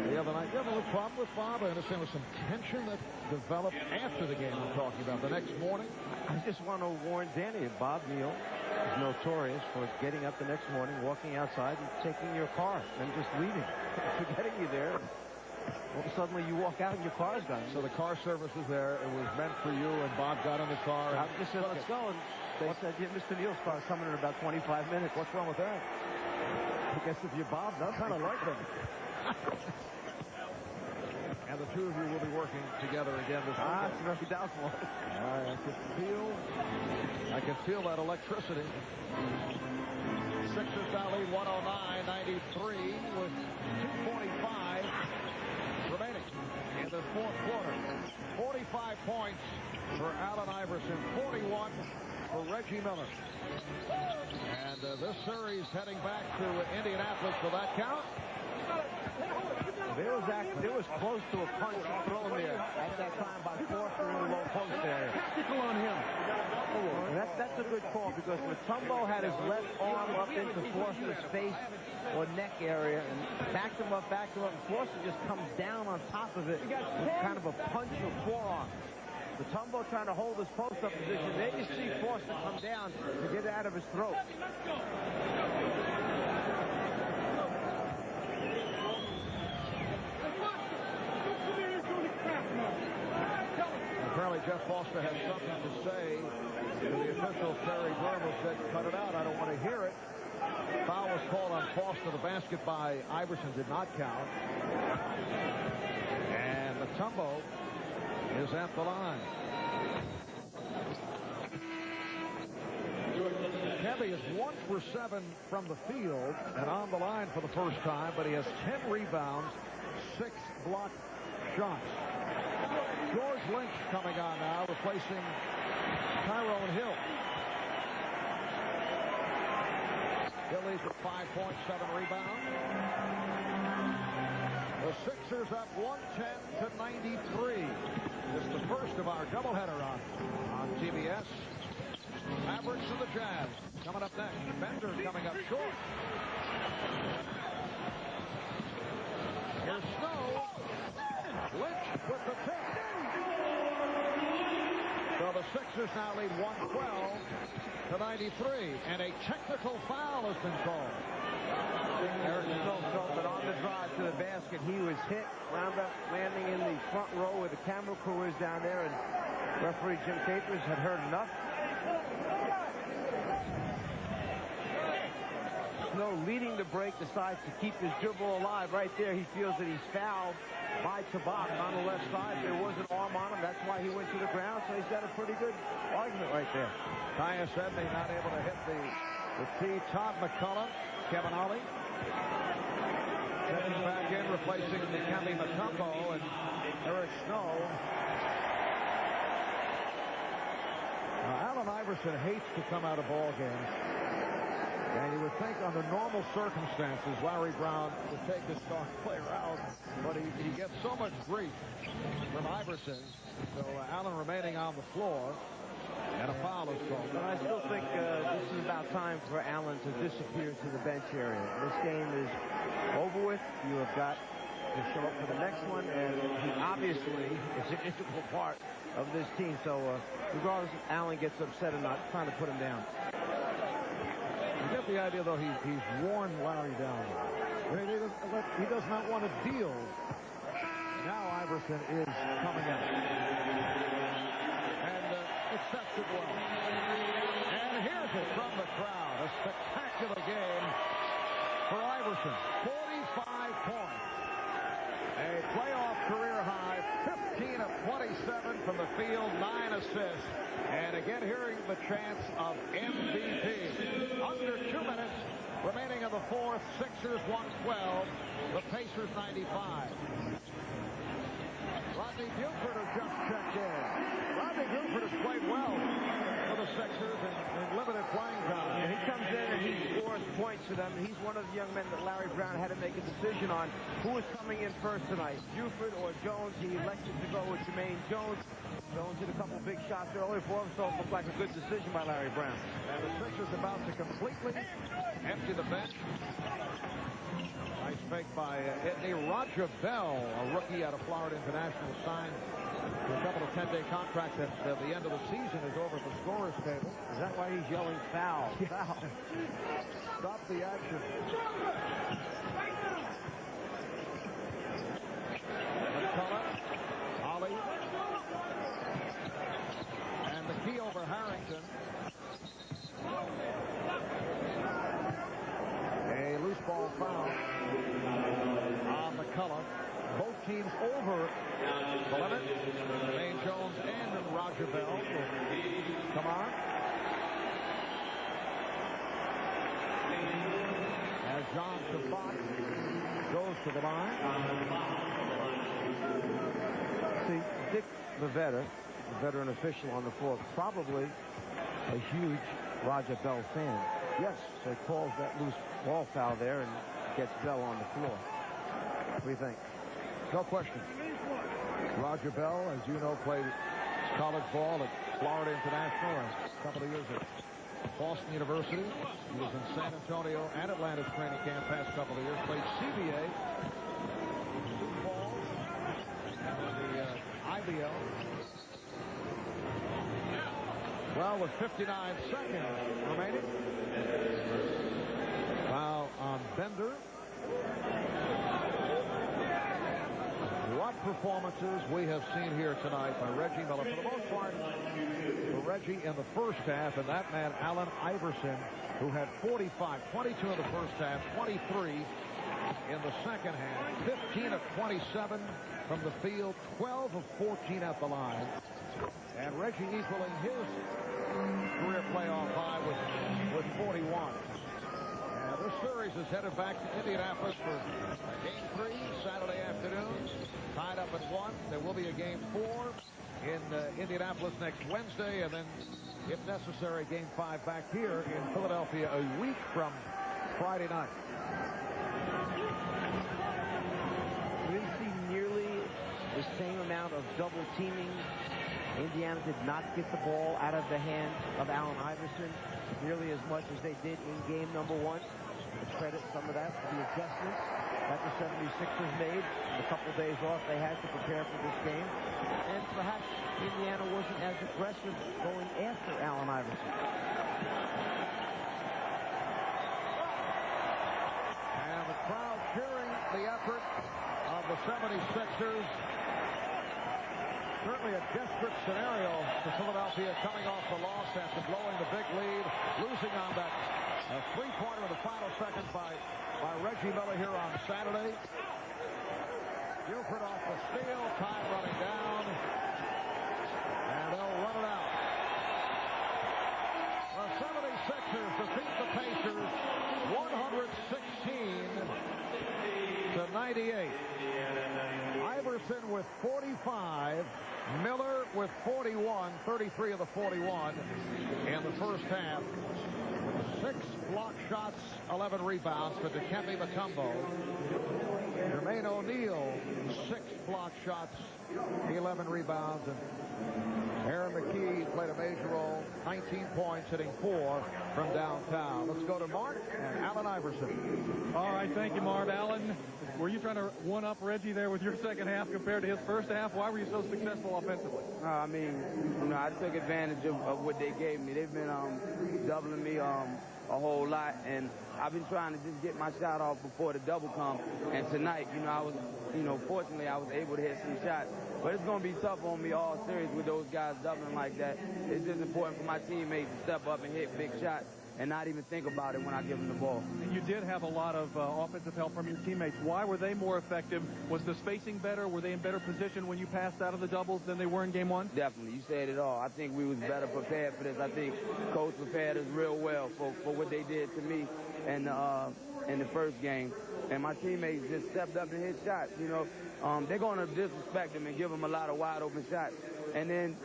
the other night. You have a little problem with Bob? I understand there was some tension that developed after the game we're talking about. The next morning? I just want to warn Danny, Bob Neal is notorious for getting up the next morning, walking outside, and taking your car and just leaving, forgetting you there. Well, suddenly you walk out and your car's gone. So the car service was there. It was meant for you, and Bob got in the car. I just said, let's go. And they said, yeah, Mr. Neal's car's coming in about 25 minutes. What's wrong with that? I guess if you're Bob, that's kind of like that. And the two of you will be working together again this week. It's very doubtful. I can feel that electricity. Sixers now lead 109-93 with 2:45 remaining in the fourth quarter. 45 points for Allen Iverson, 41 for Reggie Miller. And this series heading back to Indianapolis for that count. There was close to a punch thrown there at that time by Forster in the low post area. Tactical on him. That's a good call because Mutombo had his left arm up into Forster's face or neck area and backed him up, and Forster just comes down on top of it with kind of a punch or forearm. Mutombo trying to hold his post-up position. There you see Forster come down to get it out of his throat. Apparently Jeff Foster has something to say to the official. Terry Gerber said, cut it out. I don't want to hear it. Foul was called on Foster. The basket by Iverson did not count. And Mutombo is at the line. Kemby is 1 for 7 from the field and on the line for the first time, but he has 10 rebounds, 6 blocked shots. George Lynch coming on now, replacing Tyrone Hill. Hill leads with 5 points, 7 rebounds. The Sixers up 110-93. It's the first of our doubleheader on TBS. Mavericks and the Jazz coming up next. Bender coming up short. Here's Snow. Lynch with the tip. So the Sixers now lead 112-93, and a technical foul has been called. Eric Snow felt that on the drive to the basket, he was hit, wound up landing in the front row where the camera crew is down there, and referee Jim Capers had heard enough. Snow leading the break decides to keep his dribble alive. Right there, he feels that he's fouled by Tabak on the left side. There was an arm on him. That's why he went to the ground, so he's got a pretty good argument right there. Tyus Edney not able to hit the tee. Todd McCullough, Kevin Ollie stepping back in, replacing Dikembe Mutombo and Eric Snow. Allen Iverson hates to come out of ball games. And you would think under normal circumstances, Larry Brown would take his star player out, but he gets so much grief from Iverson. So Allen remaining on the floor, and a foul is called. But I still think this is about time for Allen to disappear to the bench area. This game is over with. You have got to show up for the next one, and he obviously is an integral part of this team. So regardless if Allen gets upset or not, trying to put him down. You get the idea, though, he's worn Larry down. He does not want to deal. Now Iverson is coming in. And it sets it well. And here's it from the crowd. A spectacular game for Iverson. 45 points. A playoff career high. 15 of 27 from the field. 9 assists. And again, hearing the chants of MVP. Under 2 minutes remaining in the fourth. Sixers 112. The Pacers 95. Rodney Buford has just checked in. Rodney Buford has played well for the Sixers in limited playing time. And he comes in and he scores points for them. He's one of the young men that Larry Brown had to make a decision on who was coming in first tonight, Buford or Jones. He elected to go with Jermaine Jones. Jones hit a couple big shots early for him, so it looked like a good decision by Larry Brown. And the Sixers about to completely empty the bench. Nice fake by Edney. Roger Bell, a rookie out of Florida International, signed to a couple of 10-day contracts at the end of the season is over at the scorer's table. Is that why he's yelling foul? Foul. Stop the action. McCullough. Ollie. And the key over Harrington. A loose ball foul on McCullough. Both teams over the limit. Jermaine Jones and Roger Bell. Come on. As John Savant goes to the line. See, Dick Bavetta, the veteran official on the floor, probably a huge Roger Bell fan. Yes. So he calls that loose ball foul there and gets Bell on the floor. What do you think? No question. Roger Bell, as you know, played college ball at Florida International and a couple of years at Boston University. He was in San Antonio and Atlanta's training camp past couple of years. Played CBA, football, and the IBL. Well, with 59 seconds remaining. Foul on Bender. What performances we have seen here tonight by Reggie Miller. For the most part, for Reggie in the first half, and that man, Allen Iverson, who had 45, 22 in the first half, 23 in the second half, 15 of 27 from the field, 12 of 14 at the line. And Reggie equaling his career playoff high with 41. And this series is headed back to Indianapolis for Game 3 Saturday afternoon. Tied up at 1. There will be a Game 4 in Indianapolis next Wednesday, and then, if necessary, Game 5 back here in Philadelphia a week from Friday night. We didn't see nearly the same amount of double teaming. Indiana did not get the ball out of the hand of Allen Iverson nearly as much as they did in game number 1. Let's credit some of that to the adjustments that the 76ers made. A couple days off they had to prepare for this game. And perhaps Indiana wasn't as aggressive going after Allen Iverson. And the crowd cheering the effort of the 76ers. Certainly a desperate scenario for Philadelphia coming off the loss after blowing the big lead, losing on that three-pointer in the final seconds by Reggie Miller here on Saturday. Buford off the steal, time running down, and they'll run it out. The 76ers defeat the Pacers 116 to 98. Iverson with 45, Miller with 41, 33 of the 41 in the first half. 6 block shots, 11 rebounds for Dikembe Mutombo. Jermaine O'Neal, 6 block shots, 11 rebounds. And Aaron McKee played a major role, 19 points, hitting 4 from downtown. Let's go to Mark and Allen Iverson. All right, thank you, Marv. Allen, were you trying to one-up Reggie there with your second half compared to his first half? Why were you so successful offensively? I mean, I took advantage of what they gave me. They've been doubling me a whole lot, and I've been trying to just get my shot off before the double come. And tonight, fortunately, I was able to hit some shots. But it's going to be tough on me all series with those guys doubling like that. It's just important for my teammates to step up and hit big shots and not even think about it when I give them the ball. You did have a lot of offensive help from your teammates. Why were they more effective? Was the spacing better? Were they in better position when you passed out of the doubles than they were in game one? Definitely. You said it all. I think we was better prepared for this. I think Coach prepared us real well for what they did to me in the first game. And my teammates just stepped up and hit shots. They're going to disrespect them and give them a lot of wide open shots. And then,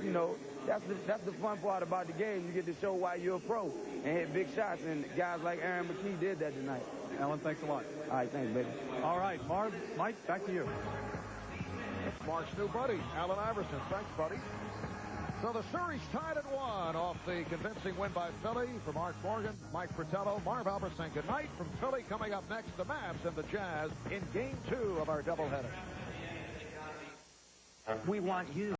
that's the fun part about the game. You get to show why you're a pro and hit big shots. And guys like Aaron McKee did that tonight. Allen, thanks a lot. All right, thanks, baby. All right, Marv, Mike, back to you. Mark's new buddy, Allen Iverson. Thanks, buddy. So the series tied at 1 off the convincing win by Philly. For Mark Morgan, Mike Fratello, Marv Albertson. Good night from Philly. Coming up next, the Mavs and the Jazz in Game 2 of our doubleheader. We want you.